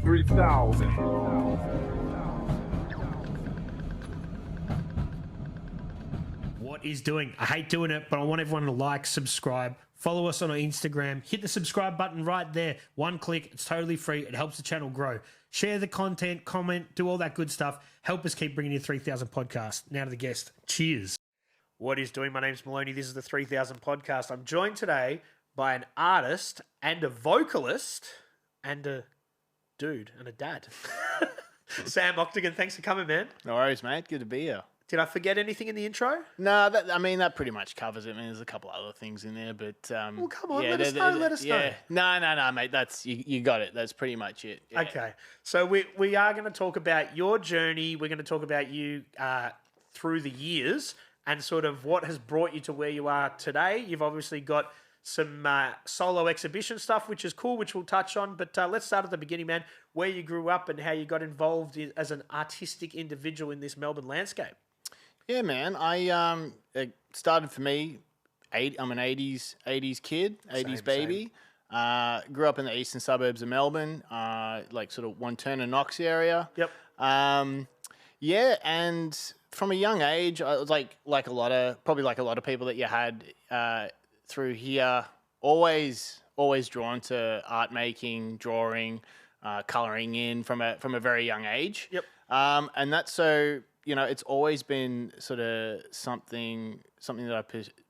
3000. What is doing? I hate doing it, but I want everyone to like, subscribe, follow us on our Instagram, hit the subscribe button right there. One click, it's totally free. It helps the channel grow. Share the content, comment, do all that good stuff. Help us keep bringing you 3000 podcast. Now to the guest. Cheers. What is doing? My name's Maloney. This is the 3000 podcast. I'm joined today by an artist and a vocalist and a dude and a dad. Sam Octigan, thanks for coming, man. No worries, mate. Good to be here. Did I forget anything in the intro? No, that pretty much covers it. I mean, there's a couple other things in there, but well, come on, let us know. No, mate. That's you got it. That's pretty much it. Yeah. Okay, so we are going to talk about your journey. We're going to talk about you through the years and sort of what has brought you to where you are today. You've obviously got some solo exhibition stuff, which is cool, which we'll touch on. But let's start at the beginning, man. Where you grew up and how you got involved as an artistic individual in this Melbourne landscape. Yeah, man. It started for me. I'm an '80s kid, '80s baby. Grew up in the eastern suburbs of Melbourne, like sort of One Turner Knox area. Yep. Yeah, and from a young age, I was like a lot of people that you had through here. Always drawn to art making, drawing, coloring in from a very young age. Yep. And that's so. You know, it's always been sort of something that I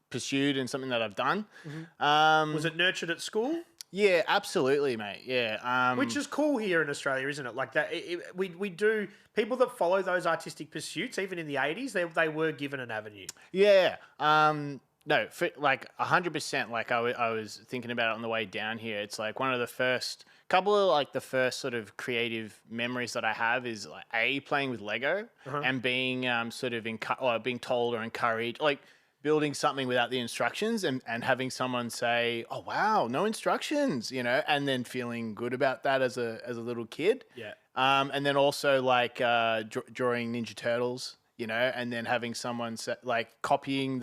pursued and something that I've done. Mm-hmm. Was it nurtured at school? Yeah, absolutely, mate. Yeah. Which is cool here in Australia, isn't it? Like that, we do, people that follow those artistic pursuits, even in the 80s, they were given an avenue. Yeah. No, like 100%. Like I was thinking about it on the way down here. It's like one of the first sort of creative memories that I have is like playing with Lego and being being told or encouraged, like building something without the instructions and having someone say, "Oh wow, no instructions," you know, and then feeling good about that as a little kid. Yeah. And then also like drawing Ninja Turtles. You know, and then having someone copying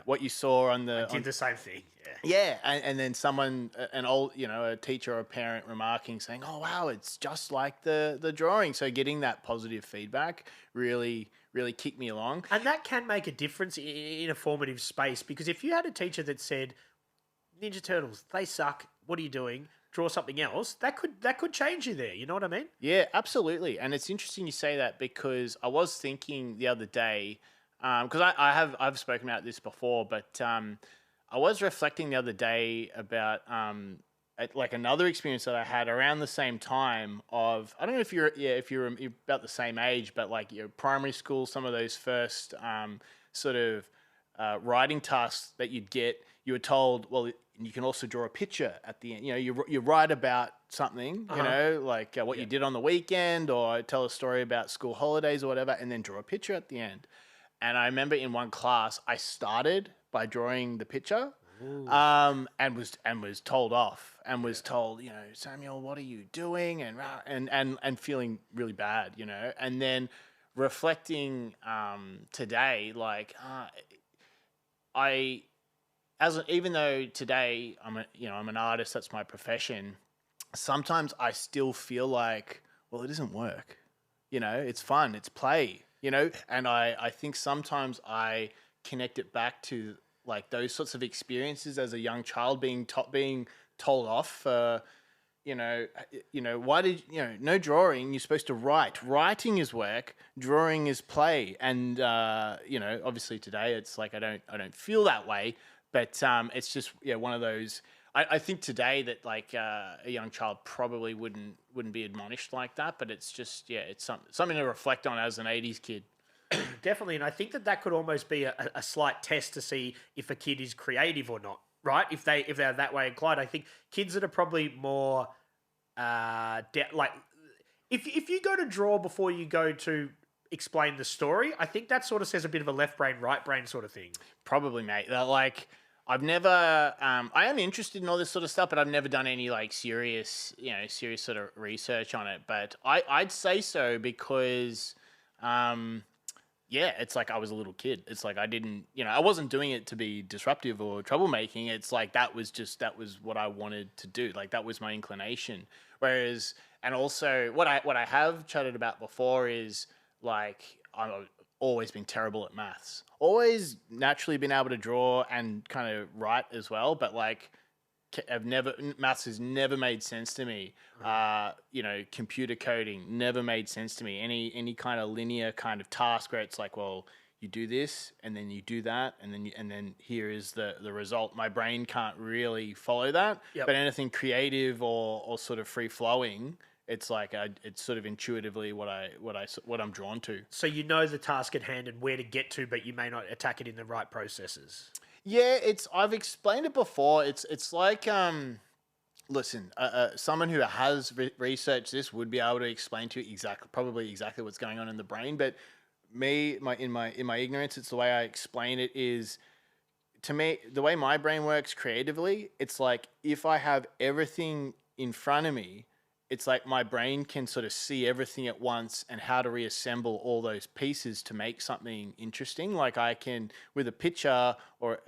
what you saw on the. I did the same thing. Yeah, and then someone, a teacher or a parent remarking, saying, "Oh wow, it's just like the drawing." So getting that positive feedback really kicked me along. And that can make a difference in a formative space, because if you had a teacher that said, "Ninja Turtles, they suck. What are you doing? Draw something else," that could change you there. You know what I mean? Yeah, absolutely. And it's interesting you say that, because I was thinking the other day, because I've spoken about this before, but I was reflecting the other day about like another experience that I had around the same time of, I don't know if you're about the same age, but like your primary school, some of those first sort of writing tasks that you'd get, you were told, well, you can also draw a picture at the end. You know, you write about something, you know, like what you did on the weekend, or tell a story about school holidays or whatever, and then draw a picture at the end. And I remember in one class, I started by drawing the picture, and was told off, and was told, you know, "Samuel, what are you doing?" and feeling really bad, you know. And then reflecting today, like even though today I'm an artist, that's my profession, sometimes I still feel like, well, it doesn't work. You know, it's fun, it's play, you know, and I think sometimes I connect it back to like those sorts of experiences as a young child, being told off, why did, no drawing, you're supposed to write. Writing is work, drawing is play. And, obviously today it's like I don't feel that way. But it's just one of those. I think today that like a young child probably wouldn't be admonished like that. But it's just it's something to reflect on as an '80s kid. Definitely, and I think that could almost be a slight test to see if a kid is creative or not. Right? If they're that way inclined, I think kids that are probably more like if you go to draw before you go to explain the story, I think that sort of says a bit of a left brain, right brain sort of thing. Probably, mate. Like I've never, I am interested in all this sort of stuff, but I've never done any like serious sort of research on it. But I'd say so because yeah, it's like I was a little kid. It's like I didn't, I wasn't doing it to be disruptive or troublemaking. It's like that was what I wanted to do. Like that was my inclination. Whereas, and also what I have chatted about before is like I've always been terrible at maths. Always naturally been able to draw and kind of write as well, but like maths has never made sense to me. Computer coding never made sense to me. Any kind of linear kind of task where it's like, well, you do this and then you do that and then here is the result. My brain can't really follow that. Yep. But anything creative or sort of free flowing, it's like it's sort of intuitively what I'm drawn to. So you know the task at hand and where to get to, but you may not attack it in the right processes. Yeah, I've explained it before. It's like listen, someone who has researched this would be able to explain to you probably exactly what's going on in the brain. But in my ignorance, it's the way I explain it is, to me, the way my brain works creatively. It's like if I have everything in front of me, it's like my brain can sort of see everything at once and how to reassemble all those pieces to make something interesting. Like I can with a picture,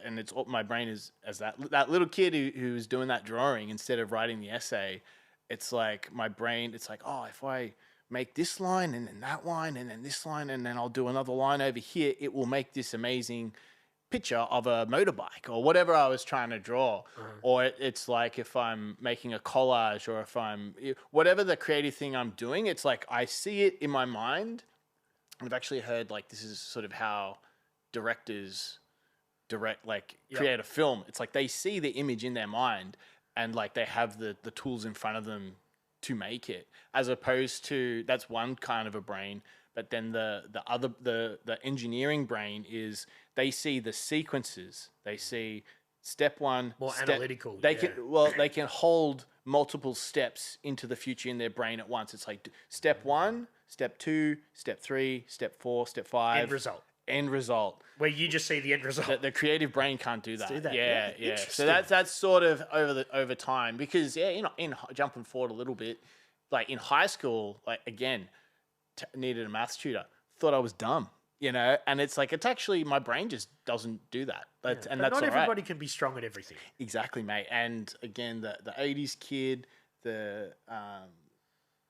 and it's my brain is as that little kid who's doing that drawing instead of writing the essay. It's like my brain. It's like, oh, if I make this line and then that line and then this line and then I'll do another line over here, it will make this amazing picture of a motorbike or whatever I was trying to draw. Or it's like if I'm making a collage or whatever the creative thing I'm doing, it's like I see it in my mind. I've actually heard like this is sort of how directors create a film. It's like they see the image in their mind and like they have the tools in front of them to make it, as opposed to that's one kind of a brain. But then the engineering brain is they see the sequences. They see step one, more analytical. They can hold multiple steps into the future in their brain at once. It's like step one, step two, step three, step four, step five. End result. Where you just see the end result. The creative brain can't do that. Do that. Yeah. So that's sort of over time, because in jumping forward a little bit, like in high school, like again, needed a maths tutor. Thought I was dumb, and it's like it's actually my brain just doesn't do that. But that's not all everybody right. can be strong at everything. Exactly, mate. And again, the 80s kid, the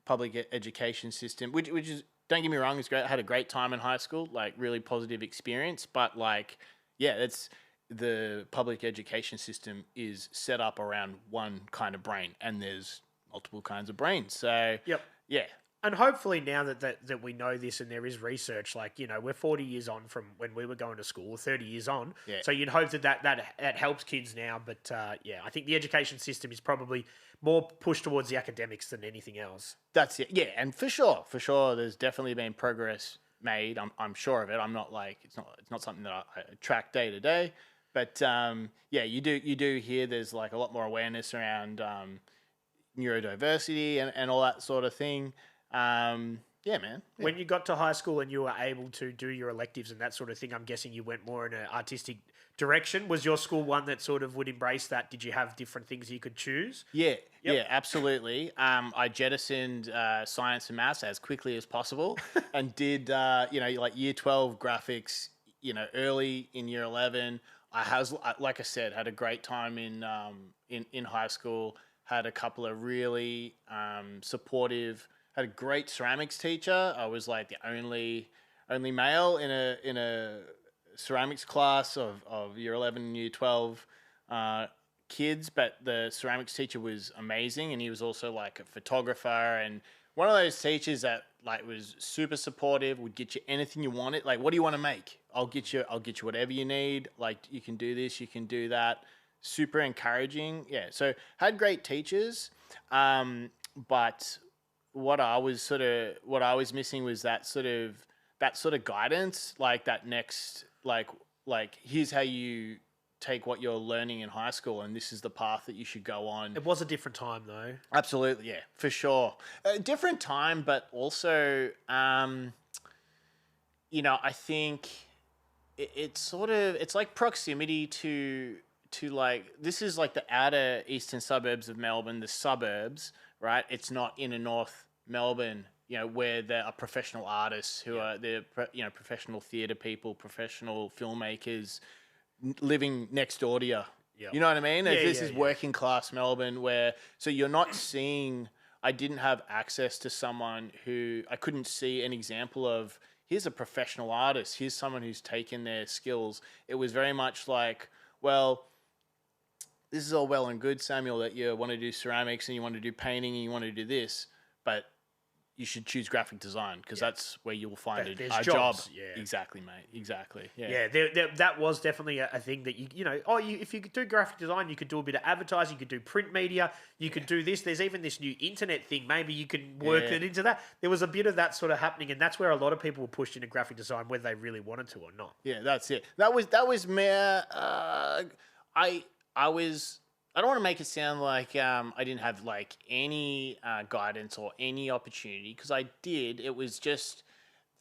public education system, which is, don't get me wrong, it's great. I had a great time in high school, like really positive experience. But like, yeah, it's the public education system is set up around one kind of brain, and there's multiple kinds of brains. So yeah. And hopefully now that we know this and there is research, like, we're 40 years on from when we were going to school, 30 years on. Yeah. So you'd hope that helps kids now. But I think the education system is probably more pushed towards the academics than anything else. That's it. Yeah. And for sure, there's definitely been progress made. I'm sure of it. I'm not like, it's not something that I track day to day, but you do hear there's like a lot more awareness around neurodiversity and all that sort of thing. Yeah, man. Yeah. When you got to high school and you were able to do your electives and that sort of thing, I'm guessing you went more in an artistic direction. Was your school one that sort of would embrace that? Did you have different things you could choose? Yeah, absolutely. I jettisoned science and maths as quickly as possible and did, like year 12 graphics, early in year 11. Like I said, had a great time in high school, had a couple of really supportive. Had a great ceramics teacher. I was like the only male in a ceramics class of year 11 and year 12 kids, but the ceramics teacher was amazing, and he was also like a photographer and one of those teachers that like was super supportive, would get you anything you wanted. Like, what do you want to make? I'll get you whatever you need. Like, you can do this, you can do that. Super encouraging. Yeah. So had great teachers, but what I was missing was that sort of guidance, like that next, like here's how you take what you're learning in high school and this is the path that you should go on. It was a different time though. Absolutely. Yeah, for sure. A different time, but also, I think it's like proximity to like, this is like the outer eastern suburbs of Melbourne, the suburbs, right? It's not inner north Melbourne, where there are professional artists who are professional theater people, professional filmmakers living next door to you. You know what I mean? This is working class Melbourne so you're not seeing, I didn't have access to someone who I couldn't see an example of, here's a professional artist, here's someone who's taken their skills. It was very much like, well, this is all well and good, Samuel, that you want to do ceramics and you want to do painting and you want to do this, but you should choose graphic design because that's where you'll find a job. Yeah. Exactly, mate. Exactly. Yeah. That was definitely a thing that if you could do graphic design, you could do a bit of advertising, you could do print media, you could do this. There's even this new internet thing. Maybe you could work it into that. There was a bit of that sort of happening, and that's where a lot of people were pushed into graphic design, whether they really wanted to or not. Yeah, that's it. That was mere. I don't want to make it sound like I didn't have like any guidance or any opportunity, because I did. It was just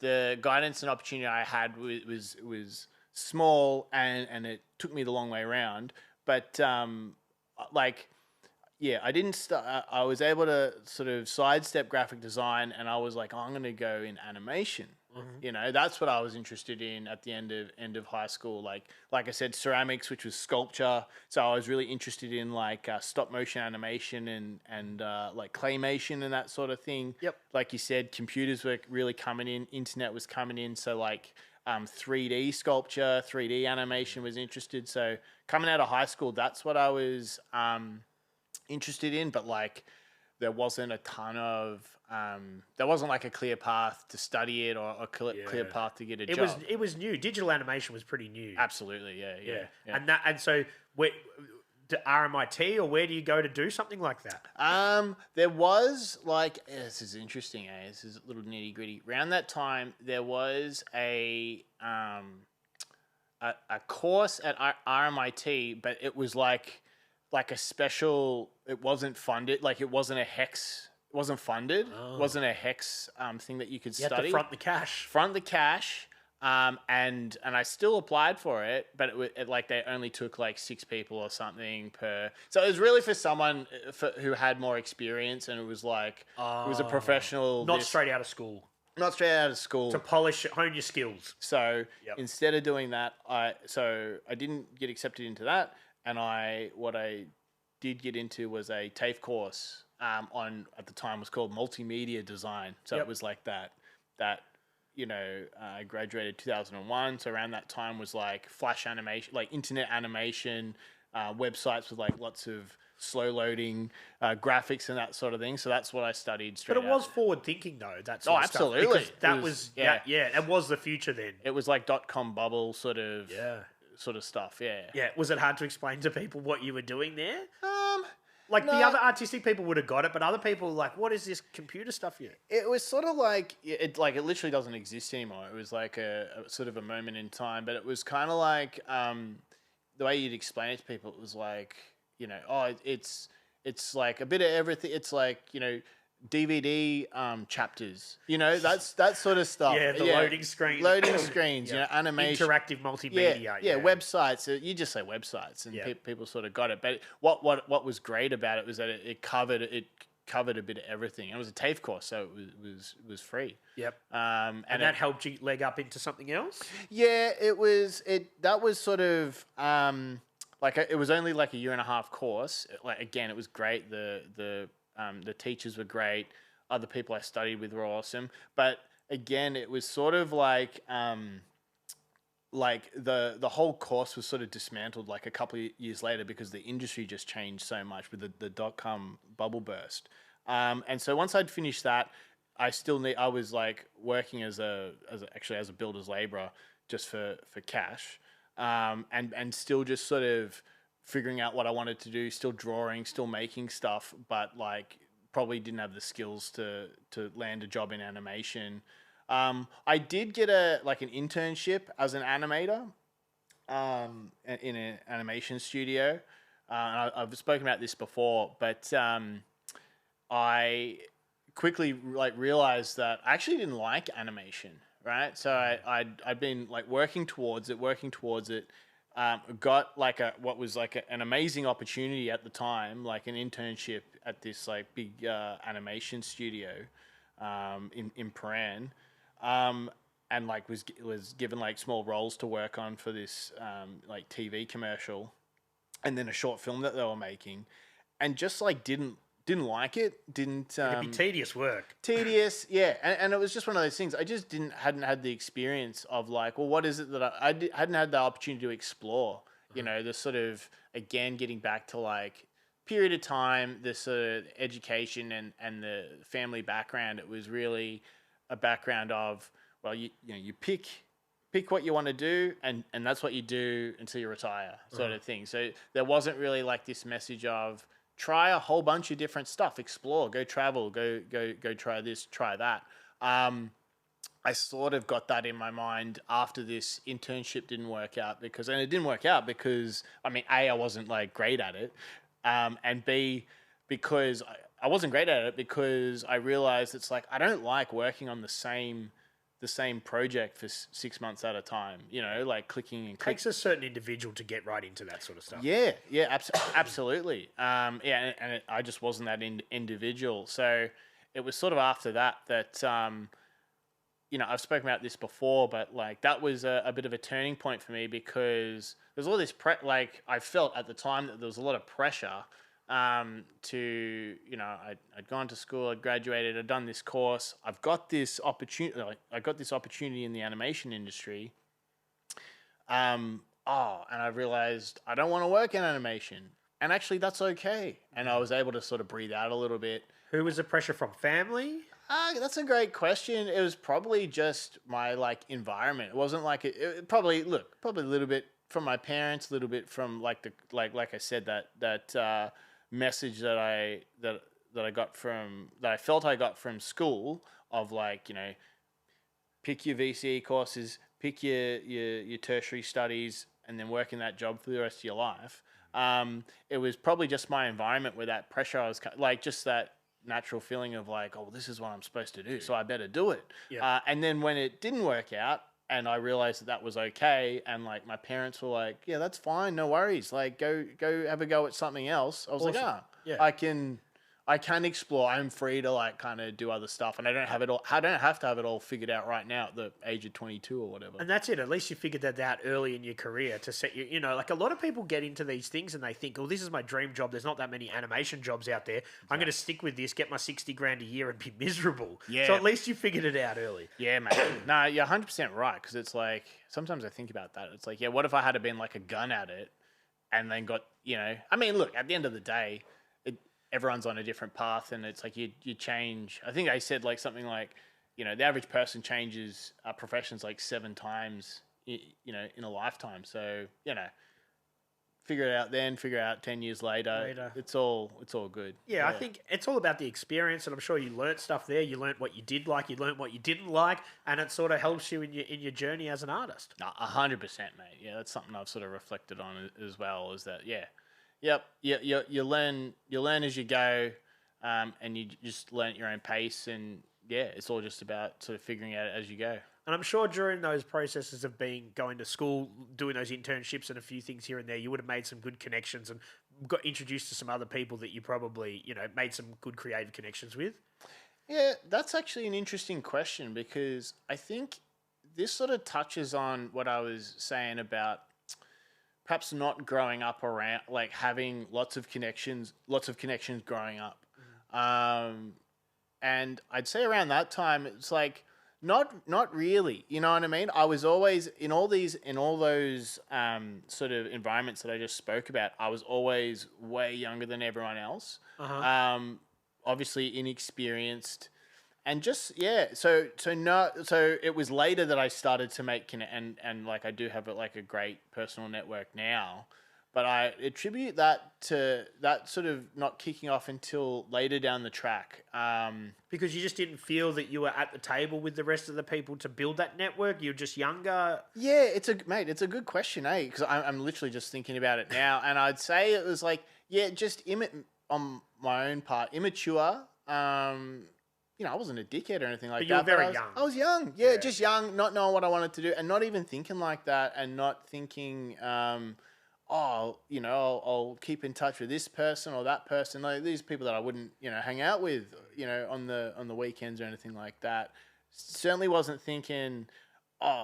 the guidance and opportunity I had was small, and it took me the long way around. But I didn't start. I was able to sort of sidestep graphic design, and I was like, I'm going to go in animation. Mm-hmm. That's what I was interested in at the end of high school. Like I said, ceramics, which was sculpture. So I was really interested in like stop motion animation and like claymation and that sort of thing. Yep. Like you said, computers were really coming in. Internet was coming in. So like 3D sculpture, 3D animation was interested. So coming out of high school, that's what I was interested in. But like there wasn't a ton of there wasn't like a clear path to study it or a clear path to get a job. It was new. Digital animation was pretty new. Absolutely, yeah. And so to RMIT, or where do you go to do something like that? There was this is interesting. This is a little nitty gritty. Around that time, there was a course at RMIT, but it was like a special. It wasn't funded. Like it wasn't a HEX. It wasn't funded. Oh. It wasn't a HEX thing that you could study. You had to front the cash. Front the cash. And I still applied for it, but they only took like 6 people or something per. So it was really for someone who had more experience, and it was like it was a professional. Not straight out of school. Not straight out of school. To hone your skills. So instead of doing that, I didn't get accepted into that, and what I did get into was a TAFE course. At the time was called multimedia design. So it was like that. I graduated 2001. So around that time was like flash animation, like internet animation, websites with like lots of slow loading graphics and that sort of thing. So that's what I studied straight out. But it was forward thinking though. That sort of absolutely. Stuff, that was it was the future then. It was like .com bubble sort of stuff. Yeah. Yeah. Was it hard to explain to people what you were doing there? The other artistic people would have got it, but other people like, what is this computer stuff here? It was sort of like it literally doesn't exist anymore. It was like a sort of a moment in time, but it was kind of like the way you'd explain it to people. It was like it's like a bit of everything. It's like DVD chapters. That sort of stuff. Yeah, loading screens. Loading screens. Animation. Interactive multimedia. Yeah, websites. You just say websites, and people sort of got it. But what was great about it was that it covered a bit of everything. It was a TAFE course, so it was free. Yep. And that helped you leg up into something else? Yeah, it was. That was sort of it was only like a 1.5-year course. Again, it was great. The teachers were great. Other people I studied with were awesome. But again, it was sort of like the whole course was sort of dismantled like a couple of years later because the industry just changed so much with the .com bubble burst. And so once I'd finished that, I was like working as a builder's laborer just for cash, and still just sort of figuring out what I wanted to do, still drawing, still making stuff, but like probably didn't have the skills to land a job in animation. I did get an internship as an animator in an animation studio. I've spoken about this before, but I quickly realized that I actually didn't like animation, right? So I'd been working towards it. Got what was an amazing opportunity at the time, like an internship at this big animation studio, in Paran, and like was given like small roles to work on for this like TV commercial, and then a short film that they were making, and just like didn't like it. It'd be tedious work. Tedious, yeah, and it was just one of those things. I just hadn't had the experience of like, well, what is it that hadn't had the opportunity to explore. You know, the sort of, again, getting back to like period of time, the sort of education and the family background. It was really a background of, well, you pick what you want to do, and that's what you do until you retire, sort of thing. So there wasn't really like this message of try a whole bunch of different stuff, explore, go travel, go try this, try that. I sort of got that in my mind after this internship didn't work out and it didn't work out because, I mean, A, I wasn't like great at it. And B, because I wasn't great at it because I realized it's like, I don't like working on the same project for 6 months at a time, you know, like clicking and clicking. Takes a certain individual to get right into that sort of stuff. Yeah, absolutely. I just wasn't that individual. So it was sort of after that, you know, I've spoken about this before, but like that was a bit of a turning point for me because there's all this like I felt at the time that there was a lot of pressure to, you know, I'd gone to school, I'd graduated, I'd done this course, I've got this opportunity, I got this opportunity in the animation industry. And I realized I don't want to work in animation, and actually that's okay. And I was able to sort of breathe out a little bit. Who was the pressure from? Family? That's a great question. It was probably just my like environment. It wasn't like it probably a little bit from my parents, a little bit from like I said, that message that I felt I got from school of like, you know, pick your VCE courses, pick your tertiary studies, and then work in that job for the rest of your life. It was probably just my environment where that pressure, I was like, just that natural feeling of like, oh, well, this is what I'm supposed to do, so I better do it. Yeah. And then when it didn't work out, and I realized that was okay, and like my parents were like, yeah, that's fine, no worries, like go have a go at something else. I was awesome. Like, yeah, I can explore. I'm free to like kind of do other stuff, and I don't have to have it all figured out right now at the age of 22 or whatever. And that's it. At least you figured that out early in your career to set you know, like a lot of people get into these things and they think, oh, this is my dream job. There's not that many animation jobs out there. I'm going to stick with this, get my 60 grand a year and be miserable. Yeah. So at least you figured it out early. Yeah, mate. No, you're 100% right. Cause it's like, sometimes I think about that. It's like, yeah, what if I had been like a gun at it and then got, you know, I mean, look, at the end of the day, everyone's on a different path, and it's like you change. I think I said like something like, you know, the average person changes professions like 7 times, you know, in a lifetime. So, you know, figure it out then, figure it out 10 years later. It's all good. Yeah, I think it's all about the experience, and I'm sure you learnt stuff there. You learnt what you did like, you learnt what you didn't like, and it sort of helps you in your journey as an artist. 100%, mate. Yeah, that's something I've sort of reflected on as well. Is that Yep. You learn as you go, and you just learn at your own pace, and yeah, it's all just about sort of figuring out as you go. And I'm sure during those processes of going to school, doing those internships and a few things here and there, you would have made some good connections and got introduced to some other people that you probably, you know, made some good creative connections with. Yeah, that's actually an interesting question, because I think this sort of touches on what I was saying about perhaps not growing up around, like having lots of connections growing up. And I'd say around that time, it's like, not really, you know what I mean? I was always in all those sort of environments that I just spoke about, I was always way younger than everyone else. Obviously inexperienced. And just, yeah, so it was later that I started to make, and like I do have like a great personal network now, but I attribute that to that sort of not kicking off until later down the track. Because you just didn't feel that you were at the table with the rest of the people to build that network? You're just younger? Yeah, it's a good question, eh? Because I'm literally just thinking about it now, and I'd say it was like, yeah, just on my own part, immature. You know, I wasn't a dickhead or anything like that. You were very young. I was young. Yeah, just young, not knowing what I wanted to do, and not even thinking like that, and not thinking oh, I'll keep in touch with this person or that person. Like these people that I wouldn't, hang out with, on the weekends or anything like that. Certainly wasn't thinking,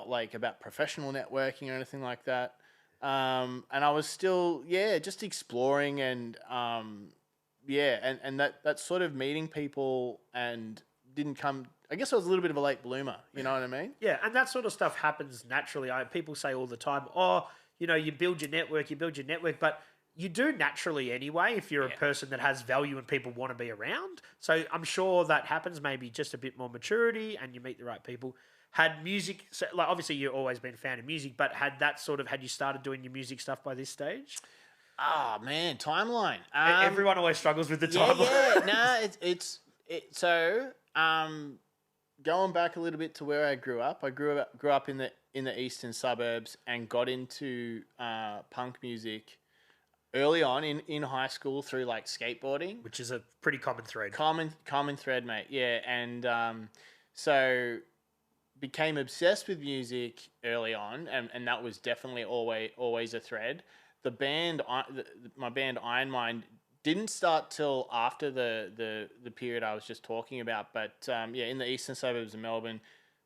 like about professional networking or anything like that. And I was still, just exploring and, and that sort of meeting people and didn't come. I guess I was a little bit of a late bloomer. You know what I mean? Yeah, and that sort of stuff happens naturally. People say all the time, you build your network, but you do naturally anyway if you're a person that has value and people want to be around. So I'm sure that happens, maybe just a bit more maturity and you meet the right people. Had music, so like obviously you've always been a fan of music, but had you started doing your music stuff by this stage? Oh man, timeline. Everyone always struggles with the timeline. Yeah. So, going back a little bit to where I grew up, grew up in the eastern suburbs and got into punk music early on in high school through like skateboarding, which is a pretty common thread. Common thread, mate. Yeah, and so became obsessed with music early on, and that was definitely always a thread. The band, my band Iron Mind, didn't start till after the period I was just talking about, but in the eastern suburbs of Melbourne,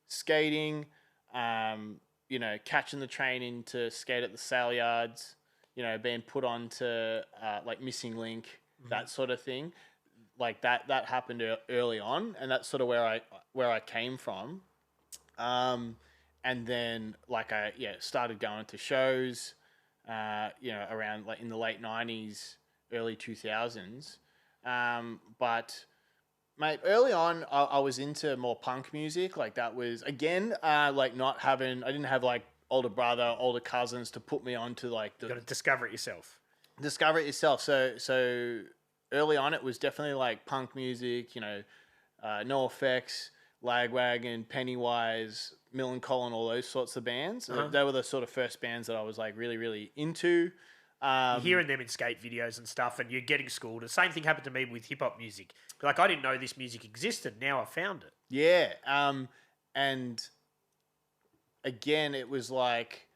skating, catching the train in to skate at the sale yards, being put on to like Missing Link, that sort of thing. Like that happened early on, and that's sort of where I came from. And then like I started going to shows, around like in the late 90s, early 2000s. But mate, early on I was into more punk music. Like that was again, like I didn't have like older brother, older cousins to put me onto like You got to discover it yourself. So early on it was definitely like punk music, No Effects, Lagwagon, Pennywise, Millencolin, all those sorts of bands. They were the sort of first bands that I was like really, really into. You're hearing them in skate videos and stuff, and you're getting schooled. The same thing happened to me with hip hop music. Like I didn't know this music existed. Now I found it. Yeah. And again, it was like,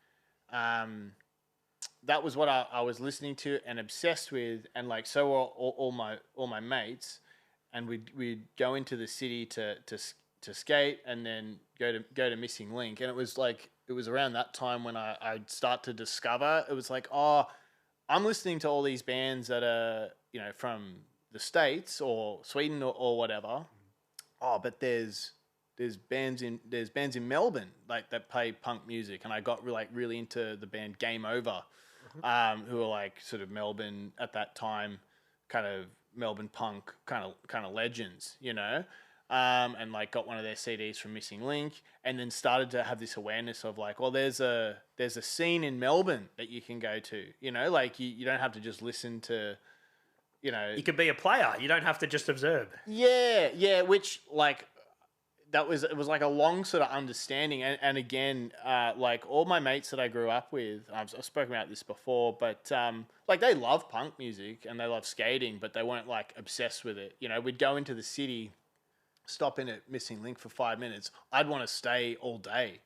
that was what I was listening to and obsessed with, and like so were all my mates, and we'd go into the city to skate and then go to Missing Link, and it was around that time when I'd start to discover it was like, I'm listening to all these bands that are from the States or Sweden or whatever. But there's bands in Melbourne like that play punk music, and I got really into the band Game Over, who were like sort of Melbourne at that time, kind of Melbourne punk kind of legends, and like got one of their CDs from Missing Link, and then started to have this awareness of like, well, there's a scene in Melbourne that you can go to, like you don't have to just listen to, You could be a player. You don't have to just observe. Yeah, which like it was like a long sort of understanding, and again, like all my mates that I grew up with, I've spoken about this before, but like they love punk music and they love skating, but they weren't like obsessed with it. We'd go into the city, stop in at Missing Link for 5 minutes. I'd want to stay all day,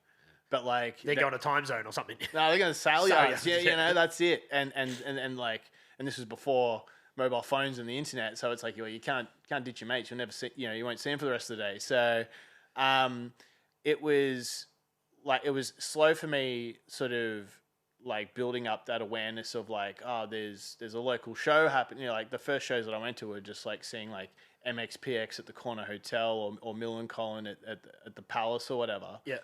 but like they're going to time zone or something. No, they're going to sale yards. Yeah, that's it. And like, and this was before mobile phones and the internet, so it's like, you can't ditch your mates. You'll never see, you won't see them for the rest of the day. So, it was slow for me, sort of like building up that awareness of like, there's a local show happening. Like the first shows that I went to were just like seeing like MXPX at the Corner Hotel or Millencolin at the Palace or whatever. Yeah.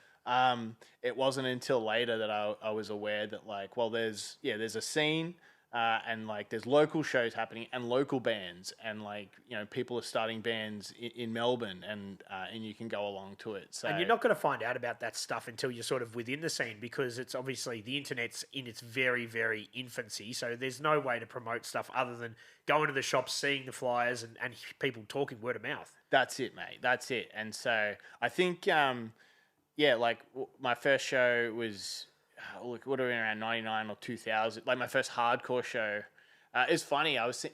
It wasn't until later that I was aware that like, well, there's a scene, and like there's local shows happening and local bands, and like people are starting bands in Melbourne, and you can go along to it. So and you're not going to find out about that stuff until you're sort of within the scene, because it's obviously the internet's in its very, very infancy. So there's no way to promote stuff other than going to the shops, seeing the flyers, and people talking word of mouth. That's it, mate. That's it. And so I think, like my first show was, look, would have been around 99 or 2000. Like my first hardcore show. It's funny. I was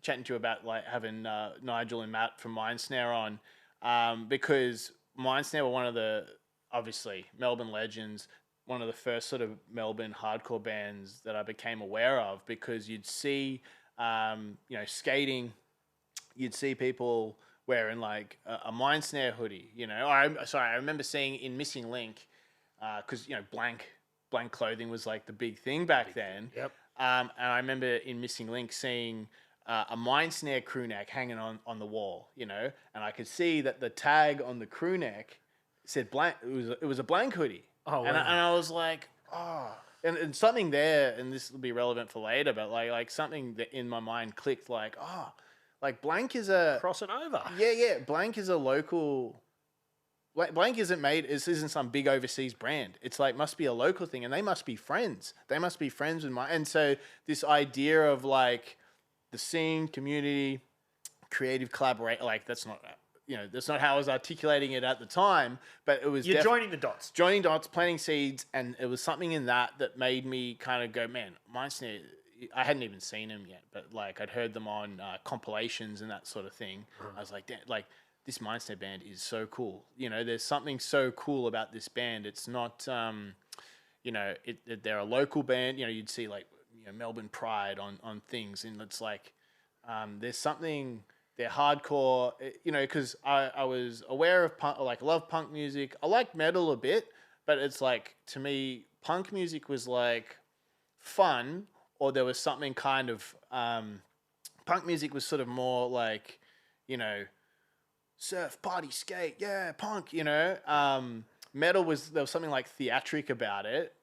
chatting to you about like having Nigel and Matt from Mindsnare on, because Mindsnare were one of the obviously Melbourne legends. one of the first sort of Melbourne hardcore bands that I became aware of, because you'd see, skating, you'd see people wearing like a Mind Snare hoodie, I remember seeing in Missing Link, because, blank clothing was like the big thing back then. Yep. And I remember in Missing Link seeing a Mind Snare crew neck hanging on the wall, and I could see that the tag on the crew neck said blank. It was a blank hoodie. Oh, wow. And I was like, and something there, and this will be relevant for later, but like something that in my mind clicked, like, like blank is a crossing over. Yeah. Blank is a local. Blank isn't some big overseas brand. It's like, must be a local thing, and they must be friends. They must be friends with and so this idea of like the scene, community, creative collaboration, like that's not how I was articulating it at the time, but it was joining the dots. Joining dots, planting seeds, and it was something in that made me kind of go, man, Mind Snare, I hadn't even seen them yet, but like I'd heard them on compilations and that sort of thing. I was like, damn, like, this Mind Snare band is so cool. There's something so cool about this band. It's not, they're a local band. You'd see like, Melbourne Pride on things, and it's like, there's something. They're hardcore, because I was aware of punk. Like, I love punk music. I like metal a bit, but it's like, to me, punk music was like fun, or there was something kind of punk music was sort of more like, surf, party, skate, yeah, punk, Metal there was something like theatric about it,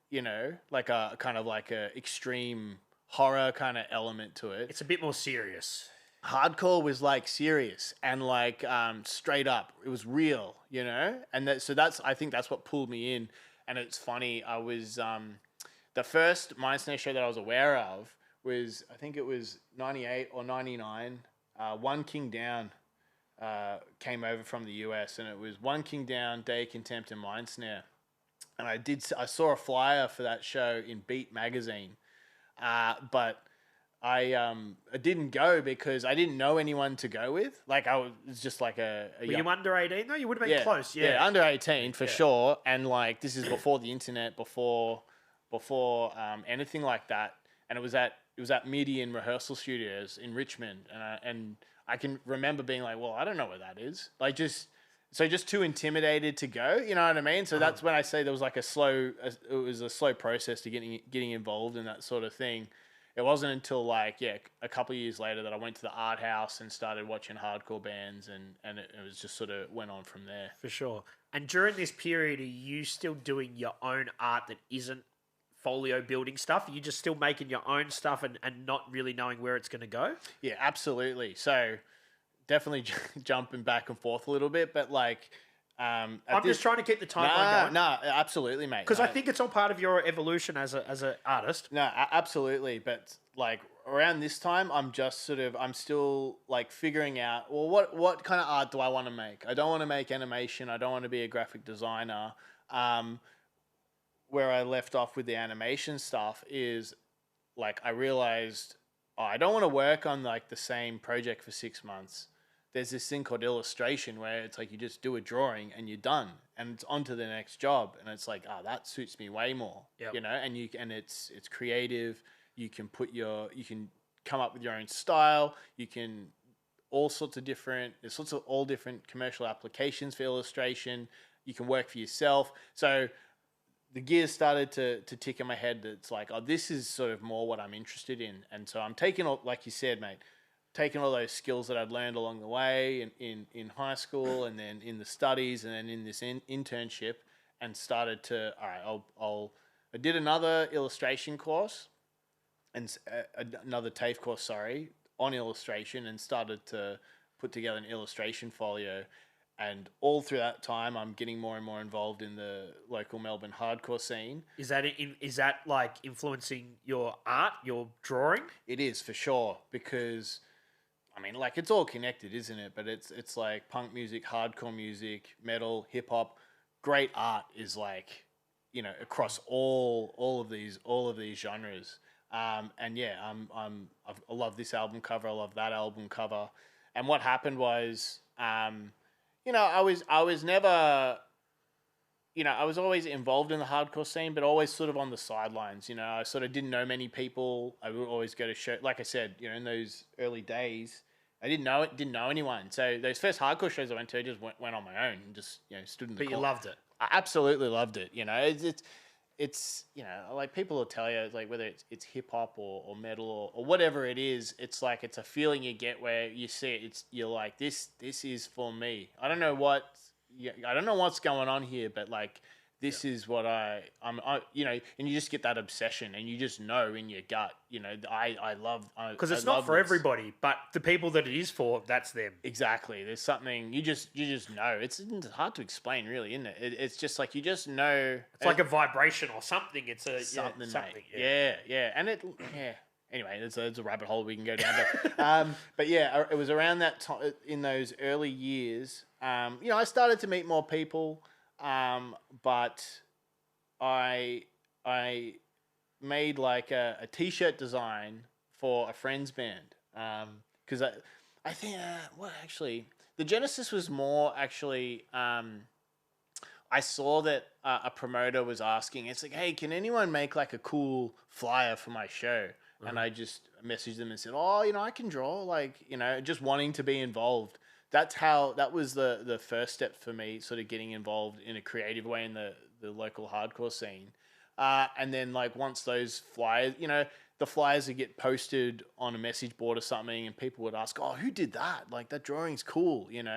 like a kind of like a extreme horror kind of element to it. It's a bit more serious. Hardcore was like serious and like straight up. It was real, and I think that's what pulled me in. And it's funny, I was the first Mind Snare show that I was aware of was, I think it was 98 or 99, One King Down came over from the US, and it was One King Down, Day of Contempt, and Mind Snare. And I saw a flyer for that show in Beat magazine, but I didn't go because I didn't know anyone to go with. Like, I was just like a Were you under 18 though? You would have been close. Yeah, under 18 for sure. And like, this is before the internet, before anything like that. And it was at Median Rehearsal Studios in Richmond, and I can remember being like, well, I don't know where that is. Like, just too intimidated to go. You know what I mean? So that's when I say there was like it was a slow process to getting involved in that sort of thing. It wasn't until a couple of years later that I went to the art house and started watching hardcore bands, and it was just sort of went on from there. For sure. And during this period, are you still doing your own art that isn't folio building stuff? Are you just still making your own stuff and not really knowing where it's going to go? Yeah, absolutely. So definitely jumping back and forth a little bit, but like... I'm just trying to keep the timeline going. No, absolutely, mate. Because I think it's all part of your evolution as an artist. No, absolutely. But like around this time, I'm still like figuring out, well, what kind of art do I want to make? I don't want to make animation. I don't want to be a graphic designer. Where I left off with the animation stuff is like, I realized, I don't want to work on like the same project for 6 months. There's this thing called illustration where it's like you just do a drawing and you're done and it's on to the next job. And it's like, that suits me way more, and it's creative. You can come up with your own style. You can there's all different commercial applications for illustration. You can work for yourself. So the gears started to tick in my head. It's like, this is sort of more what I'm interested in. And so I'm taking all, like you said, mate, taking all those skills that I'd learned along the way in high school and then in the studies and then in this internship, and started to, I did another illustration course and another TAFE course, on illustration, and started to put together an illustration folio. And all through that time, I'm getting more and more involved in the local Melbourne hardcore scene. Is that like influencing your art, your drawing? It is, for sure, because I mean, like, it's all connected, isn't it? But it's like punk music, hardcore music, metal, hip hop. Great art is like, across all of these genres. And yeah, I love this album cover. I love that album cover. And what happened was, I was never I was always involved in the hardcore scene, but always sort of on the sidelines. I sort of didn't know many people. I would always go to show, like I said, in those early days, I didn't know anyone. So those first hardcore shows I went to, I just went on my own and just stood in the. But you loved it. I absolutely loved it. It's like people will tell you, like, whether it's hip hop or metal or whatever it is, it's like it's a feeling you get where you see it. You're like, this is for me. I don't know what's going on here, but like this is what I'm and you just get that obsession, and you just know in your gut, I love, because it's not for everybody, but the people that it is for, that's them. Exactly. There's something you just know. It's hard to explain, really, isn't it? It's just like you just know. It's like a vibration or something. It's something. Yeah. And Anyway, it's a rabbit hole we can go down. But yeah, it was around that time in those early years. I started to meet more people, but I made like a t-shirt design for a friend's band. Because I think actually the genesis was more actually. I saw that a promoter was asking. It's like, hey, can anyone make like a cool flyer for my show? And I just messaged them and said, I can draw, like, just wanting to be involved. That was the first step for me, sort of getting involved in a creative way in the local hardcore scene. And then, like, once those flyers, the flyers would get posted on a message board or something, and people would ask, oh, who did that? Like, that drawing's cool, And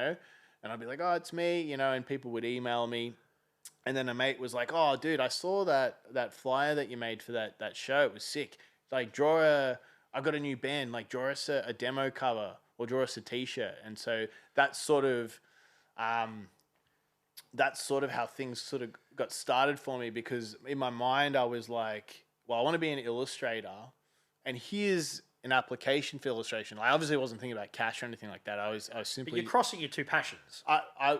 I'd be like, oh, it's me, and people would email me. And then a mate was like, oh, dude, I saw that flyer that you made for that show. It was sick. Like, I've got a new band, like, draw us a demo cover or draw us a t-shirt. And so that's sort of how things sort of got started for me, because in my mind I was like, well, I want to be an illustrator, and here's an application for illustration. I obviously wasn't thinking about cash or anything like that. I was simply... But you're crossing your two passions. I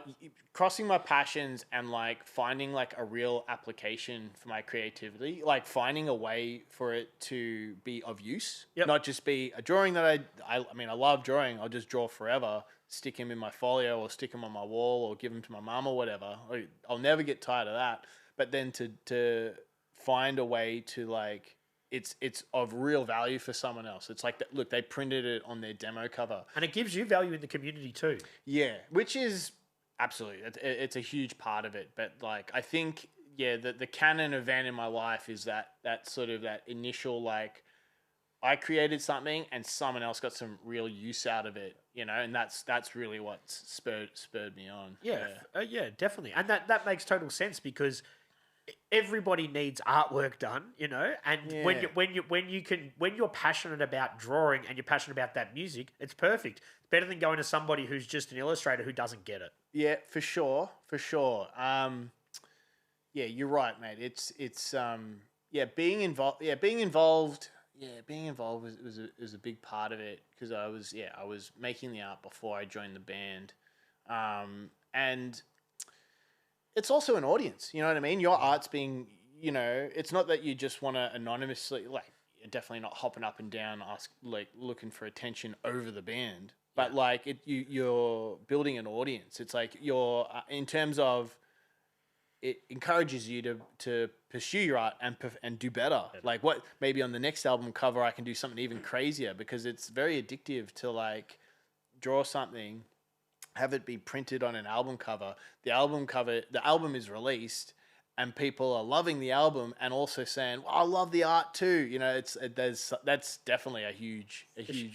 crossing my passions and like finding like a real application for my creativity, like finding a way for it to be of use, not just be a drawing that I mean, I love drawing. I'll just draw forever, stick him in my folio or stick him on my wall or give him to my mum or whatever. I'll never get tired of that. But then to find a way to like, it's of real value for someone else. It's like, look, they printed it on their demo cover. And it gives you value in the community too. Yeah, which is absolutely, it's a huge part of it. But like, I think, the canon event in my life is that sort of that initial, like, I created something and someone else got some real use out of it, and that's really what spurred me on. Yeah, definitely. And that makes total sense, because everybody needs artwork done, and when you're passionate about drawing and you're passionate about that music, it's perfect. It's better than going to somebody who's just an illustrator who doesn't get it. Yeah, for sure. Yeah, you're right, mate. It's being involved was a big part of it, because I was making the art before I joined the band. And it's also an audience, you know what I mean? Your art's being, it's not that you just want to anonymously, like, you're definitely not hopping up and down, looking for attention over the band, but like you're building an audience. It's like you're, in terms of, it encourages you to pursue your art and do better. Like, what, maybe on the next album cover, I can do something even crazier, because it's very addictive to like draw something, have it be printed on an album cover. The album is released, and people are loving the album and also saying, well, I love the art too. That's definitely a huge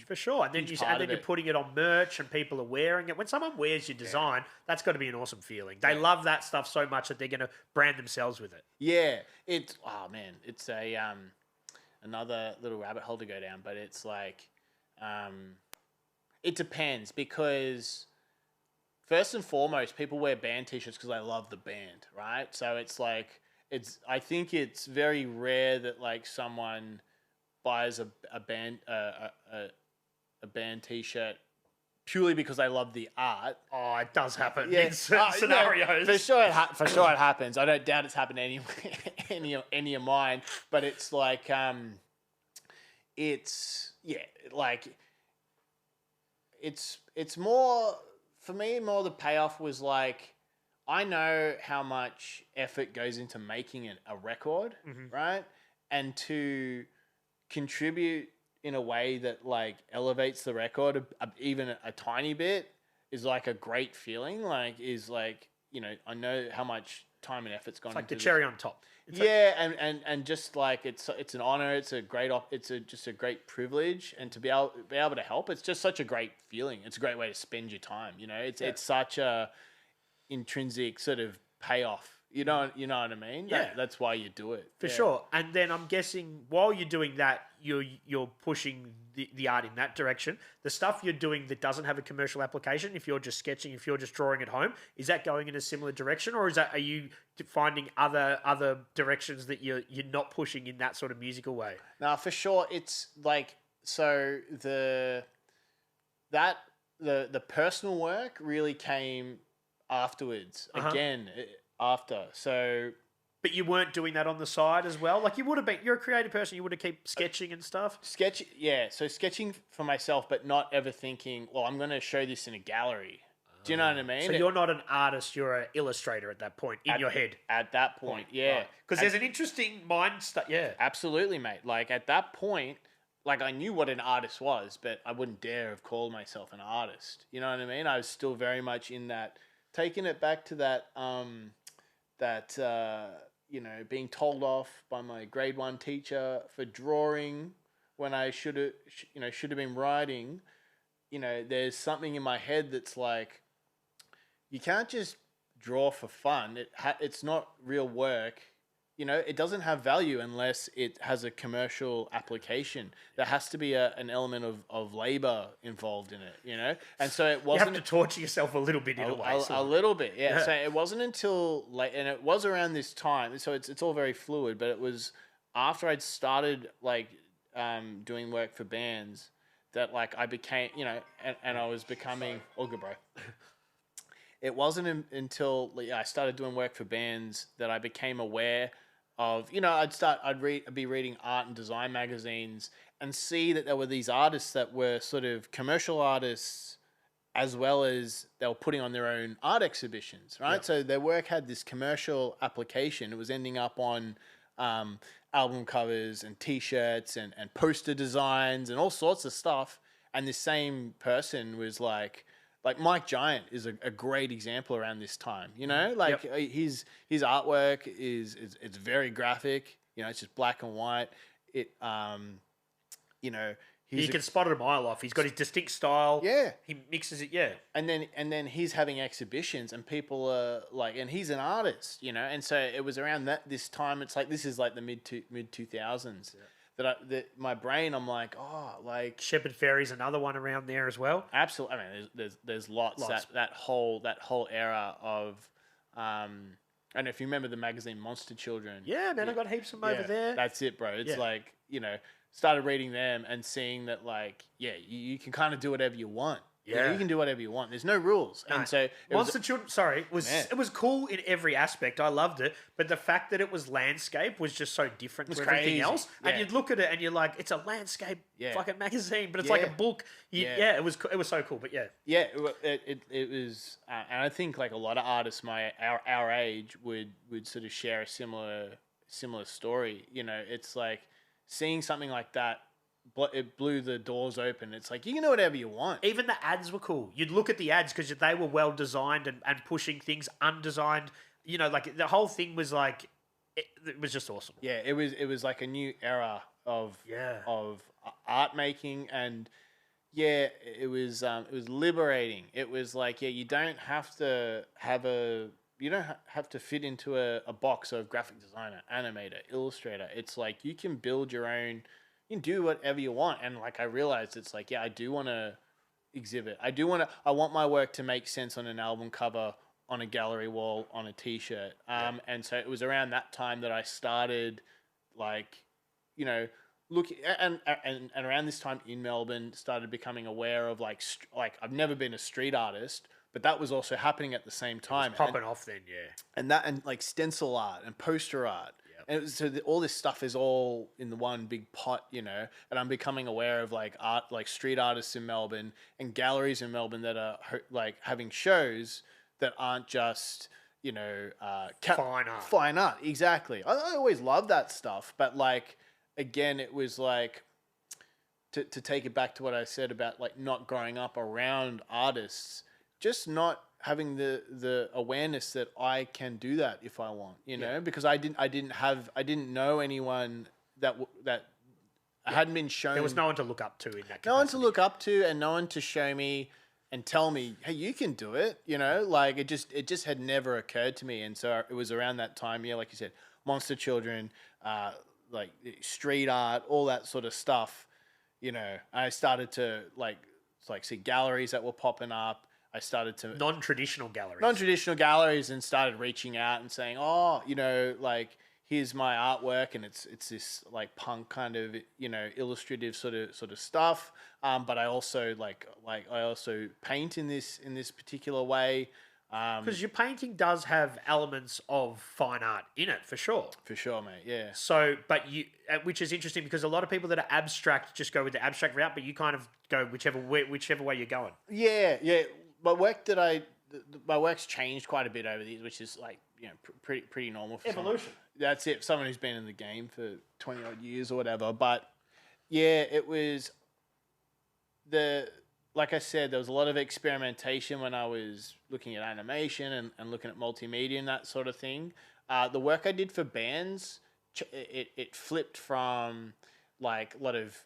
for sure. And then you're putting it on merch and people are wearing it. When someone wears your design, that's got to be an awesome feeling. They love that stuff so much that they're going to brand themselves with it. Yeah. It's a another little rabbit hole to go down, but it's like, it depends, because first and foremost, people wear band t-shirts because they love the band, right? So it's like, I think it's very rare that like someone buys a band t-shirt purely because they love the art. Oh, it does happen in certain scenarios. Yeah, for sure it happens. I don't doubt it's happened any of mine, but it's like, it's more, for me, more the payoff was like, I know how much effort goes into making it a record, right? And to contribute in a way that like elevates the record even a tiny bit is like a great feeling. Like is like, you know, I know how much time and effort's gone It's like into the cherry on top. It's and just like it's an honor. It's a great just a great privilege, and to be able to help. It's just such a great feeling. It's a great way to spend your time. You know, it's such a intrinsic sort of payoff. You know what I mean? Yeah. That's why you do it. For sure. And then I'm guessing while you're doing that, you're pushing the art in that direction. The stuff you're doing that doesn't have a commercial application, if you're just sketching, if you're just drawing at home, is that going in a similar direction, or are you finding other directions that you're not pushing in that sort of musical way? No, for sure. It's like so the personal work really came afterwards. Again. After. So but you weren't doing that on the side as well? Like you would have been, you're a creative person, you would have kept sketching and stuff? So sketching for myself, but not ever thinking, well, I'm going to show this in a gallery. Do you know what I mean? So you're not an artist, you're an illustrator at that point, in your head. At that point, yeah. Because there's an interesting mind yeah. Absolutely, mate. Like at that point, like I knew what an artist was, but I wouldn't dare have called myself an artist. You know what I mean? I was still very much in that, taking it back to that, you know, being told off by my grade 1 teacher for drawing when I should have been writing. You know, there's something in my head that's like, you can't just draw for fun. It's not real work. You know, it doesn't have value unless it has a commercial application. There has to be an element of labor involved in it, you know? And so it wasn't... You have to torture yourself a little bit in a way. A little bit, yeah. So it wasn't until late, and it was around this time, so it's all very fluid, but it was after I'd started, like, doing work for bands that, like, I became, you know, and I was becoming... All good, bro. It wasn't until I started doing work for bands that I became aware of, you know, I'd be reading art and design magazines and see that there were these artists that were sort of commercial artists, as well as they were putting on their own art exhibitions, right? Yep. So their work had this commercial application. It was ending up on album covers and T-shirts and poster designs and all sorts of stuff. And this same person was like Mike Giant is a great example around this time, you know, like his artwork it's very graphic, you know, it's just black and white. It, you know, you can spot it a mile off. He's got his distinct style. Yeah. He mixes it. Yeah. And then he's having exhibitions and people are like, and he's an artist, you know? And so it was around this time. It's like, this is like the mid 2000s. Yeah. That my brain, I'm like, oh, like Shepherd Ferry's another one around there as well. Absolutely. I mean, there's lots. That whole era of, and if you remember the magazine Monster Children. Yeah, man, I got heaps of them over there. That's it, bro. It's like, you know, started reading them and seeing that, like, yeah, you can kind of do whatever you want. Yeah, you can do whatever you want. There's no rules. No. And so Monster Children, it was cool in every aspect. I loved it, but the fact that it was landscape was just so different to everything else. Yeah. And you'd look at it and you're like, it's a landscape fucking magazine, but it's like a book. It was so cool. But it was, and I think like a lot of artists our age would sort of share a similar story. You know, it's like seeing something like that. It blew the doors open. It's like, you can do whatever you want. Even the ads were cool. You'd look at the ads because they were well designed and pushing things undesigned. You know, like the whole thing was like, it was just awesome. Yeah, it was like a new era of art making, and it was liberating. It was like, you don't have to fit into a box of graphic designer, animator, illustrator. It's like you can build your own. You can do whatever you want. And like I realized it's like, I do want to exhibit. I want my work to make sense on an album cover, on a gallery wall, on a T-shirt. And so it was around that time that I started, like, you know, look and around this time in Melbourne, started becoming aware of like I've never been a street artist, but that was also happening at the same time. It was popping off then, yeah. And like stencil art and poster art. And so all this stuff is all in the one big pot, you know, and I'm becoming aware of like art, like street artists in Melbourne and galleries in Melbourne that are like having shows that aren't just, Fine art. Fine art, exactly. I always loved that stuff, but like, again, it was like, to take it back to what I said about like not growing up around artists, just not having the awareness that I can do that if I want, because I didn't know anyone that hadn't been shown. There was no one to look up to in that capacity. No one to look up to, and no one to show me and tell me, hey, you can do it, like it just had never occurred to me. And so it was around that time, like you said, Monster Children, like street art, all that sort of stuff. I started to see galleries that were popping up. I started to non-traditional galleries and started reaching out and saying, oh, like, here's my artwork, and it's this like punk kind of illustrative sort of stuff. But I also I also paint in this particular way. Because your painting does have elements of fine art in it, for sure. For sure, mate. Yeah. So, but which is interesting because a lot of people that are abstract just go with the abstract route, but you kind of go whichever way you're going. Yeah. My work's changed quite a bit over the years, which is like pretty normal for evolution. That's it. Someone who's been in the game for 20 odd years or whatever. But yeah, it was like I said, there was a lot of experimentation when I was looking at animation and looking at multimedia and that sort of thing. The work I did for bands, it flipped from like a lot of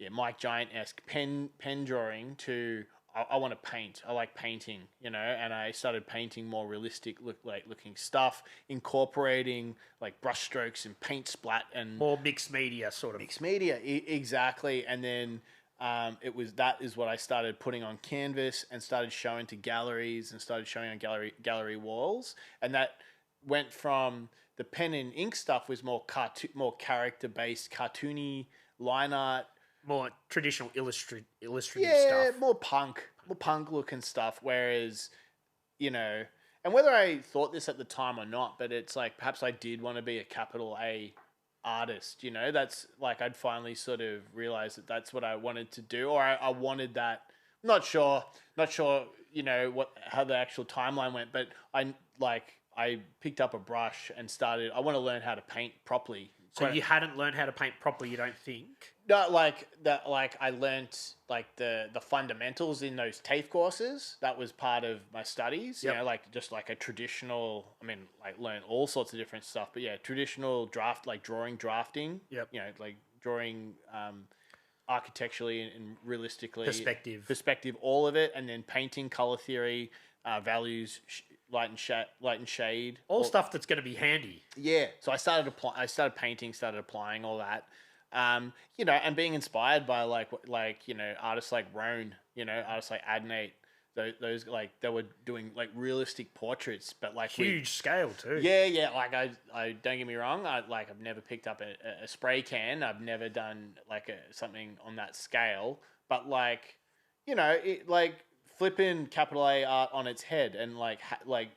Mike Giant-esque pen drawing to I want to paint. I like painting, and I started painting more realistic looking stuff, incorporating like brush strokes and paint splat and more mixed media sort of. Mixed media, exactly. And then that is what I started putting on canvas and started showing to galleries and started showing on gallery walls. And that went from the pen and ink stuff was more character based, cartoony line art. More traditional illustrative stuff. Yeah, more punk looking stuff. Whereas, and whether I thought this at the time or not, but it's like perhaps I did want to be a capital A artist. That's like I'd finally sort of realized that that's what I wanted to do, or I wanted that. Not sure. How the actual timeline went, but I picked up a brush and started. I want to learn how to paint properly. So you hadn't learned how to paint properly, you don't think? No, like that. Like I learnt like the fundamentals in those TAFE courses. That was part of my studies. Yep. Like just like a traditional. I mean, like learn all sorts of different stuff. But yeah, traditional drafting. Yep. Like drawing architecturally and realistically. Perspective, all of it, and then painting, color theory, values. Light and shade. All stuff that's going to be handy. Yeah. So I started painting, started applying all that. And being inspired by artists like Roan, artists like Adnate, those like they were doing like realistic portraits, but like huge scale too. Yeah. Like I don't get me wrong. I've never picked up a spray can. I've never done like something on that scale, but flipping capital A art on its head and like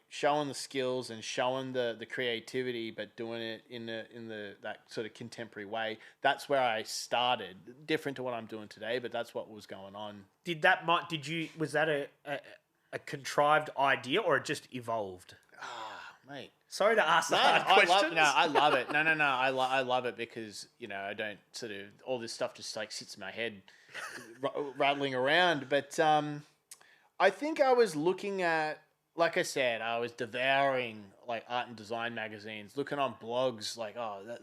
showing the skills and showing the creativity, but doing it in that sort of contemporary way. That's where I started. Different to what I'm doing today, but that's what was going on. Was that a contrived idea or it just evolved? Mate. Sorry to ask the hard questions. I love it. No. I love it because, I don't sort of, all this stuff just like sits in my head rattling around. But, I think I was looking at, like I said, I was devouring like art and design magazines, looking on blogs like,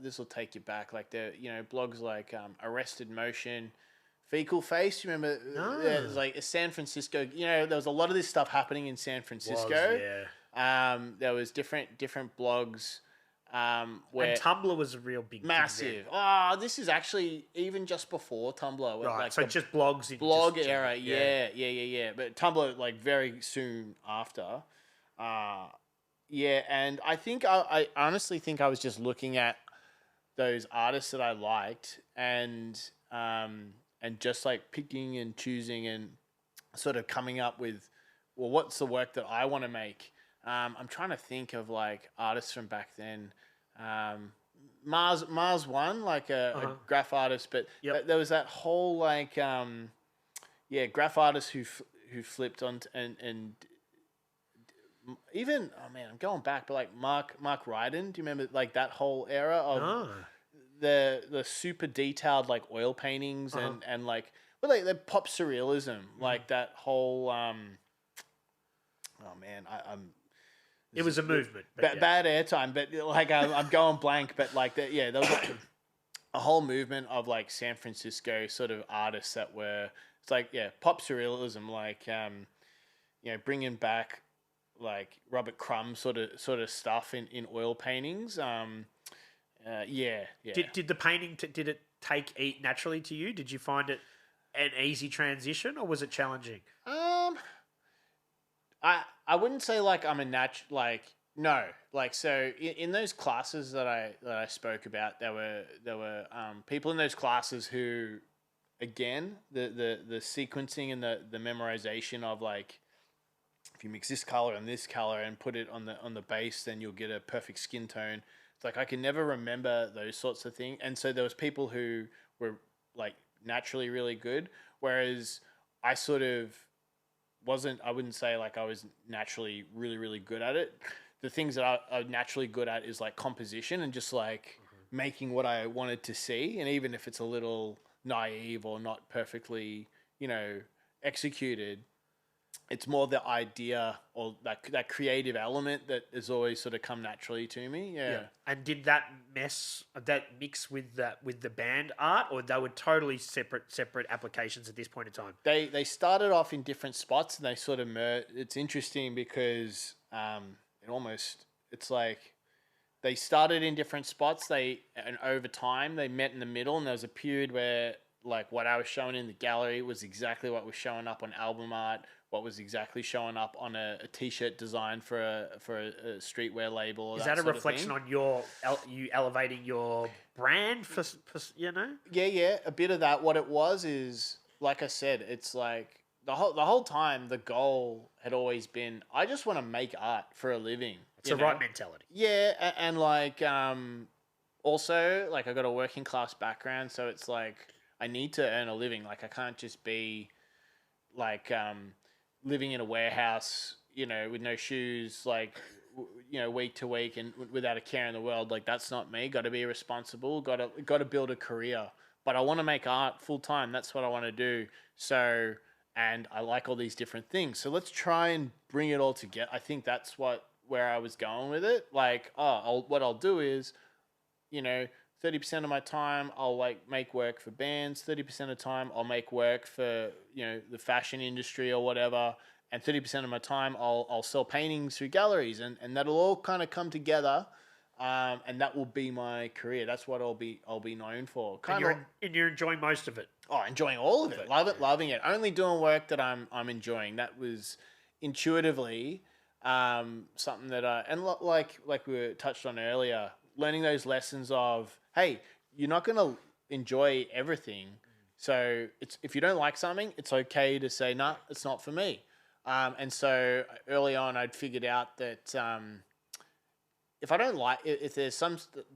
this will take you back. Like blogs like Arrested Motion, Fecal Face. You remember? No. It was like San Francisco. There was a lot of this stuff happening in San Francisco. There was different blogs. Where and Tumblr was a real big massive. This is actually even just before Tumblr. Right, like so just blogs. Blog era, yeah. But Tumblr like very soon after. And I think I honestly think I was just looking at those artists that I liked and just like picking and choosing and sort of coming up with, well, what's the work that I want to make? I'm trying to think of like artists from back then. Mars One, like a graph artist, but there was that whole like graph artist who flipped on and even, oh man, I'm going back, but like Mark Ryden, do you remember like that whole era of No. the super detailed like oil paintings and like, well, like the pop surrealism, like that whole oh man, I'm It was a movement. But yeah. bad airtime, but like I'm going blank, but like that, yeah, there was like a whole movement of like San Francisco sort of artists that were, it's like, yeah, pop surrealism, like you know, bringing back like Robert Crumb sort of stuff in oil paintings. Yeah. Did the painting did it take naturally to you? Did you find it an easy transition, or was it challenging? I wouldn't say like I'm a like no, like, so in those classes that I spoke about, there were people in those classes who, again, the sequencing and the memorization of like, if you mix this color and this color and put it on the base, then you'll get a perfect skin tone. It's like I can never remember those sorts of things, and so there was people who were like naturally really good, whereas I sort of wasn't. I wouldn't say like I was naturally really good at it. The things that I'm naturally good at is like composition and just like making what I wanted to see, and even if it's a little naive or not perfectly, you know, executed, it's more the idea or that creative element that has always sort of come naturally to me. Yeah. And did that mix with the band art, or they were totally separate applications at this point in time? They started off in different spots and they sort of it's interesting because it's like they started in different spots, and over time they met in the middle, and there was a period where like what I was showing in the gallery was exactly what was showing up on album art, what was exactly showing up on a t-shirt design for a streetwear label. Is that a reflection on you elevating your brand for you know? Yeah, a bit of that. What it was is, like I said, it's like the whole time the goal had always been, I just want to make art for a living. It's the right mentality. Yeah, and like also like I got a working class background, so it's like I need to earn a living. Like I can't just be like living in a warehouse, you know, with no shoes, like, you know, week to week and without a care in the world. Like that's not me. Got to be responsible. Got to build a career. But I want to make art full time. That's what I want to do. So, and I like all these different things. So let's try and bring it all together. I think that's where I was going with it. Like, what I'll do is, you know, 30% of my time I'll like make work for bands, 30% of the time I'll make work for, you know, the fashion industry or whatever, and 30% of my time I'll sell paintings through galleries, and that'll all kind of come together, and that will be my career. That's what I'll be known for. And you're enjoying most of it. Oh, enjoying all of it. Loving it. Only doing work that I'm enjoying. That was intuitively something that like we touched on earlier, learning those lessons of, hey, you're not going to enjoy everything. So if you don't like something, it's okay to say, nah, it's not for me. And so early on, I'd figured out that if I don't like, if there's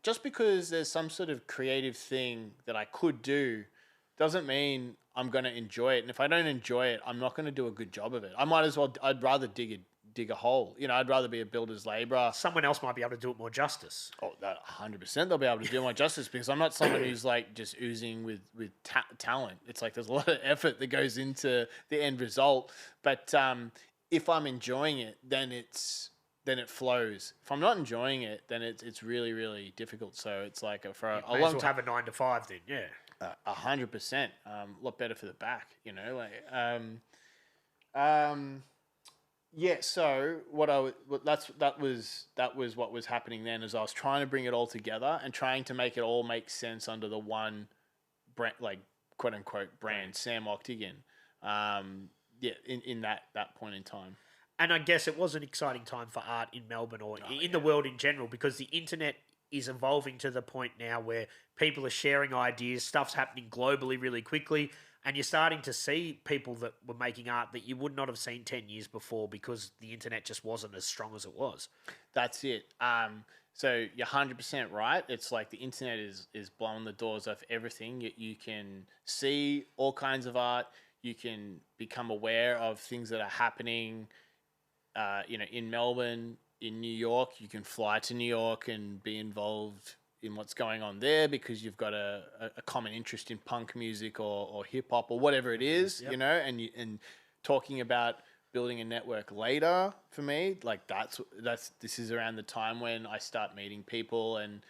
just because there's some sort of creative thing that I could do, doesn't mean I'm going to enjoy it. And if I don't enjoy it, I'm not going to do a good job of it. I'd rather dig a hole. You know, I'd rather be a builder's labourer. Someone else might be able to do it more justice. Oh, that 100% they'll be able to do more justice, because I'm not someone who's like just oozing with talent. It's like there's a lot of effort that goes into the end result. But if I'm enjoying it, then it flows. If I'm not enjoying it, then it's really, really difficult. So it's like for a long time, have a 9 to 5 then, yeah. 100%. A lot better for the back, you know. Like yeah. So that was what was happening then, as I was trying to bring it all together and trying to make it all make sense under the one brand, like quote unquote brand, Sam Octigan. Yeah, in that point in time. And I guess it was an exciting time for art in Melbourne or in the world in general, because the internet is evolving to the point now where people are sharing ideas, stuff's happening globally really quickly, and you're starting to see people that were making art that you would not have seen 10 years before because the internet just wasn't as strong as it was. That's it. So you're 100% right. It's like the internet is blowing the doors off everything. You can see all kinds of art. You can become aware of things that are happening in Melbourne, in New York, you can fly to New York and be involved in what's going on there because you've got a common interest in punk music or hip hop or whatever it is, and talking about building a network later for me, like this is around the time when I start meeting people and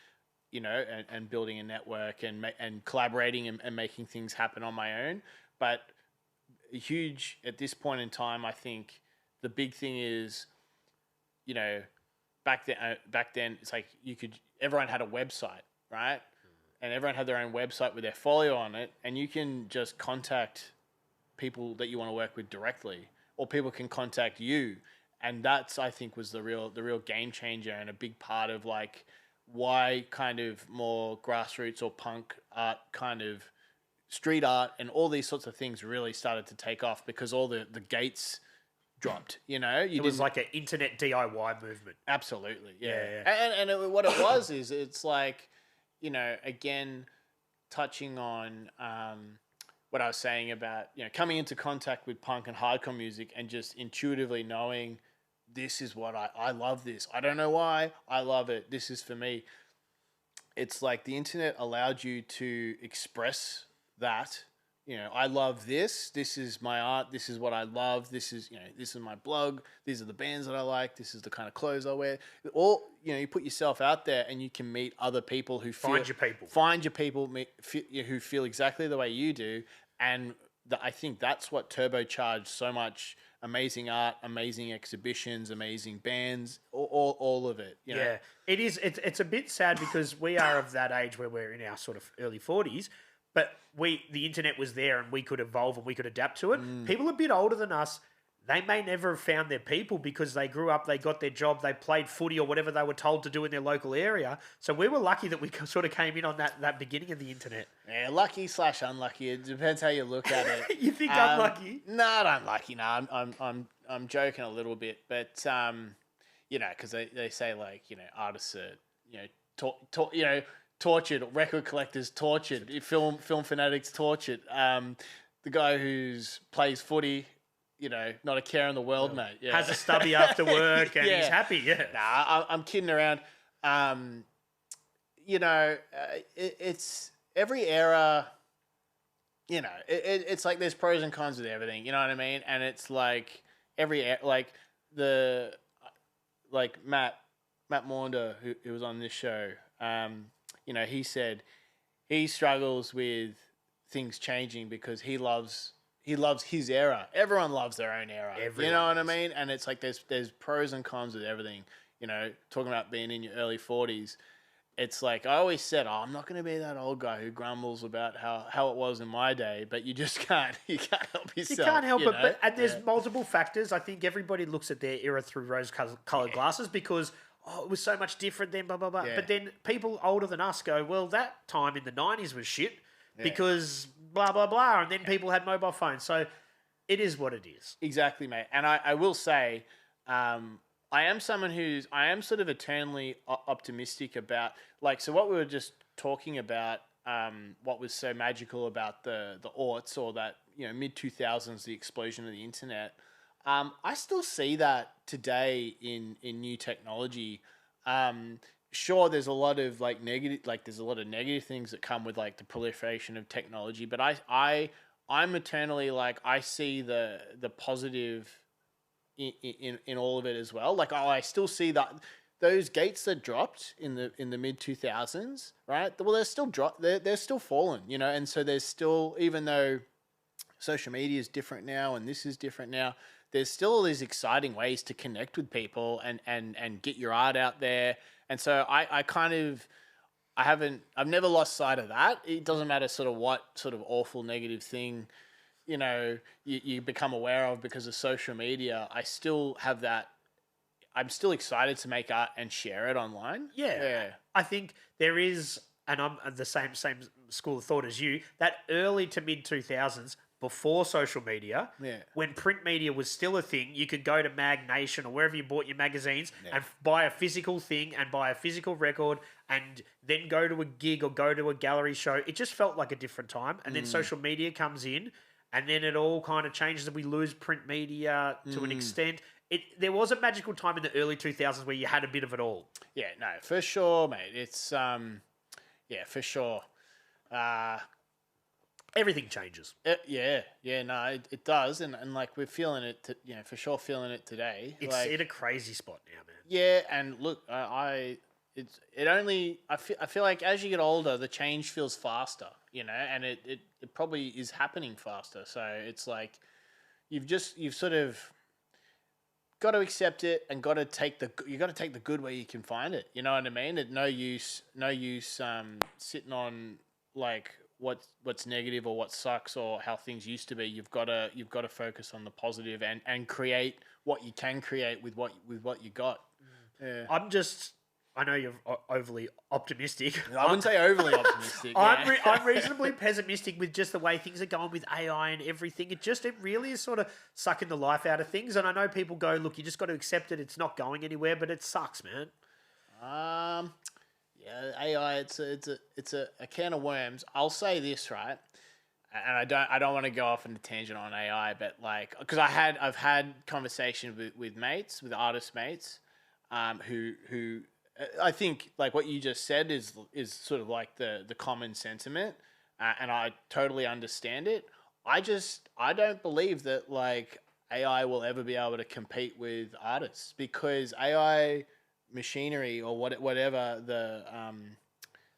building a network and collaborating and making things happen on my own. But huge at this point in time, I think the big thing is, back then it's like everyone had a website, right? And everyone had their own website with their folio on it, and you can just contact people that you want to work with directly, or people can contact you. And that's, I think, was the real game changer and a big part of like why kind of more grassroots or punk art, kind of street art and all these sorts of things really started to take off, because all the gates dropped, It was like an internet DIY movement. Absolutely. Yeah. And what it was is it's like, again, touching on what I was saying about, coming into contact with punk and hardcore music and just intuitively knowing this is what I love this. I don't know why. I love it. This is for me. It's like the internet allowed you to express that. I love this. This is my art. This is what I love. This is my blog. These are the bands that I like. This is the kind of clothes I wear. All, you put yourself out there and you can meet other people who find your people who feel exactly the way you do. And I think that's what turbocharged so much amazing art, amazing exhibitions, amazing bands, all of it. Yeah, it is. It's a bit sad because we are of that age where we're in our sort of early 40s. But the internet was there and we could evolve and we could adapt to it. People a bit older than us, they may never have found their people because they grew up, they got their job, they played footy or whatever they were told to do in their local area. So we were lucky that we sort of came in on that beginning of the internet. Yeah, lucky / unlucky. It depends how you look at it. You think unlucky? Not unlucky. No, I'm joking a little bit, but because they say like artists are tortured, record collectors tortured, film fanatics tortured. The guy who's plays footy, not a care in the world, mate. Yeah. Has a stubby after work and he's happy. Yeah. Nah, I'm kidding around. It's every era. It's like there's pros and cons with everything. You know what I mean? And it's like Matt Maunder, who was on this show. He said he struggles with things changing because he loves his era. Everyone loves their own era. You know what I mean? And it's like there's pros and cons with everything. Talking about being in your early 40s, it's like I always said, I'm not going to be that old guy who grumbles about how it was in my day, but you just can't. You can't help yourself. You can't help it. But there's multiple factors. I think everybody looks at their era through rose-colored glasses because it was so much different then, blah, blah, blah. Yeah. But then people older than us go, well, that time in the 90s was shit because blah, blah, blah. And then people had mobile phones. So it is what it is. Exactly, mate. And I will say, I am sort of eternally optimistic about, so what we were just talking about, what was so magical about the aughts or that, mid-2000s, the explosion of the internet. I still see that today in new technology. Sure, there's a lot of negative things that come with like the proliferation of technology, but I'm eternally I see the positive in all of it as well. I still see that those gates that dropped in the mid 2000s, right? Well, they're still fallen, and so there's still, even though social media is different now and this is different now, there's still all these exciting ways to connect with people and get your art out there. And so I've never lost sight of that. It doesn't matter sort of what sort of awful negative thing, you become aware of because of social media. I still have that. I'm still excited to make art and share it online. Yeah. I think there is, and I'm the same school of thought as you, that early to mid 2000s, before social media, when print media was still a thing, you could go to Mag Nation or wherever you bought your magazines and buy a physical thing and buy a physical record and then go to a gig or go to a gallery show. It just felt like a different time. And then social media comes in and then it all kind of changes and we lose print media to an extent. there was a magical time in the early 2000s where you had a bit of it all. Yeah, no, for sure, mate. It's yeah, for sure. Everything changes. It does, and like we're feeling it, for sure, feeling it today. It's like, in a crazy spot now, man. yeah, and look, I feel like as you get older, the change feels faster, and it probably is happening faster. So it's like you've sort of got to accept it and got to take the good where you can find it. You know what I mean? It's no use sitting on like what's negative or what sucks or how things used to be. You've got to focus on the positive and create what you can create with what you got. Yeah. I know you're overly optimistic. I wouldn't say overly optimistic. I'm reasonably pessimistic with just the way things are going with AI and everything. It really is sort of sucking the life out of things. And I know people go, look, you just got to accept it. It's not going anywhere, but it sucks, man. Yeah, AI. It's a can of worms. I'll say this, right, and I don't want to go off on a tangent on AI, but like because I've had conversations with artist mates, who I think like what you just said is sort of like the common sentiment, and I totally understand it. I don't believe that like AI will ever be able to compete with artists because AI machinery or whatever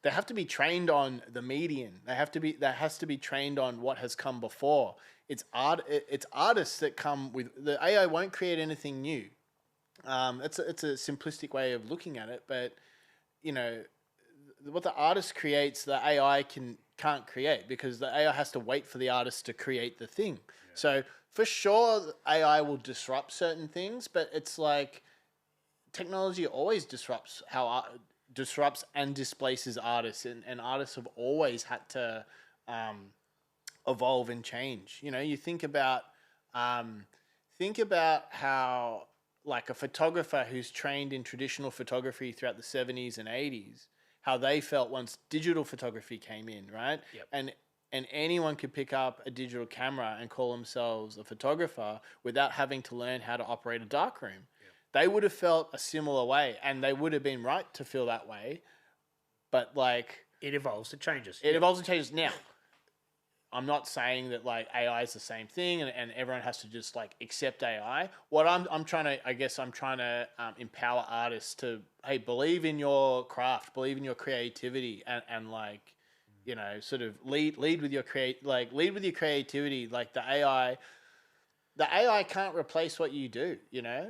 they have to be trained on the median. That has to be trained on what has come before. It's artists that come with the AI won't create anything new. It's a simplistic way of looking at it, but what the artist creates, the AI can't create because the AI has to wait for the artist to create the thing. Yeah. So for sure, AI will disrupt certain things, but it's like technology always disrupts and displaces artists, and artists have always had to evolve and change. You think about how like a photographer who's trained in traditional photography throughout the 70s and 80s, how they felt once digital photography came in, right? Yep. And anyone could pick up a digital camera and call themselves a photographer without having to learn how to operate a darkroom. Yep. They would have felt a similar way, and they would have been right to feel that way. But like it evolves, it changes. It evolves and changes. Now, I'm not saying that like AI is the same thing and everyone has to just like accept AI. What I'm trying to empower artists to, hey, believe in your craft, believe in your creativity, and like, sort of lead with your creativity. Like the AI can't replace what you do.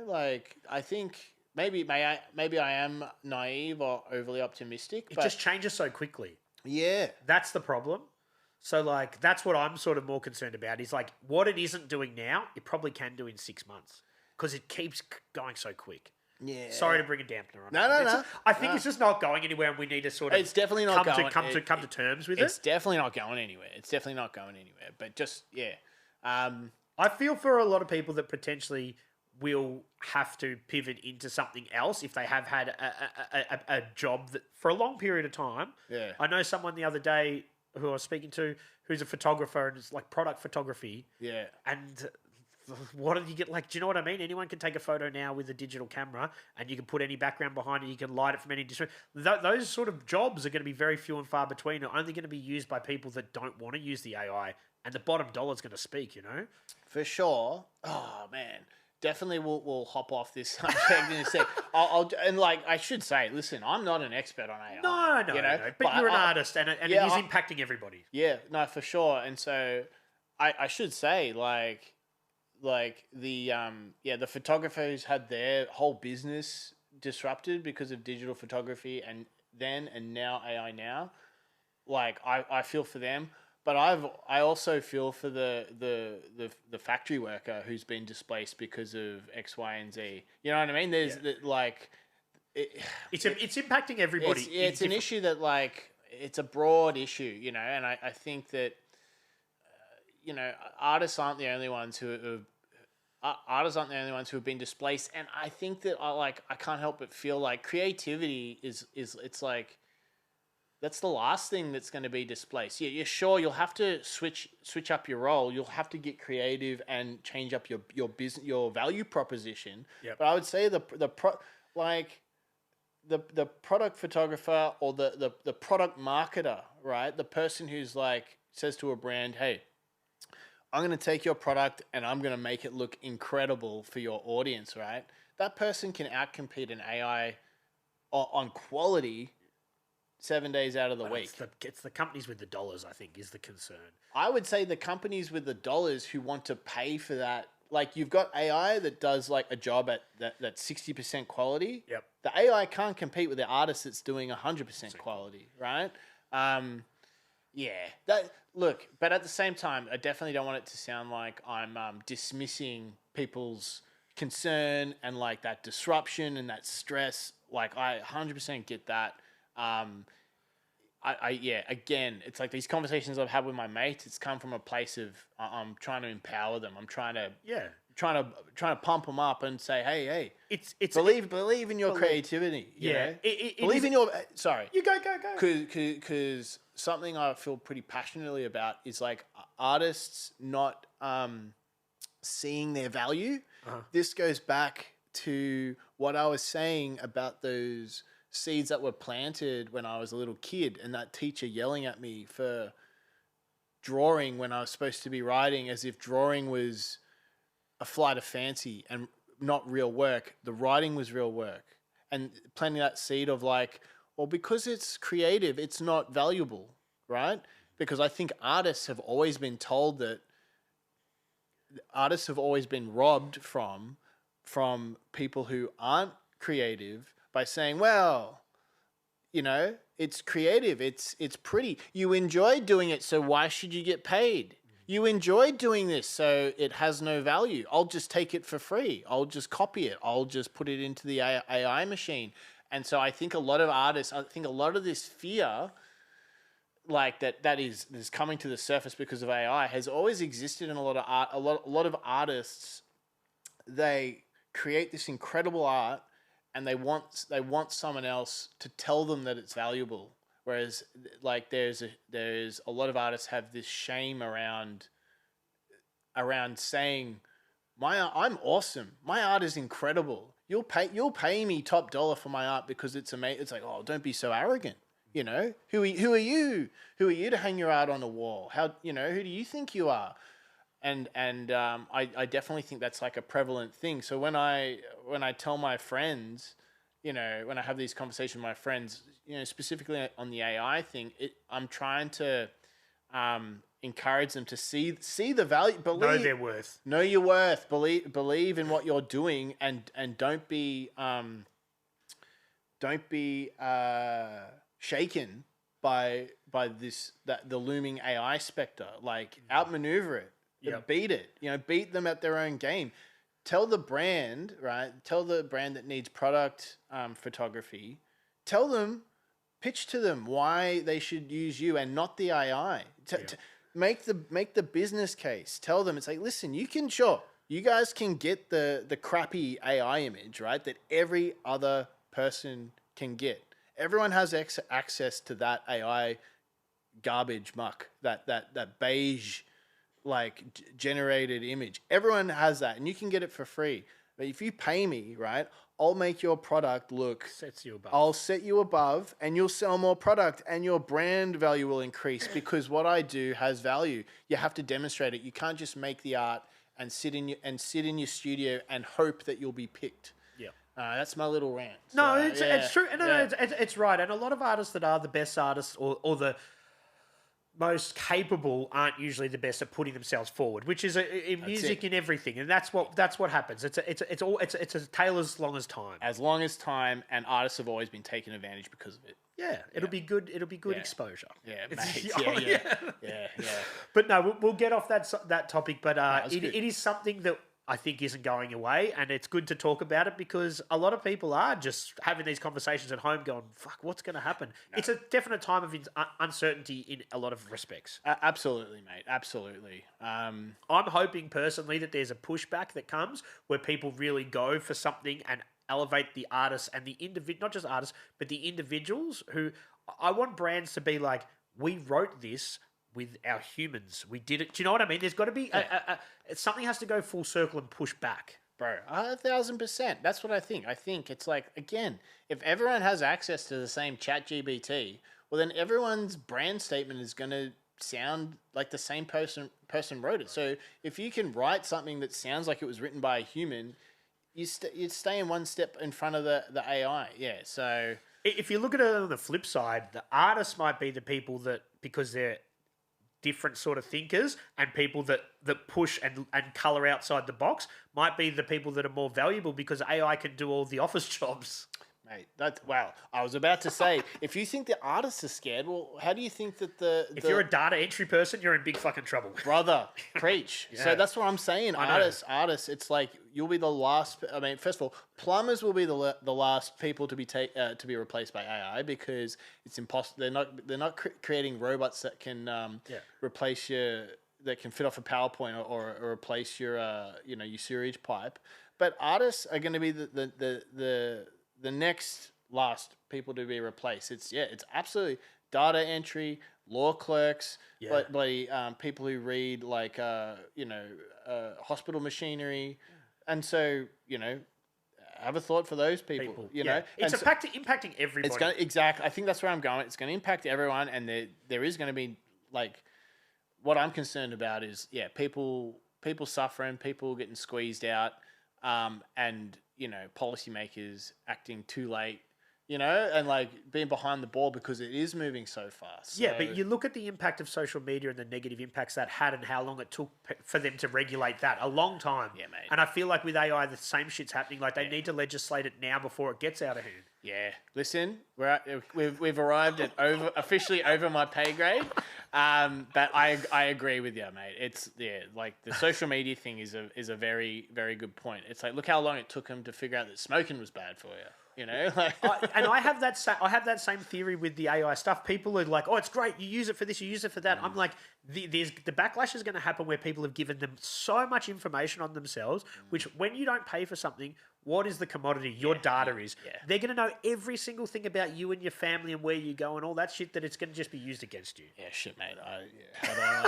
Like I think maybe I am naive or overly optimistic. It just changes so quickly. Yeah, that's the problem. So, like, that's what I'm sort of more concerned about is, like, what it isn't doing now, it probably can do in 6 months because it keeps going so quick. Yeah. Sorry to bring a dampener on. No. I think it's just not going anywhere and we need to sort of... It's definitely not come to terms with it. It's definitely not going anywhere. But just, yeah. I feel for a lot of people that potentially will have to pivot into something else if they have had a job that for a long period of time. Yeah. I know someone the other day who I was speaking to, who's a photographer and it's like product photography. Yeah. And what did you get? Like, do you know what I mean? Anyone can take a photo now with a digital camera and you can put any background behind it. You can light it from any distance. Those sort of jobs are going to be very few and far between. Are only going to be used by people that don't want to use the AI, and the bottom dollar is going to speak, For sure. Oh, man. Definitely we'll hop off this subject in a sec. I should say, listen, I'm not an expert on AI. No. But you're an artist and it is impacting everybody. Yeah, no, for sure. And so I should say, like the photographer who's had their whole business disrupted because of digital photography and now AI now, like I feel for them. But I also feel for the factory worker who's been displaced because of X, Y, and Z. You know what I mean? There's it's impacting everybody. It's an issue that like it's a broad issue, and I think that artists aren't the only ones who have been displaced, and I think that I can't help but feel like creativity is it's like That's the last thing that's going to be displaced. Yeah, sure, you'll have to switch up your role. You'll have to get creative and change up your business, your value proposition. Yep. But I would say the product photographer or the product marketer, right? The person who's like says to a brand, "Hey, I'm going to take your product and I'm going to make it look incredible for your audience," right? That person can outcompete an AI on quality 7 days out of the week. It's the companies with the dollars, I think, is the concern. I would say the companies with the dollars who want to pay for that, like you've got AI that does like a job at that 60% quality. Yep. The AI can't compete with the artist that's doing 100% quality, right? But at the same time, I definitely don't want it to sound like I'm dismissing people's concern and like that disruption and that stress. Like I 100% get that. Again, it's like these conversations I've had with my mates, it's come from a place of I'm trying to empower them. I'm trying to pump them up and say, hey, believe in your creativity. Believe in your, sorry. You go. Because something I feel pretty passionately about is like artists not seeing their value. This goes back to what I was saying about those seeds that were planted when I was a little kid and that teacher yelling at me for drawing when I was supposed to be writing, as if drawing was a flight of fancy and not real work. The writing was real work. And planting that seed of like, well, because it's creative, it's not valuable, right? Because I think artists have always been told that artists have always been robbed from people who aren't creative by saying, well, you know, it's creative, it's pretty. You enjoy doing it, so why should you get paid? You enjoy doing this, so it has no value. I'll just take it for free. I'll just copy it. I'll just put it into the AI machine. And so I think a lot of artists, a lot of this fear, like that is coming to the surface because of AI, has always existed in a lot of art. A lot of artists, they create this incredible art, and they want someone else to tell them that it's valuable. Whereas, like, there's a lot of artists have this shame around saying, I'm awesome. My art is incredible. You'll pay me top dollar for my art because it's amazing. It's like, oh, don't be so arrogant. You know, who are you? Who are you to hang your art on a wall? Who do you think you are? And I definitely think that's like a prevalent thing. So when I tell my friends, you know, when I have these conversations with my friends, you know, specifically on the AI thing, I'm trying to encourage them to see the value, Know their worth. Know your worth, believe in what you're doing, and don't be shaken by the looming AI specter. Like, outmaneuver it. Yep. Beat it. You know, beat them at their own game. Tell the brand, right? Tell the brand that needs product photography. Tell them, pitch to them why they should use you and not the AI. Make the business case. Tell them, it's like, listen, you guys can get the crappy AI image, right? That every other person can get. Everyone has access to that AI garbage muck, that beige, like, generated image. Everyone has that, and you can get it for free. But if you pay me, right, I'll make your product look... Sets you above. I'll set you above, and you'll sell more product, and your brand value will increase because what I do has value. You have to demonstrate it. You can't just make the art and sit in your studio and hope that you'll be picked. Yeah. That's my little rant. No, it's true. No, it's right. And a lot of artists that are the best artists or the most capable aren't usually the best at putting themselves forward, which is in music, in everything, and that's what happens. It's a tale as long as time. As long as time, and artists have always been taken advantage because of it. Yeah, it'll be good. It'll be good exposure. Yeah, mate. Yeah. But no, we'll get off that topic. But it is something that I think isn't going away, and it's good to talk about it because a lot of people are just having these conversations at home going, fuck, what's going to happen? No. It's a definite time of uncertainty in a lot of respects. Absolutely, mate. Absolutely. I'm hoping personally that there's a pushback that comes where people really go for something and elevate the artists and the not just artists, but the individuals who I want brands to be like, we wrote this with our humans. We did it. Do you know what I mean? There's got to be something has to go full circle and push back. Bro, 1,000%. That's what I think. I think it's like, again, if everyone has access to the same chat GBT, well, then everyone's brand statement is going to sound like the same person wrote it. So if you can write something that sounds like it was written by a human, you're staying one step in front of the AI. Yeah, so... If you look at it on the flip side, the artists might be the people that, because they're different sort of thinkers, and people that push and color outside the box might be the people that are more valuable because AI can do all the office jobs. Mate, wow. I was about to say, if you think the artists are scared, well, how do you think that If you're a data entry person, you're in big fucking trouble. Brother, preach. Yeah. So that's what I'm saying. Artists, it's like you'll be the last. I mean, first of all, plumbers will be the last people to be replaced by AI because it's impossible. They're not creating robots that can replace that can fit off a PowerPoint or replace your your sewage pipe. But artists are going to be the next last people to be replaced. It's absolutely data entry, law clerks, bloody people who read like hospital machinery, and so have a thought for those people. You know, it's impacting everybody. It's exactly. I think that's where I'm going. It's going to impact everyone, and there is going to be like what I'm concerned about is people suffering, people getting squeezed out, and policymakers acting too late, and like being behind the ball because it is moving so fast. So... Yeah, but you look at the impact of social media and the negative impacts that had and how long it took for them to regulate that. A long time. Yeah, mate. And I feel like with AI, the same shit's happening. Like they need to legislate it now before it gets out of hand. Yeah. Listen, we've arrived at officially over my pay grade. But I agree with you, mate. It's like the social media thing is a very, very good point. It's like, look how long it took them to figure out that smoking was bad for you. I have that same theory with the AI stuff. People are like, "Oh, it's great. You use it for this. You use it for that." I'm like, the backlash is going to happen where people have given them so much information on themselves, which when you don't pay for something, what is the commodity? Your data is. Yeah. They're going to know every single thing about you and your family and where you go and all that shit that it's going to just be used against you. Yeah, shit, mate. I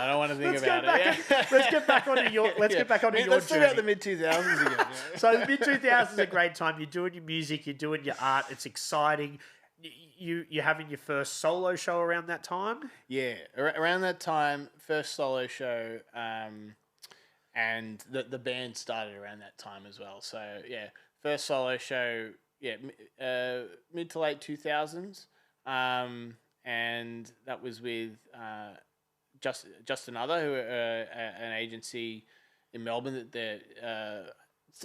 don't want to think about it. Let's get back onto your. Get back onto your Let's journey. talk about the mid-2000s again. So the mid-2000s is a great time. You're doing your music. You're doing your art. It's exciting. You're having your first solo show around that time? Yeah, around that time, first solo show, and the band started around that time as well. So, yeah, first solo show, mid to late 2000s, and that was with Just Another, who are an agency in Melbourne that they're...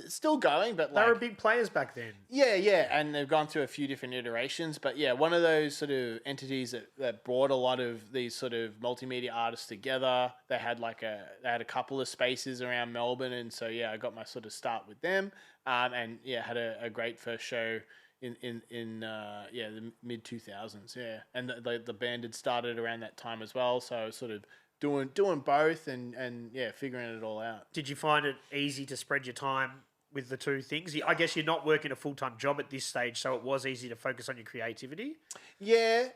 still going, but they were big players back then. Yeah, and they've gone through a few different iterations, but one of those sort of entities that brought a lot of these sort of multimedia artists together. They had a couple of spaces around Melbourne, and so I got my sort of start with them, and had a great first show in the mid 2000s, and the band had started around that time as well, so I was sort of doing both and figuring it all out. Did you find it easy to spread your time with the two things? I guess you're not working a full-time job at this stage, so it was easy to focus on your creativity. Yeah.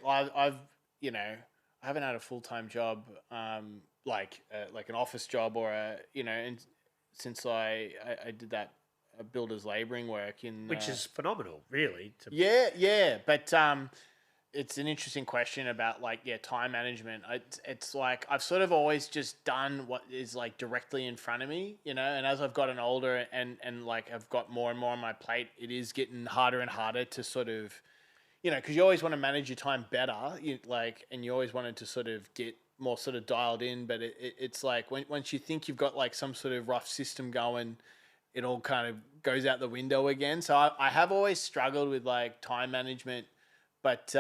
I haven't had a full-time job, like an office job or and since I did that builder's labouring work which is phenomenal, really. But it's an interesting question about time management. It's like I've sort of always just done what is like directly in front of me, and as I've gotten older and like I've got more and more on my plate, it is getting harder and harder to sort of, because you always want to manage your time better, and you always wanted to sort of get more sort of dialed in, but it's like once you think you've got like some sort of rough system going, it all kind of goes out the window again. So I have always struggled with like time management. But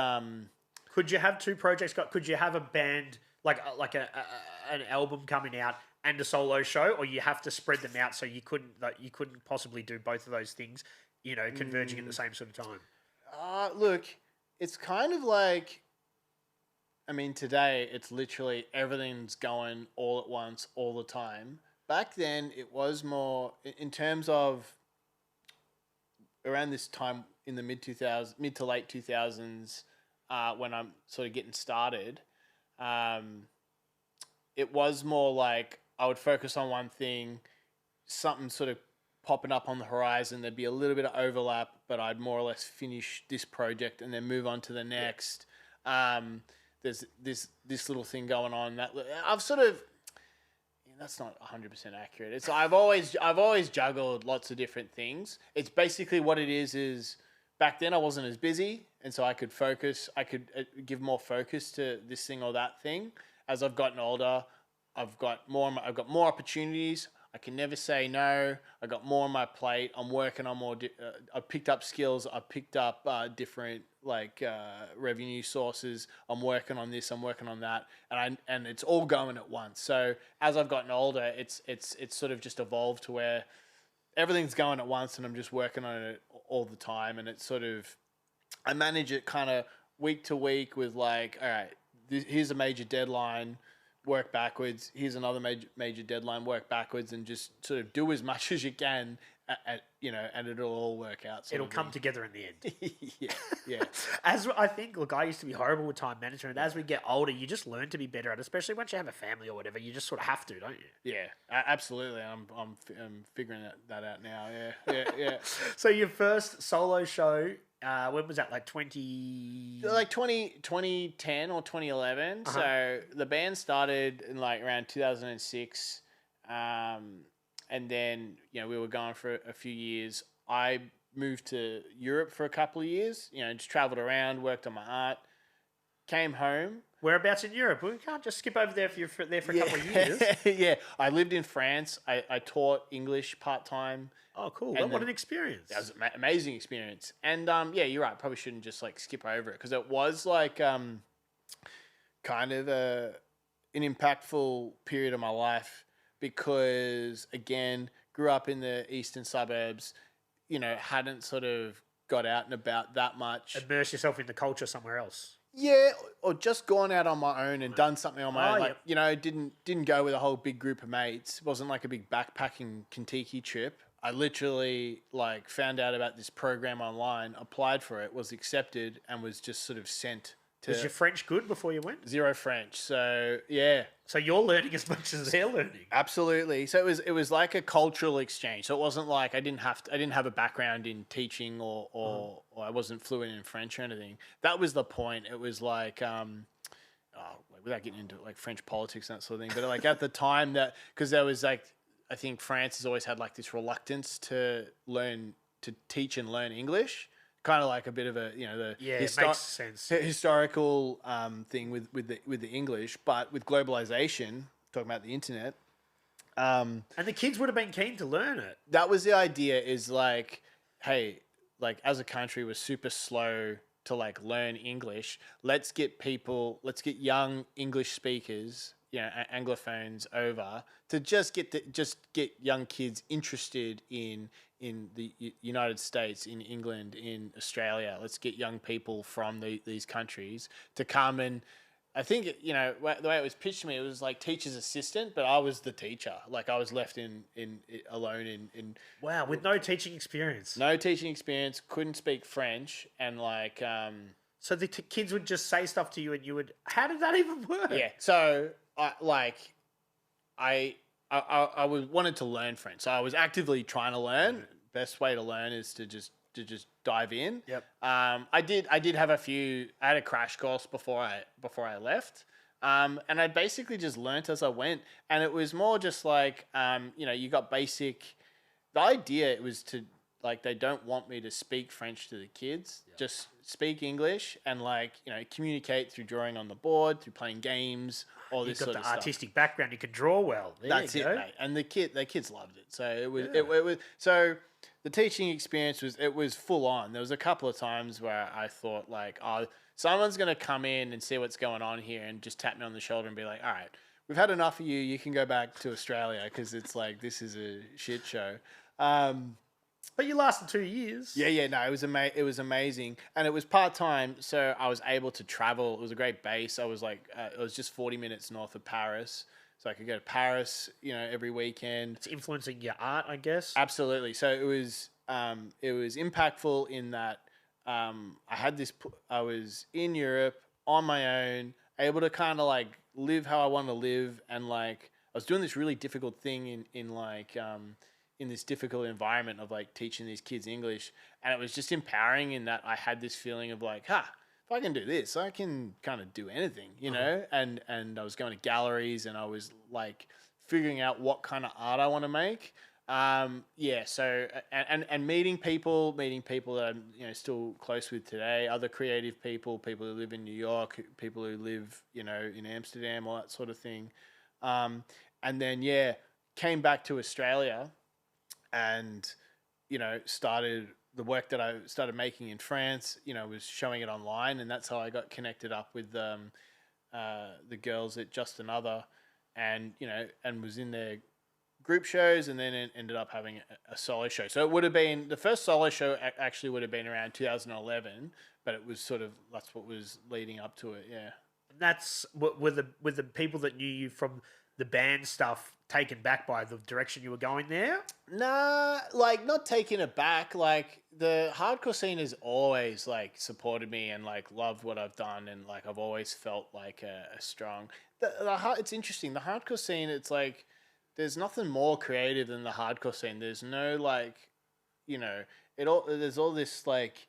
could you have two projects? Could you have a band like an album coming out and a solo show, or you have to spread them out so you couldn't possibly do both of those things, converging at the same sort of time? Look, it's kind of like, I mean, today it's literally everything's going all at once, all the time. Back then, it was more in terms of around this time in the mid to late 2000s, when I'm sort of getting started, it was more like I would focus on one thing, something sort of popping up on the horizon. There'd be a little bit of overlap, but I'd more or less finish this project and then move on to the next. There's this little thing going on that I've sort of. That's not 100% accurate. It's I've always juggled lots of different things. It's basically what it is back then I wasn't as busy, and so I could focus. I could give more focus to this thing or that thing. As I've gotten older, I've got more opportunities. I can never say no. I got more on my plate. I'm working on more. I've picked up skills. I've picked up different revenue sources. I'm working on this. I'm working on that, and it's all going at once. So as I've gotten older, it's sort of just evolved to where everything's going at once, and I'm just working on it all the time. And it's sort of I manage it kind of week to week with like, all right, here's a major deadline. Work backwards. Here's another major deadline. Work backwards, and just sort of do as much as you can, and it'll all work out. It'll come together in the end. yeah. As I think, look, I used to be horrible with time management. And as we get older, you just learn to be better at it, especially once you have a family or whatever. You just sort of have to, don't you? Yeah, absolutely. I'm figuring that out now. Yeah. So your first solo show, when was that? Like 2010 or 2011. So the band started in like around 2006. And then, we were going for a few years. I moved to Europe for a couple of years, just traveled around, worked on my art, came home. Whereabouts in Europe? We can't just skip over there if you're there for a couple of years. Yeah, I lived in France. I taught English part-time. Oh, cool. What an experience. That was an amazing experience. And you're right. Probably shouldn't just like skip over it, because it was like kind of an impactful period of my life, because again, grew up in the eastern suburbs, hadn't sort of got out and about that much. Immerse yourself in the culture somewhere else. Yeah, or just gone out on my own and done something on my own. Like, yep. Didn't go with a whole big group of mates. It wasn't like a big backpacking Kentucky trip. I literally found out about this program online, applied for it, was accepted, and was just sort of sent to. Was your French good before you went? Zero French. So yeah. So you're learning as much as they're learning. Absolutely. So it was like a cultural exchange. So it wasn't like I didn't have a background in teaching or I wasn't fluent in French or anything. That was the point. It was like without getting into like French politics and that sort of thing, but like at the time because there was like, I think France has always had like this reluctance to teach and learn English. Kind of like a bit of a it makes sense. Historical thing with the English, but with globalization, talking about the internet, and the kids would have been keen to learn it. That was the idea. Is like, hey, like as a country, we're super slow to like learn English. Let's get young English speakers, Anglophones over to just get young kids interested in the United States, in England, in Australia. Let's get young people from these countries to come. And I think, the way it was pitched to me, it was like teacher's assistant, but I was the teacher. Like I was left alone in wow, with no teaching experience. No teaching experience, couldn't speak French, and like so the kids would just say stuff to you, and you would. How did that even work? Yeah, so I wanted to learn French, so I was actively trying to learn. Best way to learn is to just dive in. Yep. I did have I had a crash course before I left. And I basically just learnt as I went, and it was more just like you got basic. The idea it was to like they don't want me to speak French to the kids. Yep. Just speak English and communicate through drawing on the board, through playing games, all this sort of stuff. You've got the artistic background. You can draw well. That's it, mate. And the kids loved it. So it was so the teaching experience was full on. There was a couple of times where I thought like, oh, someone's going to come in and see what's going on here and just tap me on the shoulder and be like, all right, we've had enough of you. You can go back to Australia because it's like this is a shit show. But you lasted 2 years. Yeah, no, it was amazing, and it was part-time, so I was able to travel. It was a great base. I was like, it was just 40 minutes north of Paris, so I could go to Paris, every weekend. It's influencing your art, I guess. Absolutely. So it was it was impactful in that I was in Europe on my own, able to kind of like live how I want to live, and like I was doing this really difficult thing in this difficult environment of like teaching these kids English, and it was just empowering in that I had this feeling of like, if I can do this, I can kind of do anything, you know. And I was going to galleries, and I was like figuring out what kind of art I want to make. So and meeting people that I'm still close with today, other creative people who live in New York, people who live in Amsterdam, all that sort of thing. And then came back to Australia, and started the work that I started making in France. Was showing it online, and that's how I got connected up with the girls at Just Another, and and was in their group shows, and then ended up having a solo show. So it would have been the first solo show actually would have been around 2011, but it was that's what was leading up to it. Yeah. That's with the people that knew you from the band stuff taken back by the direction you were going there? Nah, like not taken aback. Like the hardcore scene has always like supported me and like loved what I've done, and like I've always felt like a strong. It's interesting. The hardcore scene, it's like there's nothing more creative than the hardcore scene. There's no like, there's all this like,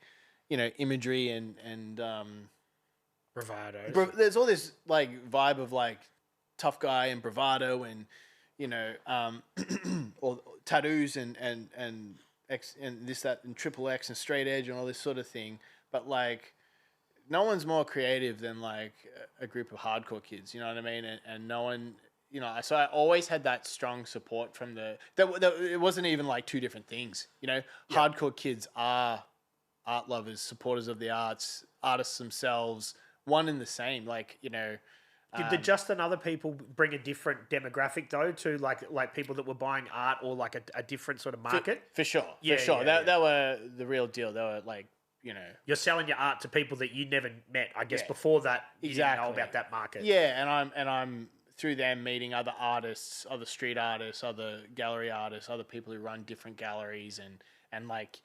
imagery and bravado. There's all this like vibe of like tough guy and bravado, and or tattoos and X and this, that, and triple X and straight edge and all this sort of thing. But like, no one's more creative than like a group of hardcore kids. You know what I mean? And no one. So I always had that strong support from it wasn't even like two different things, Hardcore kids are art lovers, supporters of the arts, artists themselves, one and the same, like, Did the Just Another people bring a different demographic though to like people that were buying art, or like a different sort of market? For sure. Yeah, for sure. yeah, They were the real deal. They were like, You're selling your art to people that you never met, I guess. Before that, you didn't know about that market. Yeah, and I'm through them meeting other artists, other street artists, other gallery artists, other people who run different galleries, and like,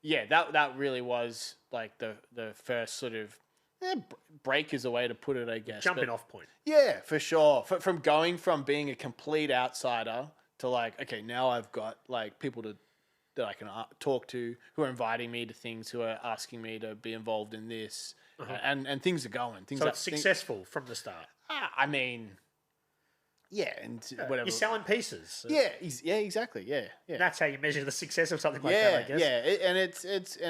that really was like the first sort of break is a way to put it, I guess. Jumping off point. Yeah, for sure. From going from being a complete outsider to like, okay, now I've got like people that I can talk to, who are inviting me to things, who are asking me to be involved in this, and things are going. So it's successful from the start. I mean, yeah, and whatever. You're selling pieces. So. Yeah, exactly. Yeah. That's how you measure the success of something like that, I guess. Yeah, and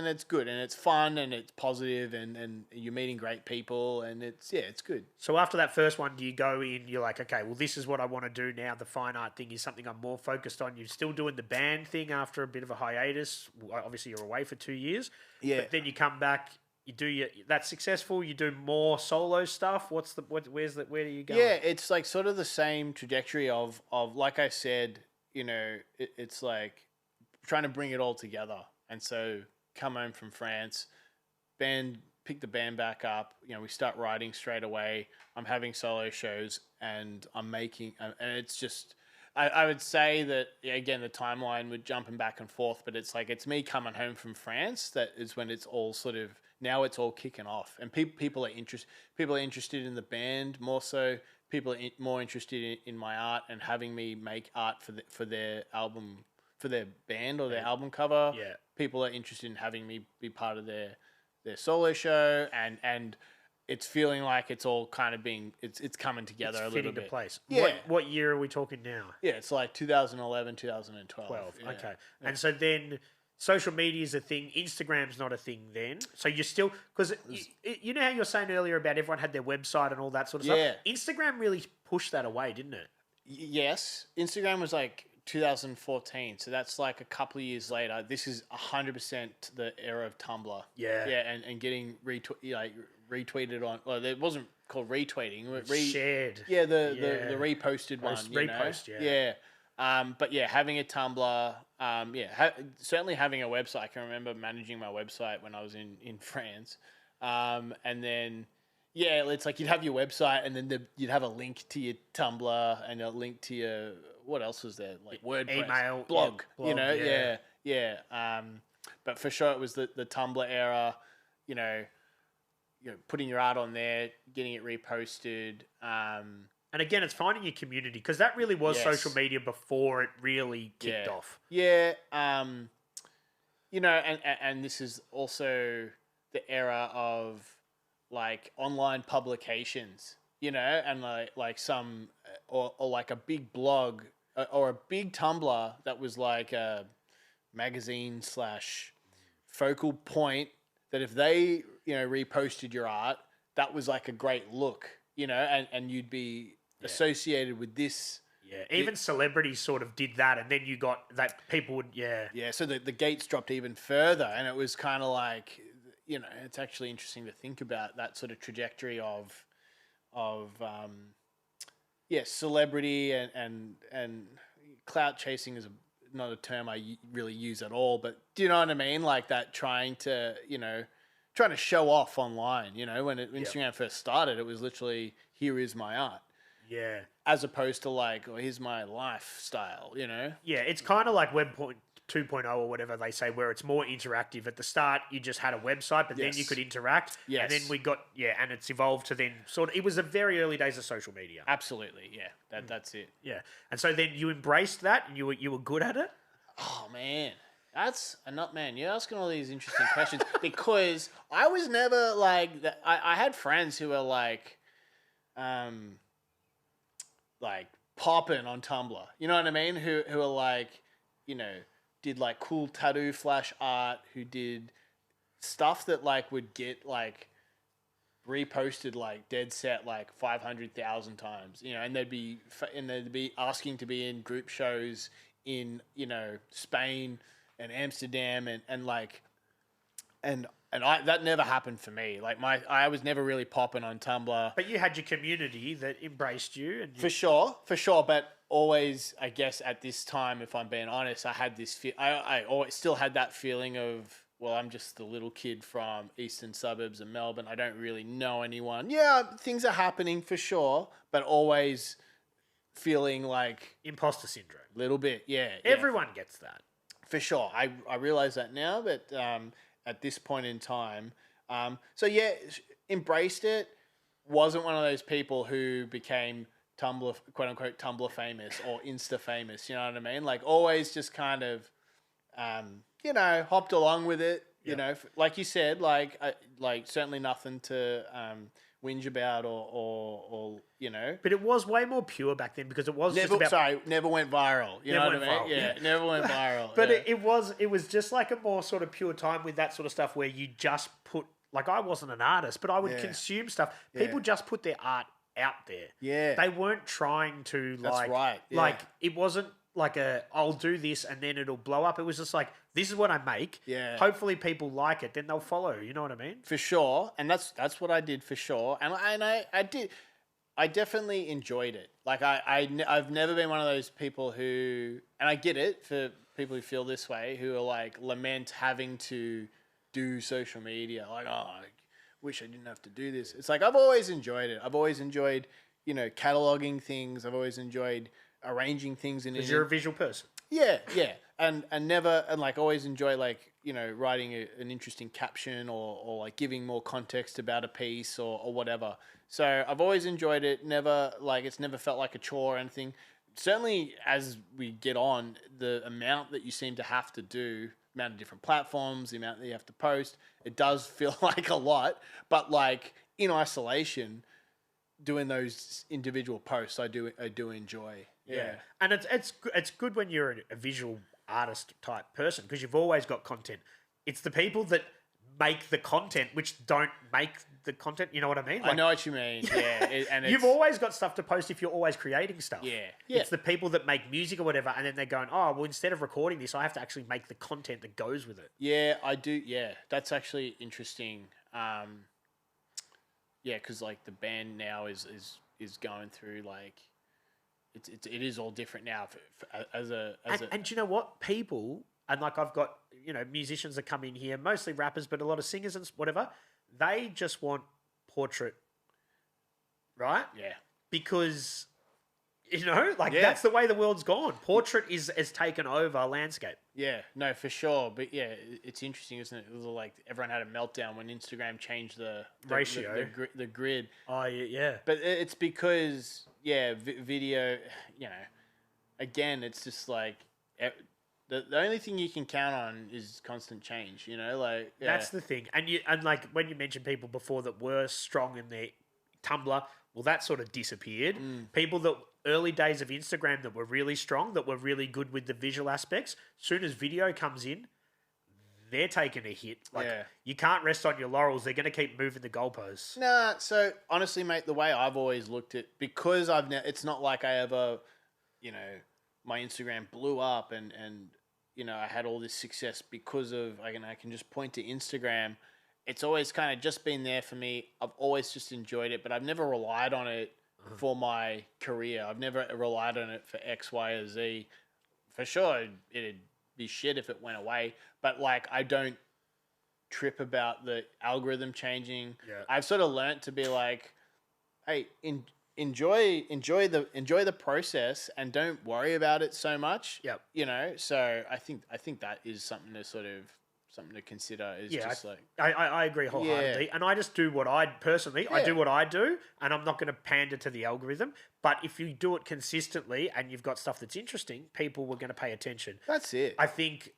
it's good, and it's fun, and it's positive, and you're meeting great people, and it's good. So after that first one, do you go in, you're like, okay, well, this is what I want to do now. The fine art thing is something I'm more focused on. You're still doing the band thing after a bit of a hiatus. Obviously, you're away for 2 years. Yeah. But then you come back. You do that's successful. You do more solo stuff. Where do you go? Yeah, it's like sort of the same trajectory of like I said, it's like trying to bring it all together. And so come home from France, pick the band back up. We start writing straight away. I'm having solo shows, and I'm making, and it's just. I would say that, again, the timeline would jumping back and forth, but it's like it's me coming home from France that is when it's all sort of, now it's all kicking off, and people are interested in the band more so. People are more interested in my art and having me make art for their album, for their band or their album cover. Yeah. People are interested in having me be part of their solo show, and it's feeling like it's all kind of it's coming together a little bit. It's fitting to place. Yeah. What year are we talking now? Yeah, it's like 2011, 2012. 12. Yeah. Okay. Yeah. And so then social media is a thing. Instagram's not a thing then. So you're still, because you know how you were saying earlier about everyone had their website and all that sort of stuff? Instagram really pushed that away, didn't it? Yes. Instagram was like 2014. So that's like a couple of years later. This is 100% the era of Tumblr. Yeah. Yeah, and getting retweeted on. Well, it wasn't called retweeting. Shared. Yeah, the reposted one. Repost, Yeah. But yeah, having a Tumblr. Certainly having a website. I can remember managing my website when I was in France. And then. Yeah, it's like you'd have your website, and then you'd have a link to your Tumblr and a link to your, what else was there? Like WordPress, email, blog, blog, yeah. Yeah. But for sure, it was the Tumblr era. Putting your art on there, getting it reposted. And again, it's finding your community, because that really was Yes. social media before it really kicked off. Yeah. And this is also the era of like online publications, and like some or like a big blog or a big Tumblr that was like a magazine / focal point, that if they reposted your art, that was like a great look, and you'd be associated with this. Yeah, even celebrities sort of did that, and then you got that people would, Yeah, so the gates dropped even further, and it was kind of like, it's actually interesting to think about that sort of trajectory of celebrity and clout chasing is not a term I really use at all, but do you know what I mean? Like that trying to show off online, when Instagram first started, it was literally, here is my art. Yeah. As opposed to like, oh, here's my lifestyle, Yeah, it's kind of like Web 2.0 or whatever they say, where it's more interactive. At the start, you just had a website, but then you could interact. Yes. And then we got, and it's evolved to then sort of, it was the very early days of social media. Absolutely, yeah. That's it. Yeah. And so then you embraced that, and you were good at it? Oh, man. You're asking all these interesting questions because I was never like that. I had friends who were like popping on Tumblr. You know what I mean? Who are like, did like cool tattoo flash art, who did stuff that like would get like reposted like dead set like 500,000 times, and they'd be asking to be in group shows in Spain and Amsterdam and I that never happened for me. Like I was never really popping on Tumblr. But you had your community that embraced you. And For sure. But always, I guess at this time, if I'm being honest, I had this I always still had that feeling of, well, I'm just the little kid from eastern suburbs of Melbourne. I don't really know anyone. Yeah, things are happening for sure, but always feeling like imposter syndrome. Little bit, yeah. Everyone gets that. For sure. I realize that now, but at this point in time, embraced it. Wasn't one of those people who became Tumblr, quote unquote, Tumblr famous or Insta famous. You know what I mean? Like always just kind of, hopped along with it. Like you said, like certainly nothing to whinge about or. But it was way more pure back then, because it was never went viral. You know what I mean? Viral, Yeah, never went viral. But it was just like a more sort of pure time with that sort of stuff, where you just put, like, I wasn't an artist, but I would consume stuff. People just put their art out there. Yeah. They weren't trying to like, That's right. Yeah. Like it wasn't like I'll do this and then it'll blow up. It was just like, this is what I make. Yeah. Hopefully people like it, then they'll follow. You know what I mean? For sure. And that's what I did for sure. And I did. I definitely enjoyed it. Like I've never been one of those people who, and I get it for people who feel this way, who are like lament having to do social media. Like, oh, I wish I didn't have to do this. It's like, I've always enjoyed it. I've always enjoyed, cataloging things. I've always enjoyed arranging things in. Because you're a visual person. Yeah. And always enjoy writing an interesting caption or like giving more context about a piece or whatever. So I've always enjoyed it. It's never felt like a chore or anything. Certainly as we get on, the amount that you seem to have to do, amount of different platforms, the amount that you have to post, it does feel like a lot. But like in isolation, doing those individual posts, I do enjoy. Yeah. And it's good when you're a visual artist type person, because you've always got content. It's the people that make the content which don't make the content. You know what I mean? I know what you mean. Yeah. And you've always got stuff to post if you're always creating stuff. Yeah. It's the people that make music or whatever, and then they're going, oh, well, instead of recording this, I have to actually make the content that goes with it. Yeah, I do. Yeah, that's actually interesting. Because like the band now is going through like, it is all different now and do you know what? People, and like I've got, musicians that come in here, mostly rappers, but a lot of singers and whatever, they just want portrait, right? Yeah. Because You know, like that's the way the world's gone. Portrait has taken over landscape. Yeah, no, for sure. But yeah, it's interesting, isn't it? It was like everyone had a meltdown when Instagram changed the ratio, the grid. Oh yeah. But it's because video. You know, again, it's just like the only thing you can count on is constant change. You know, like that's the thing. And like when you mentioned people before that were strong in their Tumblr, well, that sort of disappeared. People that early days of Instagram that were really strong, that were really good with the visual aspects, soon as video comes in, they're taking a hit. Like you can't rest on your laurels. They're going to keep moving the goalposts. Nah, so honestly, mate, the way I've always looked at, because it's not like I ever, you know, my Instagram blew up and you know, I had all this success because of, I can just point to Instagram. It's always kind of just been there for me. I've always just enjoyed it, but I've never relied on it for my career. I've never relied on it for X, Y, or Z. For sure, it'd be shit if it went away, but like I don't trip about the algorithm changing. Yeah. I've sort of learnt to be like, hey, enjoy the process and don't worry about it so much. Yep. You know, so I think that is something to consider. Is just like I agree wholeheartedly, and I just do what I do what I do, and I'm not going to pander to the algorithm. But if you do it consistently and you've got stuff that's interesting, people were going to pay attention. That's it. I think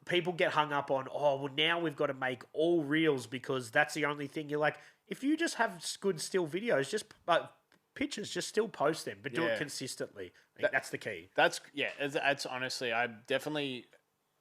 people get hung up on, now we've got to make all reels because that's the only thing. You're like, if you just have good still videos, just pictures, just still post them, but do it consistently. I think that's the key. That's honestly, I definitely,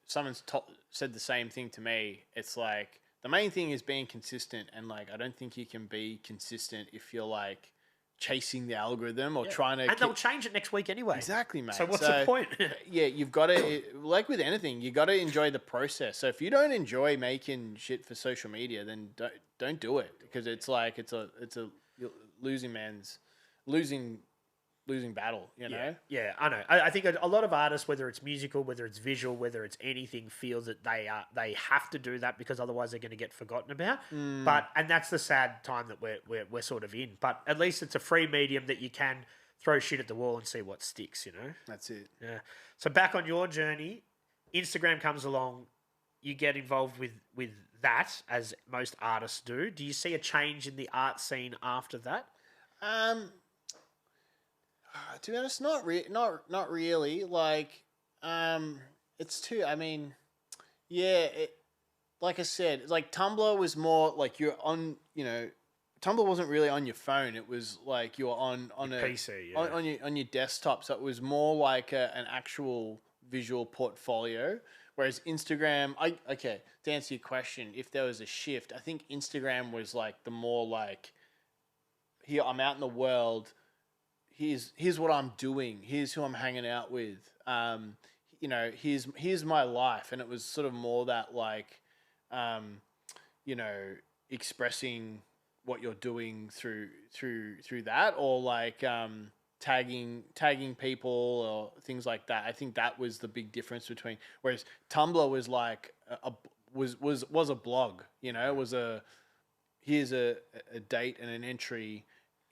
someone's said the same thing to me. It's like, the main thing is being consistent, and like, I don't think you can be consistent if you're like chasing the algorithm or trying to... And they'll change it next week anyway. Exactly, mate. So what's the point? You've got to, like with anything, you got to enjoy the process. So if you don't enjoy making shit for social media, then don't do it, because it's like, it's a losing battle, you know? Yeah, I know. I think a lot of artists, whether it's musical, whether it's visual, whether it's anything, feel that they have to do that because otherwise they're going to get forgotten about. And that's the sad time that we're sort of in. But at least it's a free medium that you can throw shit at the wall and see what sticks, you know? That's it. Yeah. So back on your journey, Instagram comes along, you get involved with that, as most artists do. Do you see a change in the art scene after that? To be honest, not really. Like, it's too. I mean, like I said, like Tumblr was more like you're on. You know, Tumblr wasn't really on your phone. It was like you're on a PC, on your desktop. So it was more like an actual visual portfolio. Whereas Instagram, to answer your question, if there was a shift, I think Instagram was like the more like, here I'm out in the world. Here's what I'm doing. Here's who I'm hanging out with. You know, here's my life, and it was sort of more that like, you know, expressing what you're doing through that, or like tagging people or things like that. I think that was the big difference between. Whereas Tumblr was like was a blog. You know, it was here's a date and an entry.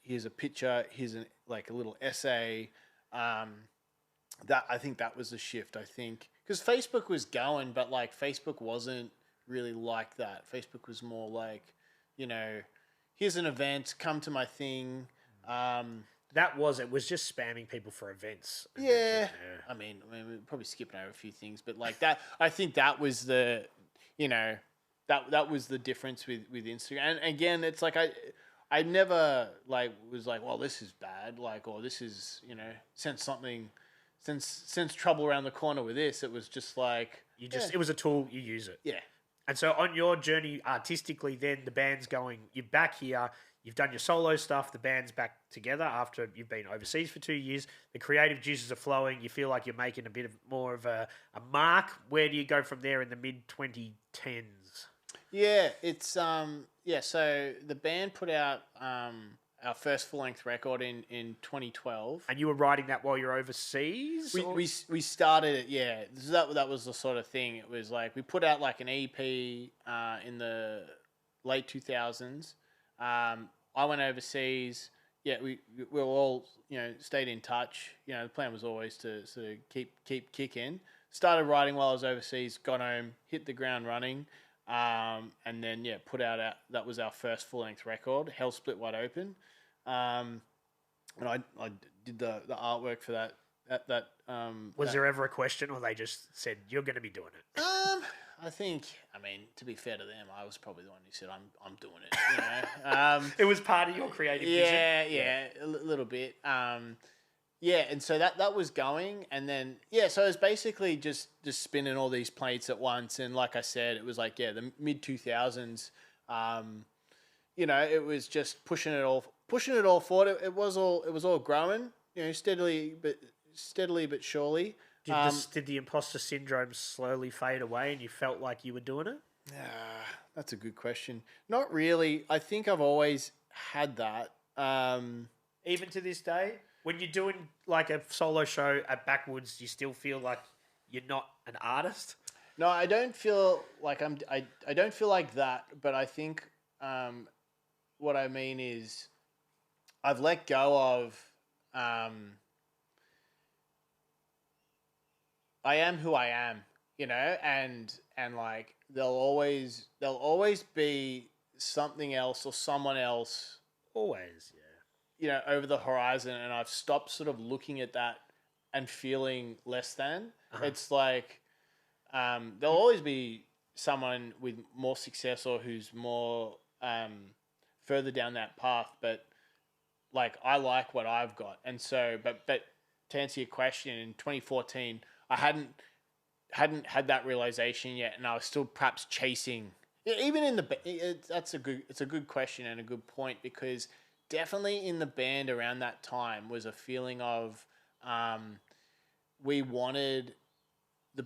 Here's a picture. Here's a little essay. That I think that was the shift. I think because Facebook was going, but like Facebook wasn't really like that. Facebook was more like, you know, here's an event. Come to my thing. It was just spamming people for events. Yeah. I mean, we're probably skipping over a few things, but like that, I think that was the, you know, that was the difference with Instagram. And again, it's like I never like was like, well, this is bad, like, or this is, you know, sense trouble around the corner with this. It was just like it was a tool, you use it. Yeah. And so on your journey artistically, then the band's going, you're back here, you've done your solo stuff, the band's back together after you've been overseas for 2 years, the creative juices are flowing, you feel like you're making a bit of more of a mark. Where do you go from there in the mid-2010s? Yeah, it's so the band put out our first full-length record in 2012. And you were writing that while you're overseas? We started it, yeah. That was the sort of thing. It was like we put out like an EP in the late 2000s. I went overseas. we all, stayed in touch. The plan was always to sort of keep kicking. Started writing while I was overseas, got home, hit the ground running, and then put out that was our first full length record, Hell Split Wide Open, and I did the artwork for that. Was there ever a question, or they just said you're going to be doing it? I think, to be fair to them, I was probably the one who said I'm doing it. It was part of your creative vision. Yeah, a little bit. And so that was going, and then so it was basically just spinning all these plates at once, and like I said, it was like the mid 2000s. It was just pushing it all forward. It was all growing, steadily but surely. Did the imposter syndrome slowly fade away, and you felt like you were doing it? That's a good question. Not really. I think I've always had that. Even to this day, when you're doing like a solo show at Backwoods, you still feel like you're not an artist? No, I don't feel like I don't feel like that. But I think what I mean is I've let go of. I am who I am, and like there'll always be something else or someone else. Always, over the horizon, and I've stopped sort of looking at that and feeling less than. It's like there'll always be someone with more success or who's more further down that path, but like I like what I've got, and so but to answer your question, in 2014. I hadn't had that realization yet, and I was still perhaps chasing. Even in it's a good question and a good point, because definitely in the band around that time was a feeling of the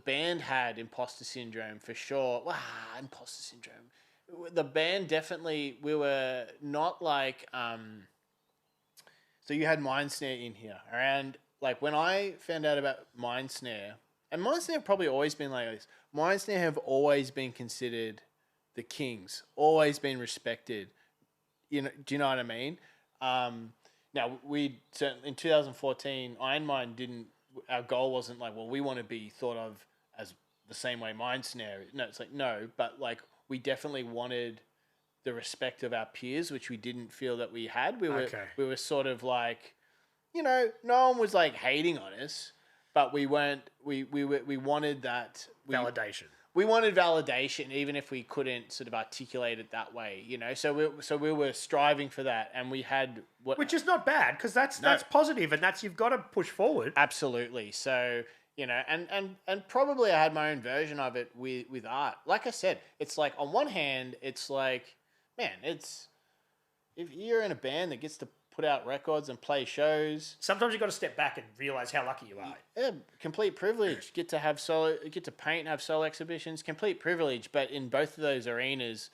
band had imposter syndrome for sure. Wow, imposter syndrome. The band definitely, we were not like so you had Mind Snare in here around. Like, when I found out about Mind Snare, and Mind Snare have probably always been like this. Mind Snare have always been considered the kings, always been respected. Do you know what I mean? Now, in 2014, Iron Mind our goal wasn't like, well, we want to be thought of as the same way Mind Snare. No, it's like, no, but like, we definitely wanted the respect of our peers, which we didn't feel that we had. We were sort of like, no one was like hating on us, but we weren't. We wanted that validation. We wanted validation, even if we couldn't sort of articulate it that way. So we were striving for that, and we had which is not bad, because that's positive, and you've got to push forward. Absolutely. So and probably I had my own version of it with art. Like I said, it's like on one hand, it's like, man, it's if you're in a band that gets to put out records and play shows. Sometimes you've got to step back and realize how lucky you are. Yeah, complete privilege. Get to paint and have solo exhibitions. Complete privilege. But in both of those arenas,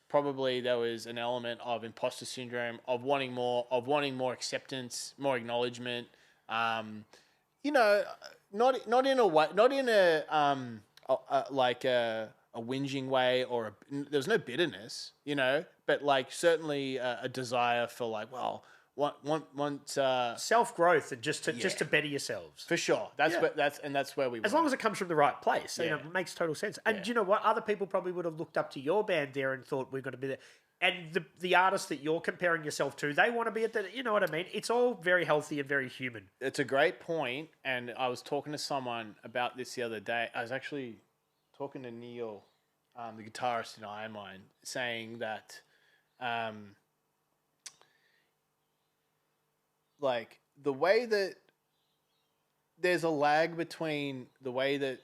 probably there was an element of imposter syndrome, of wanting more acceptance, more acknowledgement. Not in a way, not in a whinging way, or there was no bitterness, but like certainly a desire for like, well, want self-growth and just to better yourselves. For sure. That's where we as long as it comes from the right place. It makes total sense. And you know what? Other people probably would have looked up to your band there and thought we're going to be there. And the artists that you're comparing yourself to, they want to be at the, you know what I mean? It's all very healthy and very human. It's a great point. And I was talking to someone about this the other day. I was actually talking to Neil, the guitarist in Iron Mind, saying that like the way that there's a lag between the way that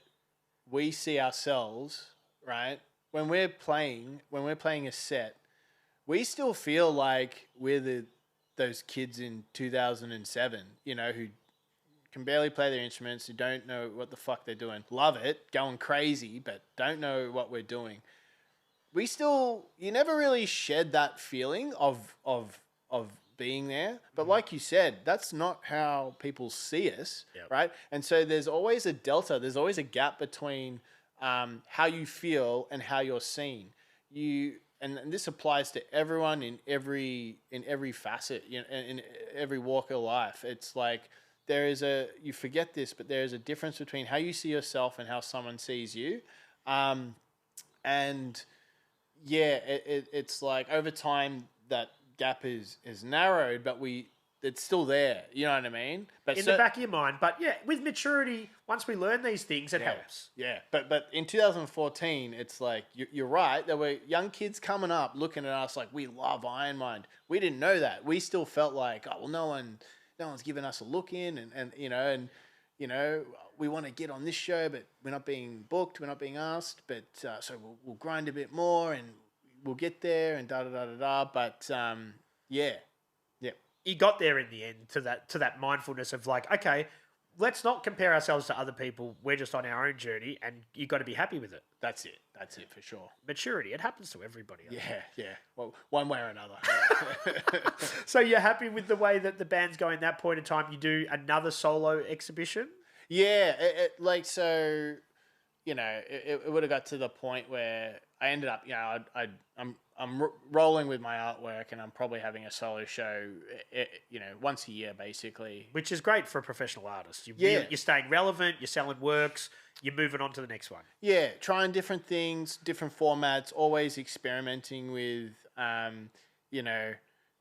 we see ourselves, right? When we're playing a set, we still feel like we're those kids in 2007, who can barely play their instruments, who don't know what the fuck they're doing. Love it, going crazy, but don't know what we're doing. You never really shed that feeling of being there. But like you said, that's not how people see us, right? And so there's always a delta. There's always a gap between how you feel and how you're seen. and this applies to everyone in every facet, in every walk of life. It's like you forget this, but there is a difference between how you see yourself and how someone sees you. And yeah, it's like over time that gap is narrowed, but it's still there. You know what I mean? But in the back of your mind. But yeah, with maturity, once we learn these things, it helps. Yeah, but in 2014, it's like you're right. There were young kids coming up looking at us like we love Iron Mind. We didn't know that. We still felt like, oh well, no one's giving us a look in, and we want to get on this show, but we're not being booked, we're not being asked. But so we'll grind a bit more, and we'll get there, and da da da da da. But yeah. You got there in the end to that mindfulness of like, okay, let's not compare ourselves to other people. We're just on our own journey, and you got to be happy with it. That's it for sure. Maturity, it happens to everybody. Yeah. Well, one way or another. So you're happy with the way that the band's going? That point in time, you do another solo exhibition. Yeah, it would have got to the point where I ended up, I'm rolling with my artwork, and I'm probably having a solo show, once a year, basically. Which is great for a professional artist. You're staying relevant, you're selling works, you're moving on to the next one. Yeah, trying different things, different formats, always experimenting with,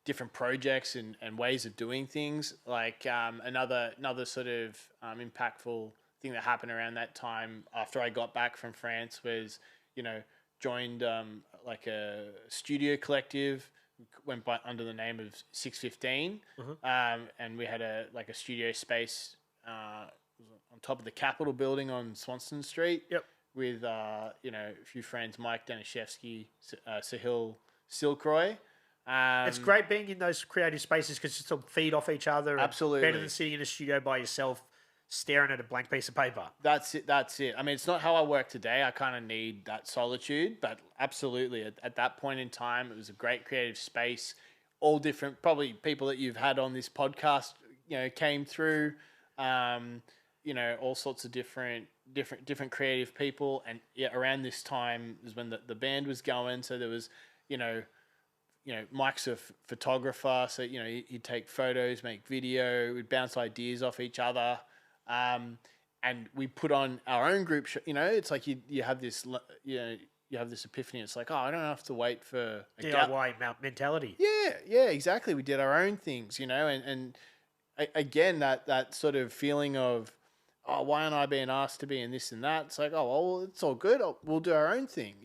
different projects and ways of doing things. Like another sort of impactful thing that happened around that time after I got back from France was, joined like a studio collective, went by under the name of 615, and we had a studio space on top of the Capitol building on Swanston Street. Yep. With a few friends, Mike Danishevsky, Sahil Silkroy. It's great being in those creative spaces because you sort of feed off each other. Absolutely. Better than sitting in a studio by yourself, staring at a blank piece of paper. That's it. I mean, it's not how I work today. I kind of need that solitude, but absolutely at that point in time, it was a great creative space. All different, probably people that you've had on this podcast, came through, all sorts of different creative people. And around this time is when the band was going. So there was, Mike's a photographer. So, he'd take photos, make video, we'd bounce ideas off each other. And we put on our own group show. It's like you have this, you have this epiphany. It's like, oh, I don't have to wait for a DIY mentality. Yeah, exactly. We did our own things, and again, that sort of feeling of, oh, why aren't I being asked to be in this and that? It's like, oh, well, it's all good. We'll do our own thing,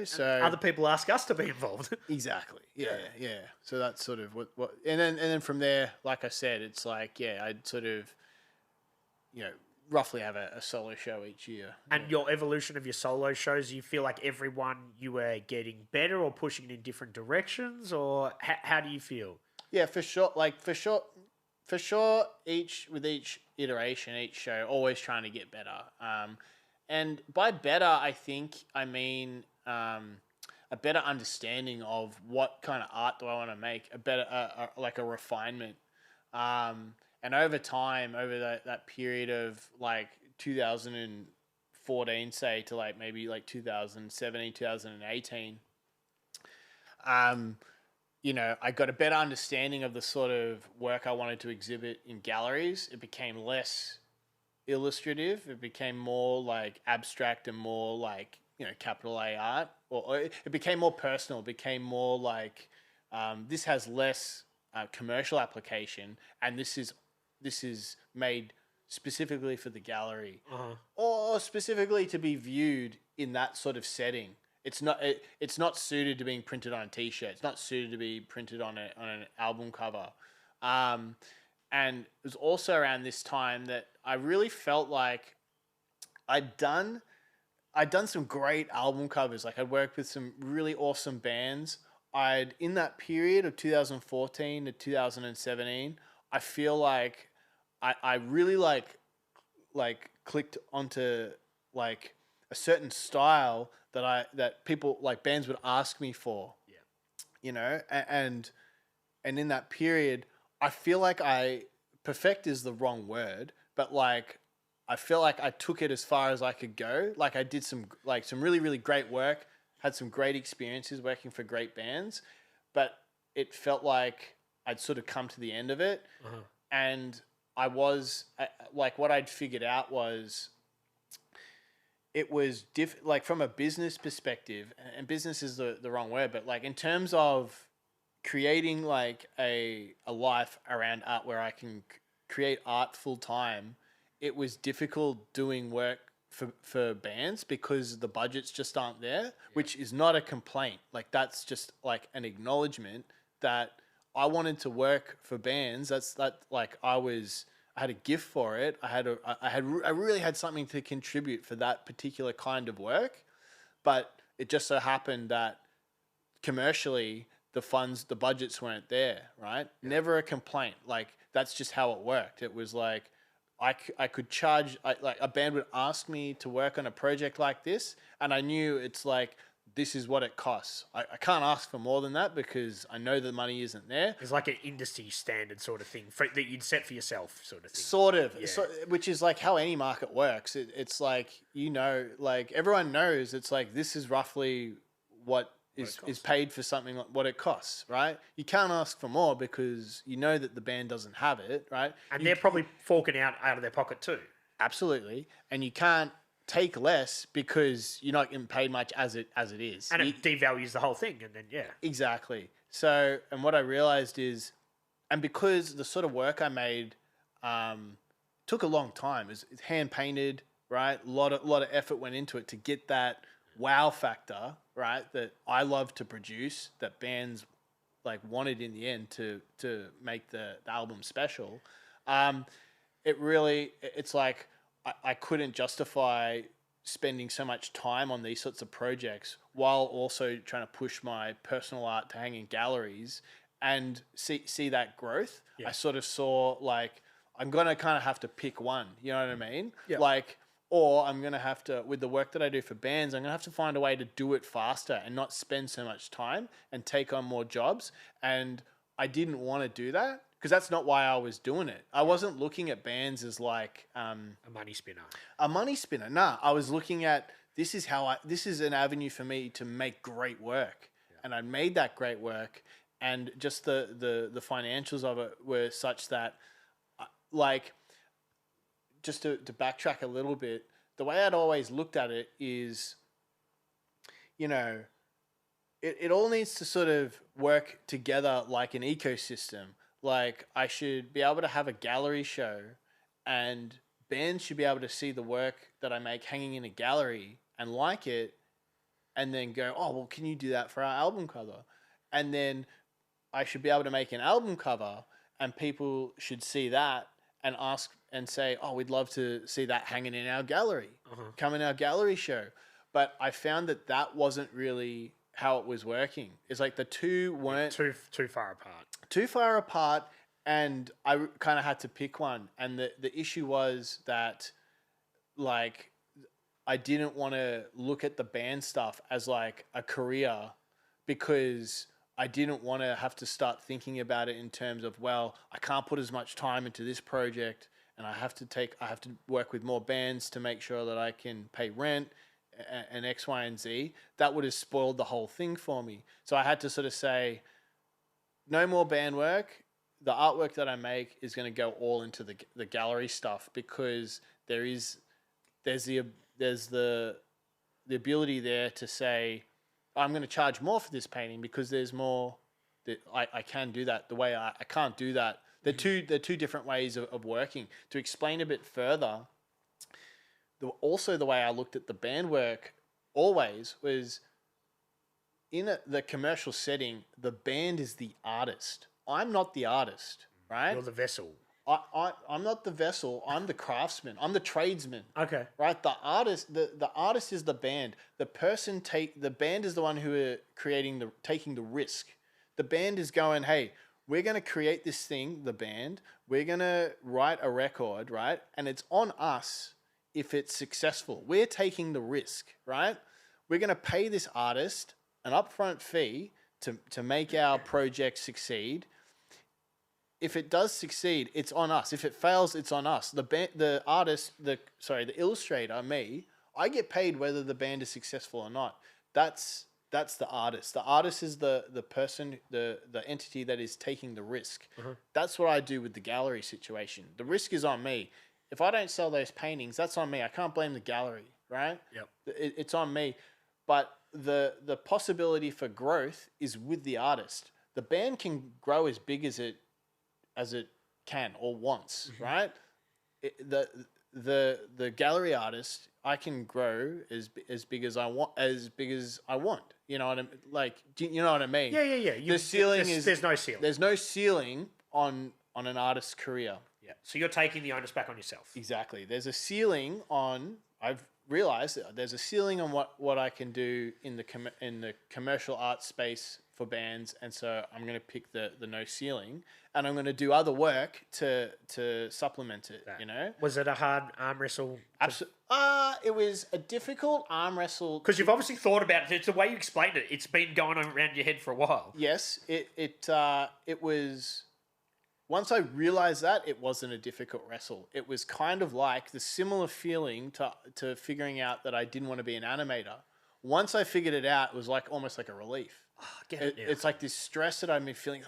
So other people ask us to be involved. Exactly. Yeah. So that's sort of what, and then from there, like I said, it's like, I'd sort of, roughly have a solo show each year. And your evolution of your solo shows, you feel like everyone you were getting better or pushing in different directions, or how do you feel? Yeah, for sure. Each iteration, each show, always trying to get better. And by better, I think I mean a better understanding of what kind of art do I want to make, a better like a refinement. And over time, over that period of like 2014, say, to like maybe like 2017, 2018, I got a better understanding of the sort of work I wanted to exhibit in galleries. It became less illustrative. It became more like abstract and more like, capital A art. Or it became more personal. It became more like this has less commercial application, and this is made specifically for the gallery, or specifically to be viewed in that sort of setting. It's not suited to being printed on a T-shirt. It's not suited to be printed on an album cover. And it was also around this time that I really felt like I'd done some great album covers. Like I'd worked with some really awesome bands. In that period of 2014 to 2017, I feel like I really like clicked onto like a certain style that people like bands would ask me for. Yeah. And in that period, I feel like perfect is the wrong word, but like I feel like I took it as far as I could go. Like I did some really, really great work, had some great experiences working for great bands, but it felt like I'd sort of come to the end of it. And I was like, what I'd figured out was it was like from a business perspective, and business is the wrong word, but like in terms of creating like a life around art where I can create art full time, it was difficult doing work for bands because the budgets just aren't there, which is not a complaint. Like that's just like an acknowledgement that I wanted to work for bands. Like I had a gift for it. I really had something to contribute for that particular kind of work, but it just so happened that commercially the budgets weren't there, right? Yeah. Never a complaint. Like that's just how it worked. It was like, I could charge, like a band would ask me to work on a project like this, and I knew it's like, this is what it costs. I can't ask for more than that because I know the money isn't there. It's like an industry standard sort of thing that you'd set for yourself sort of thing. Sort of, yeah. Which is like how any market works. It's like, like everyone knows it's like, this is roughly what is paid for something, like what it costs, right? You can't ask for more because you know that the band doesn't have it, right? And they're probably forking out of their pocket too. Absolutely. And you can't take less because you're not getting paid much as it is. And it devalues the whole thing, and then, yeah. Exactly. So, and what I realized is, and because the sort of work I made took a long time, it's hand painted, right? A lot of effort went into it to get that wow factor, right? That I love to produce, that bands like wanted in the end to make the album special. It's like I couldn't justify spending so much time on these sorts of projects while also trying to push my personal art to hang in galleries and see that growth. Yeah. I sort of saw like, I'm going to kind of have to pick one, you know what I mean? Yeah. Like, or I'm going to have to, with the work that I do for bands, I'm going to have to find a way to do it faster and not spend so much time and take on more jobs. And I didn't want to do that because that's not why I was doing it. I wasn't looking at bands as like... a money spinner. A money spinner. Nah, I was looking at, this is an avenue for me to make great work. Yeah. And I made that great work. And just the financials of it were such that, like... Just to backtrack a little bit, the way I'd always looked at it is, it all needs to sort of work together like an ecosystem. Like I should be able to have a gallery show and bands should be able to see the work that I make hanging in a gallery and like it and then go, oh, well, can you do that for our album cover? And then I should be able to make an album cover and people should see that and ask and say, oh, we'd love to see that hanging in our gallery, come in our gallery show. But I found that wasn't really how it was working. It's like the two weren't... Too far apart. Too far apart, and I kind of had to pick one. And the issue was that, like, I didn't want to look at the band stuff as, like, a career because... I didn't want to have to start thinking about it in terms of, well, I can't put as much time into this project and I have to work with more bands to make sure that I can pay rent and X, Y, and Z. That would have spoiled the whole thing for me. So I had to sort of say, no more band work. The artwork that I make is going to go all into the gallery stuff because there's the ability there to say, I'm going to charge more for this painting because there's more that I can do that the way I can't do that. They're two different ways of working. To explain a bit further, also the way I looked at the band work always was in the commercial setting, the band is the artist. I'm not the artist, right? You're the vessel. I'm not the vessel. I'm the craftsman. I'm the tradesman. Okay. Right. The artist. The artist is the band. The band is the one who are taking the risk. The band is going, hey, we're going to create this thing. The band. We're going to write a record, right? And it's on us if it's successful. We're taking the risk, right? We're going to pay this artist an upfront fee to make our project succeed. If it does succeed, it's on us. If it fails, it's on us. The illustrator, me, I get paid whether the band is successful or not. That's That's the artist. The artist is the person, the entity that is taking the risk. That's what I do with the gallery situation. The risk is on me. If I don't sell those paintings, that's on me. I can't blame the gallery, right? Yep. It's on me. But the possibility for growth is with the artist. The band can grow as big as it can or wants, right? The gallery artist, I can grow as big as I want. You know what I mean? Like, you know what I mean? Yeah. The ceiling there's no ceiling. There's no ceiling on an artist's career. Yeah. So you're taking the onus back on yourself. Exactly. There's a ceiling on. I've realized that there's a ceiling on what I can do in the commercial art space for bands, and so I'm going to pick the no ceiling, and I'm going to do other work to supplement it. You know, was it a hard arm wrestle? Absolutely. It was a difficult arm wrestle because you've obviously thought about it. It's the way you explained it. It's been going on around your head for a while. Yes, it was. Once I realized that, it wasn't a difficult wrestle. It was kind of like the similar feeling to figuring out that I didn't want to be an animator. Once I figured it out, it was like almost like a relief. It's like this stress that I've been feeling.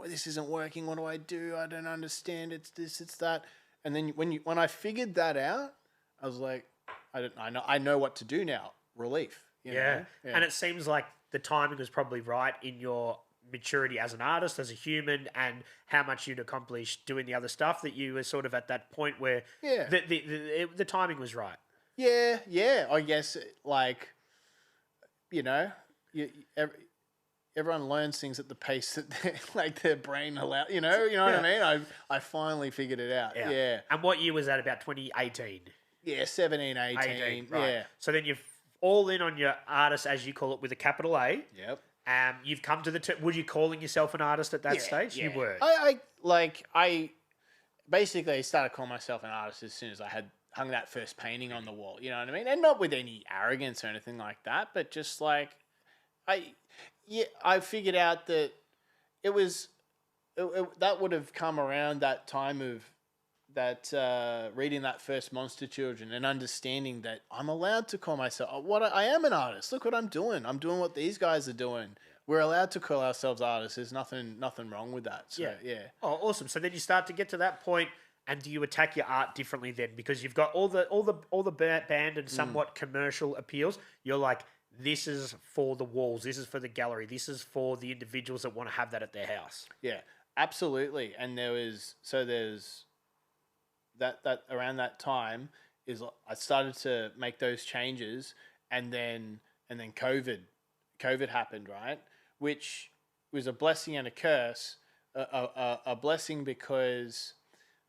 This isn't working. What do I do? I don't understand. It's this, it's that. And then when I figured that out, I was like, I know what to do now. Relief. You know? And it seems like the timing was probably right in your maturity as an artist, as a human, and how much you'd accomplished doing the other stuff, that you were sort of at that point where the timing was right. Yeah. I guess, like, you know, everyone learns things at the pace that their brain allows. You know what I mean? I finally figured it out. Yeah. And what year was that? About 2018. Yeah, 17, 18. Right. Yeah. So then you're all in on your artist, as you call it, with a capital A. Yep. You've come to the. Were you calling yourself an artist at that stage? Yeah. You were. I basically started calling myself an artist as soon as I had hung that first painting on the wall. You know what I mean? And not with any arrogance or anything like that, but just like I figured out that it was that would have come around that time of that reading that first Monster Children and understanding that I'm allowed to call myself I am an artist. Look what I'm doing. I'm doing what these guys are doing. We're allowed to call ourselves artists. There's nothing wrong with that. So, yeah. Oh, awesome. So then you start to get to that point, and do you attack your art differently then? Because you've got all the band and somewhat commercial appeals. You're like, this is for the walls. This is for the gallery. This is for the individuals that want to have that at their house. Yeah, absolutely. And there's that around that time is I started to make those changes, and then COVID happened, right? Which was a blessing and a curse. A blessing because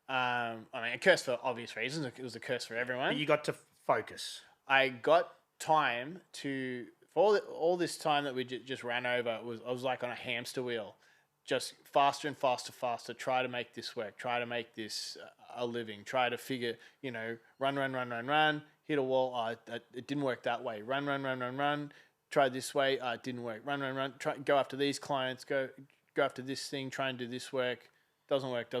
a curse for obvious reasons. It was a curse for everyone. But you got to focus. I got time for all this time that we just ran over. I was like on a hamster wheel. Just faster and faster, try to make this work, try to make this a living, try to figure, run, hit a wall, it didn't work that way, run, try this way, it didn't work, run, try, go after these clients, go after this thing, try and do this work, doesn't work.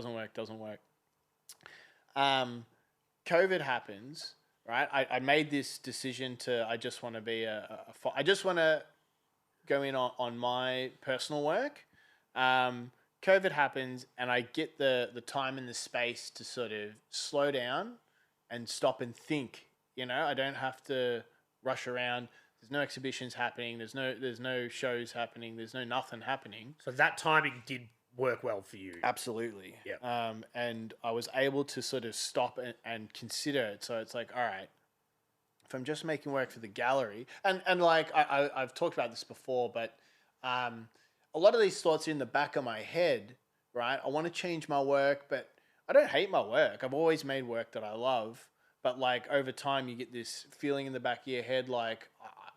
COVID happens, right? I made this decision I just want to be I just want to go in on my personal work. COVID happens, and I get the time and the space to sort of slow down and stop and think. I don't have to rush around. There's no exhibitions happening. There's no shows happening. There's no nothing happening. So that timing did work well for you. Absolutely. Yeah. And I was able to sort of stop and consider it. So it's like, all right, if I'm just making work for the gallery, and like I've talked about this before, but a lot of these thoughts are in the back of my head, right? I want to change my work, but I don't hate my work. I've always made work that I love. But like over time, you get this feeling in the back of your head, like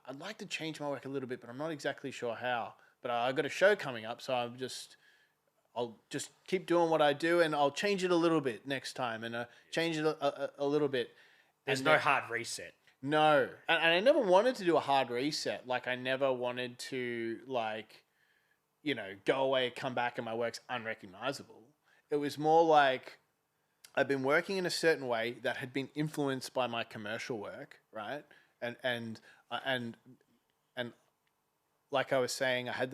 I'd like to change my work a little bit, but I'm not exactly sure how. But I've got a show coming up, so I'll just keep doing what I do, and I'll change it a little bit next time, and change it a little bit. There's no hard reset. No, and I never wanted to do a hard reset. Like I never wanted to go away, come back, and my work's unrecognizable. It was more like I've been working in a certain way that had been influenced by my commercial work, right? And like I was saying, I had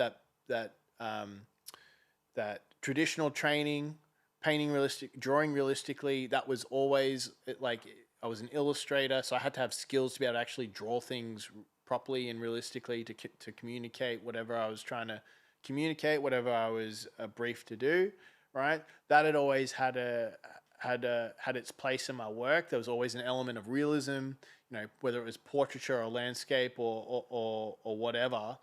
that traditional training, drawing realistically. That was always like, I was an illustrator, so I had to have skills to be able to actually draw things properly and realistically to communicate whatever I was trying to communicate, whatever I was briefed to do. Right, that had always had its place in my work. There was always an element of realism, whether it was portraiture or landscape or whatever.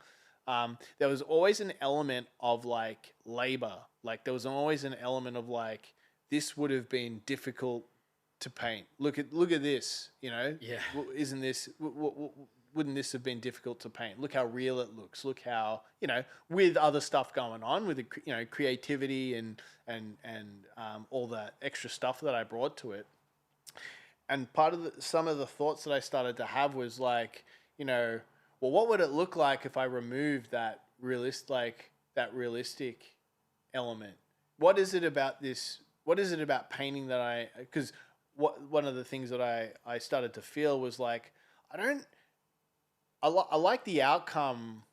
There was always an element of like labor. Like there was always an element of like, this would have been difficult to paint. Look at this, Yeah. Isn't this, wouldn't this have been difficult to paint? Look how real it looks. Look how, with other stuff going on, with the, creativity and all that extra stuff that I brought to it. And part of some of the thoughts that I started to have was like, well, what would it look like if I removed that realistic element? What is it about this? What is it about painting that because one of the things that I started to feel was like, I like the outcome.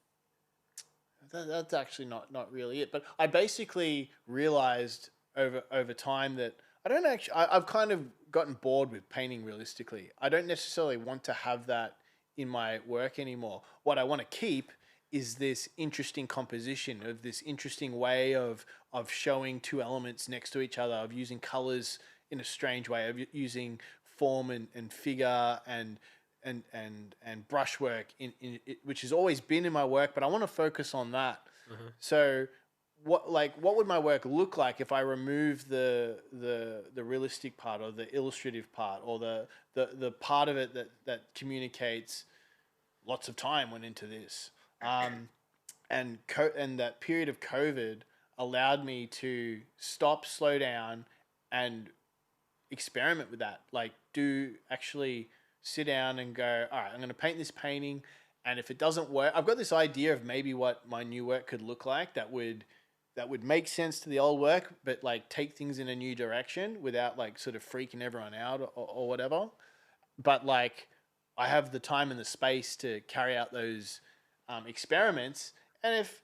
That's actually not really it. But I basically realized over time that I've kind of gotten bored with painting realistically. I don't necessarily want to have that in my work anymore. What I want to keep is this interesting composition, of this interesting way of showing two elements next to each other, of using colors in a strange way, of using form and figure and brushwork which has always been in my work, but I want to focus on that. Mm-hmm. So what would my work look like if I remove the realistic part or the illustrative part or the part of it that communicates lots of time went into this, and that period of COVID allowed me to stop, slow down, and experiment with that. Like, actually sit down and go, all right, I'm going to paint this painting, and if it doesn't work, I've got this idea of maybe what my new work could look like that would make sense to the old work, but like take things in a new direction without like sort of freaking everyone out or whatever. But like, I have the time and the space to carry out those experiments, and if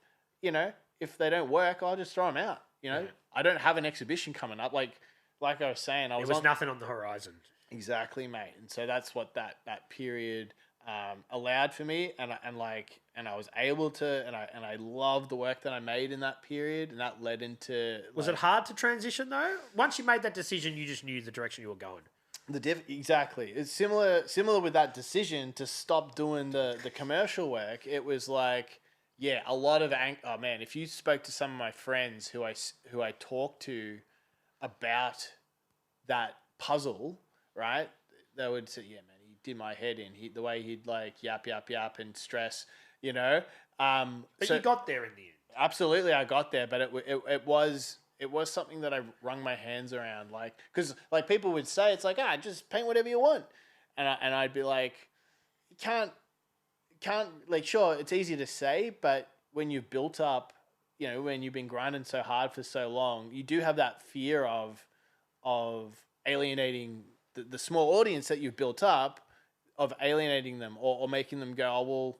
they don't work, I'll just throw them out. Yeah. I don't have an exhibition coming up. Like I was saying, there was nothing on the horizon. Exactly, mate. And so that's what that period allowed for me, and I was able to, and I loved the work that I made in that period, and that led into. Was it hard to transition though? Once you made that decision, you just knew the direction you were going. Exactly. It's similar with that decision to stop doing the commercial work. It was like, yeah, a lot of oh man, if you spoke to some of my friends who I talked to about that puzzle, right? They would say, yeah, man, he did my head in. The way he'd like yap and stress, But you got there in the end. Absolutely, I got there, but it was something that I wrung my hands around, like, because like people would say, it's like, just paint whatever you want, and I'd be like, you can't like, sure, it's easy to say, but when you've built up, when you've been grinding so hard for so long, you do have that fear of alienating the small audience that you've built up, of alienating them or making them go, oh, well,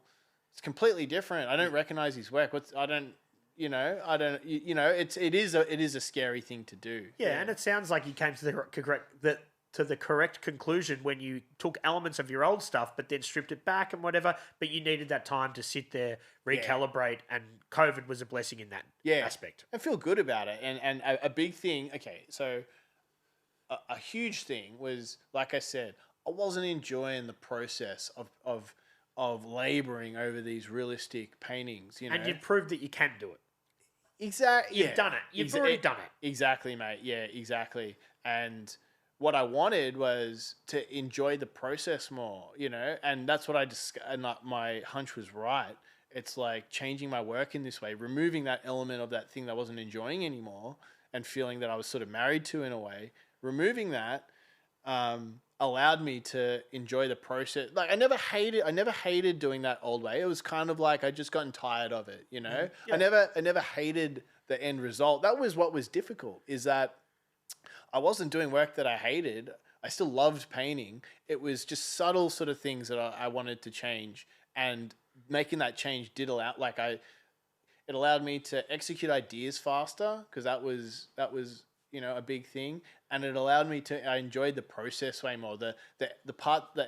it's completely different. I don't recognize his work. It is a scary thing to do. Yeah. And it sounds like you came to the correct conclusion when you took elements of your old stuff, but then stripped it back and whatever, but you needed that time to sit there, recalibrate, and COVID was a blessing in that aspect. And feel good about it. And a big thing, okay, so a huge thing was, like I said, I wasn't enjoying the process of laboring over these realistic paintings, And you've proved that you can do it. Exactly. You've done it. You've already done it. Exactly, mate. Yeah, exactly. And what I wanted was to enjoy the process more, and that's what and my hunch was right. It's like changing my work in this way, removing that element of that thing that I wasn't enjoying anymore and feeling that I was sort of married to in a way. Removing that allowed me to enjoy the process. Like, I never hated doing that old way. It was kind of like I just gotten tired of it, Yeah. I never hated the end result. That was what was difficult, is that I wasn't doing work that I hated. I still loved painting. It was just subtle sort of things that I wanted to change. And making that change did allow, like it allowed me to execute ideas faster because that was a big thing, and it allowed me to I enjoyed the process way more. The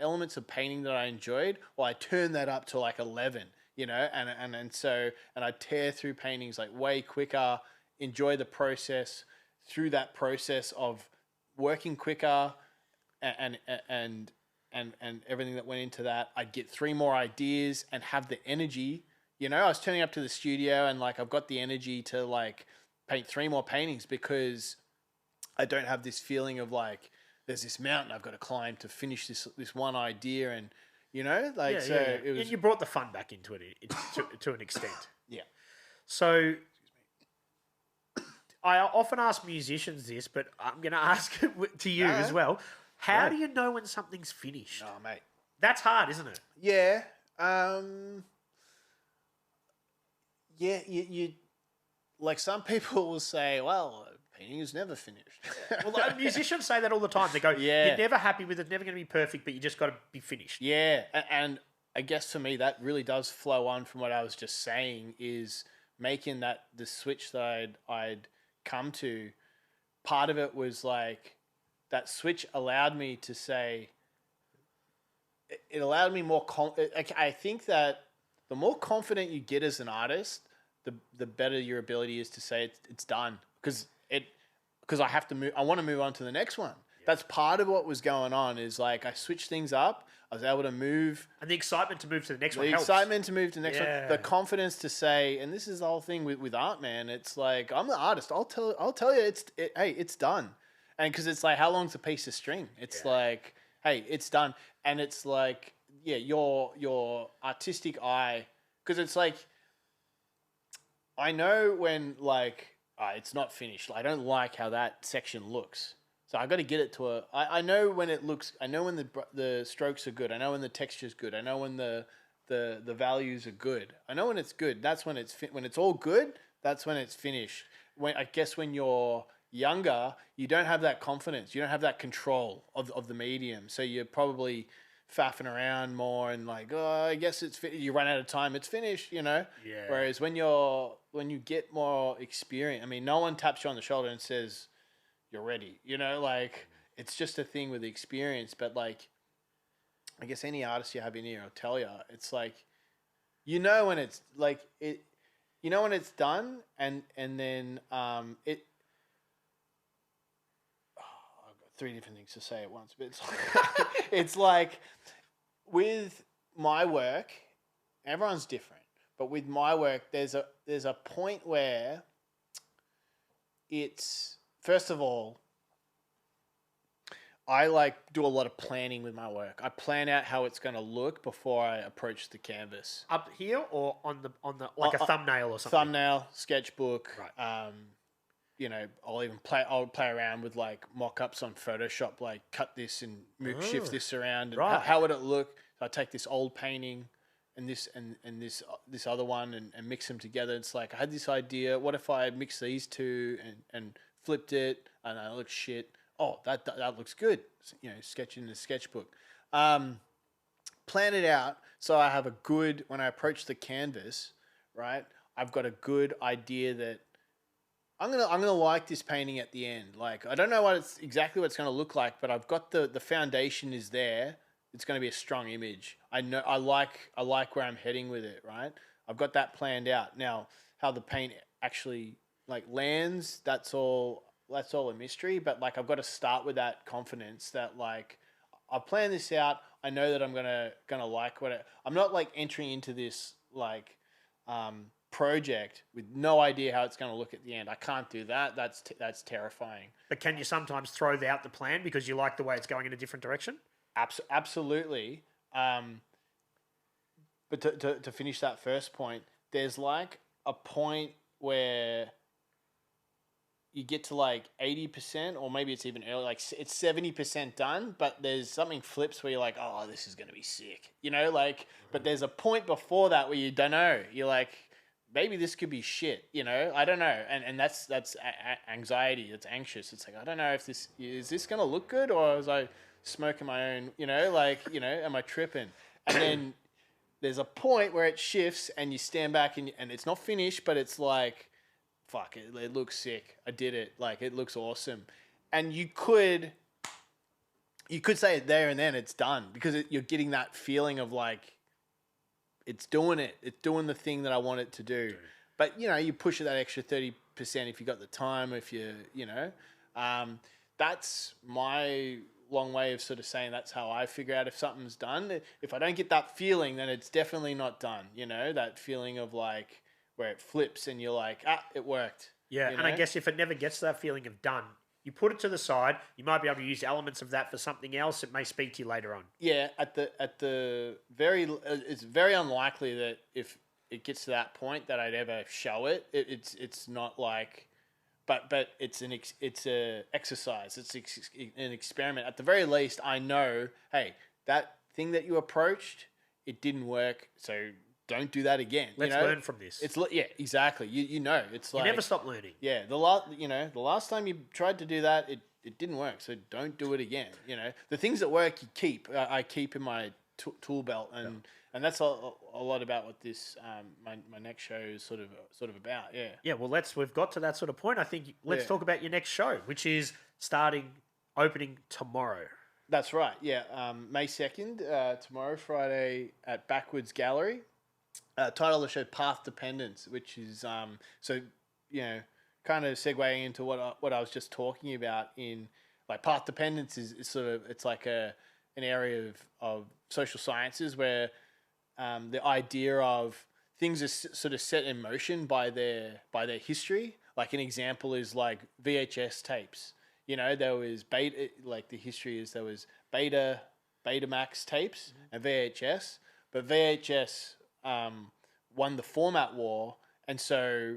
elements of painting that I enjoyed, well, I turned that up to like 11, and I tear through paintings like way quicker, enjoy the process through that process of working quicker and everything that went into that. I'd get 3 more ideas and have the energy. I was turning up to the studio and like I've got the energy to like paint 3 more paintings because I don't have this feeling of like there's this mountain I've got to climb to finish this one idea, and it was. And you brought the fun back into it to an extent. Yeah. So I often ask musicians this, but I'm going to ask it to you as well. How do you know when something's finished? Oh, mate, that's hard, isn't it? Yeah. Yeah, you like some people will say, well, painting is never finished. Well, musicians say that all the time. They go, you're never happy with it, never going to be perfect, but you just got to be finished. Yeah, and I guess for me, that really does flow on from what I was just saying, is making the switch that I'd come to. Part of it was like, that switch allowed me to say, it allowed me more, I think that the more confident you get as an artist, the better your ability is to say it's done, because I have to move. I want to move on to the next one. Yeah. That's part of what was going on. Is like I switched things up. I was able to move, and the excitement to move to the next one. The excitement to move to the next one. The confidence to say, and this is the whole thing with art, man. It's like, I'm the artist. I'll tell you, hey, it's done. And because it's like, how long's a piece of string? It's like, hey, it's done. And it's like, your artistic eye, because it's like, I know when like it's not finished. I don't like how that section looks, so I got to get it to I know when it looks. I know when the strokes are good. I know when the texture's good. I know when the values are good. I know when it's good. That's when when it's all good. That's when it's finished. I guess when you're younger, you don't have that confidence. You don't have that control of the medium. So you're probably faffing around more and like, I guess you run out of time, it's finished, Yeah. Whereas when you get more experience, I mean, no one taps you on the shoulder and says you're ready, like it's just a thing with the experience. But like, I guess any artist you have in here will tell you, it's like, when it's like when it's done, and then it. 3 different things to say at once, but it's like with my work, everyone's different, but with my work, there's a point where it's, first of all, I like do a lot of planning with my work. I plan out how it's going to look before I approach the canvas. Up here or on the like a thumbnail or something? Thumbnail, sketchbook, right. I'll play around with like mock-ups on Photoshop, like cut this and shift this around, and right. how would it look? So I take this old painting and this this other one and mix them together. It's like, I had this idea. What if I mix these two and flipped it and it looks shit? Oh, that looks good. Sketch in the sketchbook. Plan it out so I have a good, when I approach the canvas, right? I've got a good idea that I'm gonna like this painting at the end. Like, I don't know exactly what it's gonna look like, but I've got the foundation is there. It's gonna be a strong image. I know I like where I'm heading with it, right? I've got that planned out. Now, how the paint actually like lands, that's all a mystery. But like, I've got to start with that confidence that like, I've planned this out. I know that I'm gonna like I'm not like entering into this like project with no idea how it's going to look at the end. I can't do that. That's terrifying. But can you sometimes throw out the plan because you like the way it's going in a different direction? Absolutely. But to finish that first point, there's like a point where you get to like 80%, or maybe it's even early, like it's 70% done, but there's something flips where you're like, oh, this is going to be sick, but there's a point before that where you don't know. You're like, maybe this could be shit, I don't know. And that's anxiety. It's anxious. It's like, I don't know if is this going to look good, or is I smoking my own, am I tripping? And then there's a point where it shifts and you stand back and it's not finished, but it's like, fuck, it looks sick. I did it. Like, it looks awesome. And you could say it there and then it's done because you're getting that feeling of like, it's doing it. It's doing the thing that I want it to do. But, you know, you push it that extra 30% if you got the time, if that's my long way of sort of saying that's how I figure out if something's done. If I don't get that feeling, then it's definitely not done. You know, that feeling of like where it flips and you're like, it worked. Yeah, you and I know? guess if it never gets to that feeling of done, you put it to the side. You might be able to use elements of that for something else. It may speak to you later on. Yeah, it's very unlikely that if it gets to that point that I'd ever show it. It's not like, but it's a exercise. It's an experiment. At the very least, I know, hey, that thing that you approached, it didn't work. So don't do that again. Let's learn from this. Yeah, exactly. You know, it's like you never stop learning. Yeah, the last time you tried to do that, it didn't work. So don't do it again. You know, the things that work, you keep. I keep in my tool belt, and that's a lot about what this my next show is sort of about. Yeah. Yeah. Well, we've got to that sort of point. I think let's talk about your next show, which is opening tomorrow. That's right. Yeah. May 2nd, tomorrow, Friday at Backwoods Gallery. Title of the show, Path Dependence, which is so, you know, kind of segueing into what I was just talking about in like path dependence is sort of, it's like an area of social sciences where the idea of things are sort of set in motion by their history. Like an example is like VHS tapes. You know, there was beta, like the history is there was Betamax tapes and VHS, but VHS won the format war, and so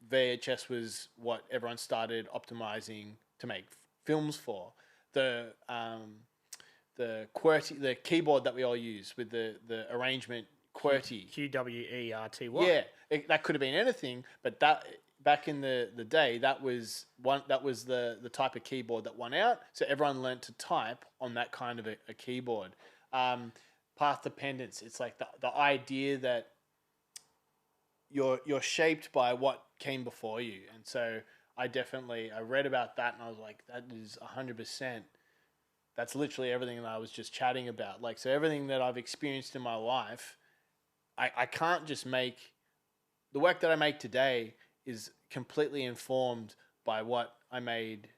VHS was what everyone started optimizing to make films for. The QWERTY, the keyboard that we all use with the arrangement QWERTY. QWERTY. Yeah, that could have been anything, but that back in the day, that was the type of keyboard that won out. So everyone learned to type on that kind of a keyboard. Path dependence. It's like the idea that you're shaped by what came before you. And so I read about that and I was like, that is 100%. That's literally everything that I was just chatting about. Like, so everything that I've experienced in my life, I can't just make the work that I make today is completely informed by what I made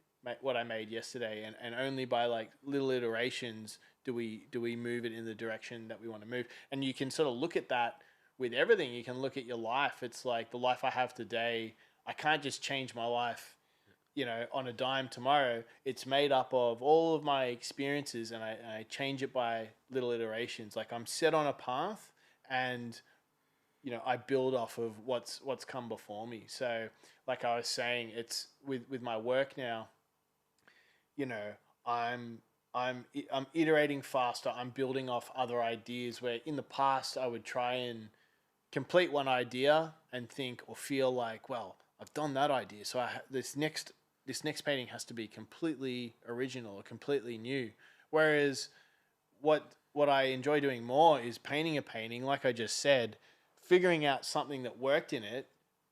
yesterday, and only by like little iterations do we move it in the direction that we want to move. And you can sort of look at that with everything. You can look at your life. It's like the life I have today, I can't just change my life, you know, on a dime tomorrow. It's made up of all of my experiences, and I change it by little iterations. Like I'm set on a path, and you know, I build off of what's come before me. So like I was saying, it's with my work now, you know, I'm iterating faster. I'm building off other ideas where in the past I would try and complete one idea and think or feel like, well, I've done that idea, so this next painting has to be completely original or completely new. Whereas what I enjoy doing more is painting a painting, like I just said, figuring out something that worked in it.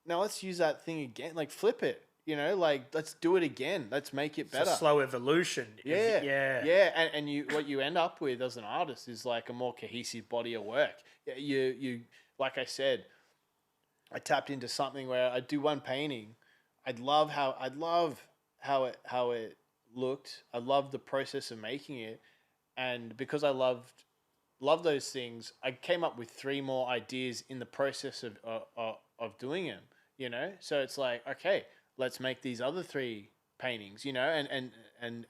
Now let's use that thing again, like flip it, you know, like let's do it again. Let's make it better. It's a slow evolution. Yeah. And what you end up with as an artist is like a more cohesive body of work. You like I said, I tapped into something where I do one painting. I'd love how it looked. I loved the process of making it, and because I love those things, I came up with 3 more ideas in the process of doing them. You know, so it's like, okay, let's make these other 3 paintings. You know, and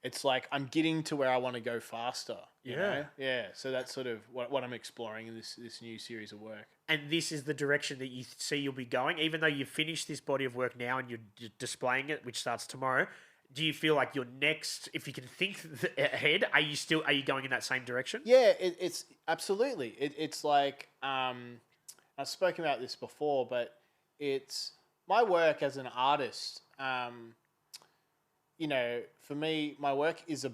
it's like I'm getting to where I want to go faster. You know? Yeah. So that's sort of what I'm exploring in this new series of work. And this is the direction that you see you'll be going, even though you've finished this body of work now and you're displaying it, which starts tomorrow. Do you feel like your next, if you can think ahead, are you going in that same direction? Yeah, it's absolutely. It's like, I've spoken about this before, but it's my work as an artist. You know, for me, my work is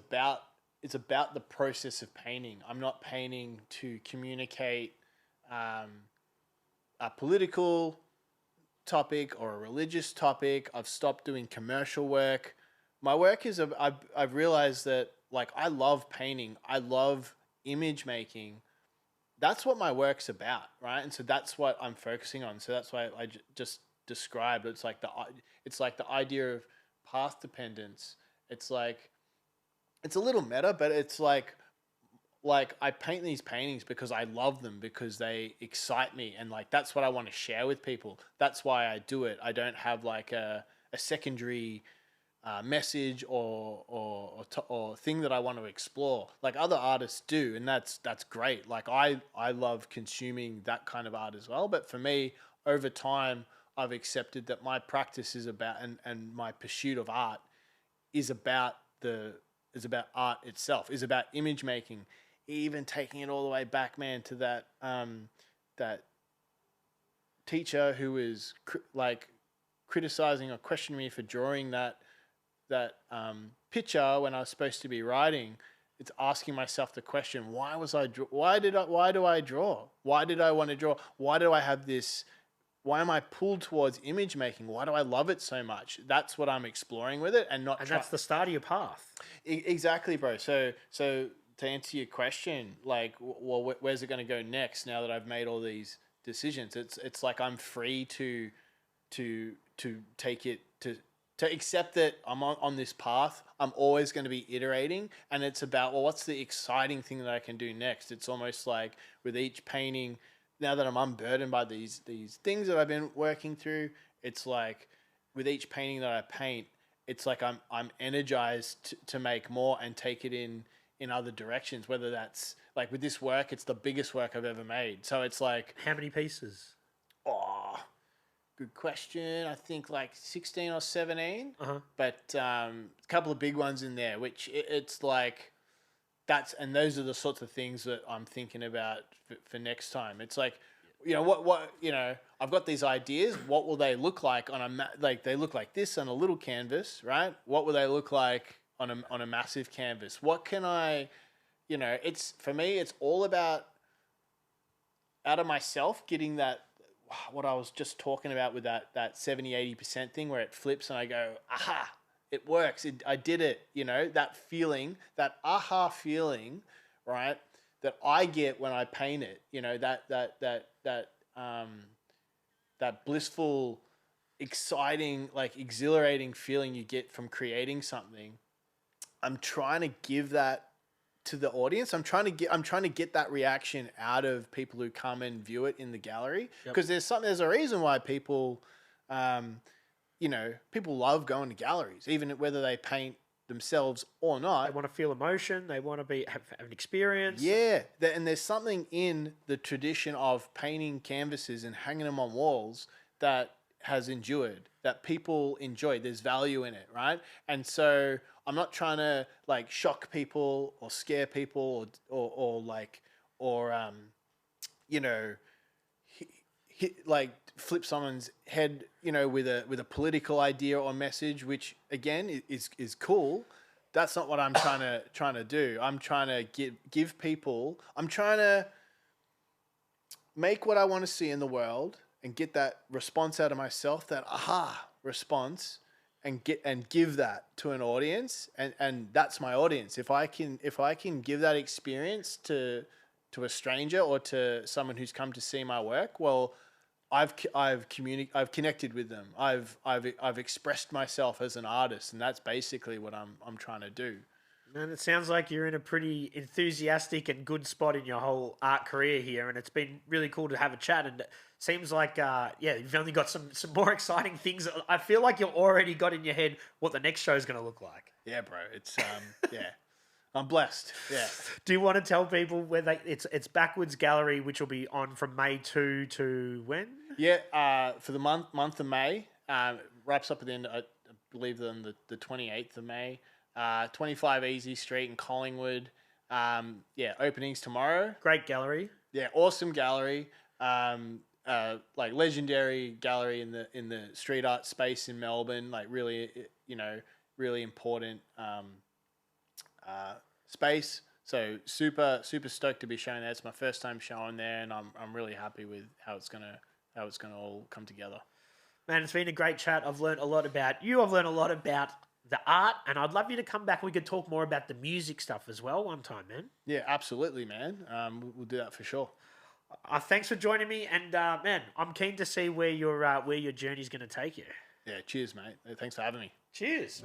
it's about the process of painting. I'm not painting to communicate a political topic or a religious topic. I've stopped doing commercial work. My work is I've realized that like I love painting. I love image making. That's what my work's about, right? And so that's what I'm focusing on. So that's why I just described it's like the idea of path dependence. It's like it's a little meta, but it's like I paint these paintings because I love them, because they excite me, and like that's what I want to share with people. That's why I do it. I don't have like a secondary message or thing that I want to explore like other artists do, and that's great. Like I love consuming that kind of art as well. But for me, over time, I've accepted that my practice is about and my pursuit of art is about art itself, is about image making. Even taking it all the way back, man, to that teacher who was criticizing or questioning me for drawing that picture when I was supposed to be writing. It's asking myself the question: why do I draw? Why did I want to draw? Why do I have this? Why am I pulled towards image making? Why do I love it so much? That's what I'm exploring with it, and that's the start of your path. Exactly, bro. So to answer your question, like, well, where's it going to go next? Now that I've made all these decisions, it's like I'm free to take it to accept that I'm on this path. I'm always going to be iterating, and it's about, well, what's the exciting thing that I can do next? It's almost like with each painting, now that I'm unburdened by these things that I've been working through, it's like with each painting that I paint, it's like I'm energized to make more and take it in other directions. Whether that's like with this work, it's the biggest work I've ever made. So it's like, how many pieces? Oh, good question. I think like 16 or 17, but a couple of big ones in there, which it's like and those are the sorts of things that I'm thinking about for next time. It's like, what I've got these ideas. What will they look like like they look like this on a little canvas, right? What will they look like on a massive canvas? What can I, it's for me, it's all about out of myself, getting that, what I was just talking about with that 70-80% thing where it flips and I go, aha, it works. I did it. That feeling, that aha feeling, right? That I get when I paint it, that blissful, exciting, like exhilarating feeling you get from creating something. I'm trying to give that to the audience. I'm trying to get that reaction out of people who come and view it in the gallery, because there's a reason why people, people love going to galleries, even whether they paint themselves or not. They want to feel emotion. They want to have an experience. Yeah, and there's something in the tradition of painting canvases and hanging them on walls that has endured, that people enjoy. There's value in it, right? And so I'm not trying to like shock people or scare people or like flip someone's head, with a political idea or message, which again is cool. That's not what I'm trying to do. I'm trying to give people. I'm trying to make what I want to see in the world and get that response out of myself, that aha response, and give that to an audience, and that's my audience. If I can give that experience to a stranger or to someone who's come to see my work, well, I've connected with them. I've expressed myself as an artist, and that's basically what I'm trying to do. And it sounds like you're in a pretty enthusiastic and good spot in your whole art career here, and it's been really cool to have a chat. And it seems like, you've only got some more exciting things. I feel like you've already got in your head what the next show is going to look like. Yeah, bro. It's yeah. I'm blessed. Yeah. Do you want to tell people where it's Backwoods Gallery, which will be on from May 2 to when? Yeah, for the month of May. Wraps up at the end, I believe, on the 28th of May. 25 Easy Street in Collingwood. Openings tomorrow. Great gallery. Yeah, awesome gallery. Like legendary gallery in the street art space in Melbourne. Like really, really important space. So super stoked to be showing there. It's my first time showing there, and I'm really happy with how it's gonna all come together. Man, it's been a great chat. I've learned a lot about you. I've learned a lot about the art, and I'd love you to come back. We could talk more about the music stuff as well one time, man. Yeah, absolutely, man. We'll do that for sure. Thanks for joining me, and man, I'm keen to see where your journey's going to take you. Yeah, cheers, mate. Thanks for having me. Cheers.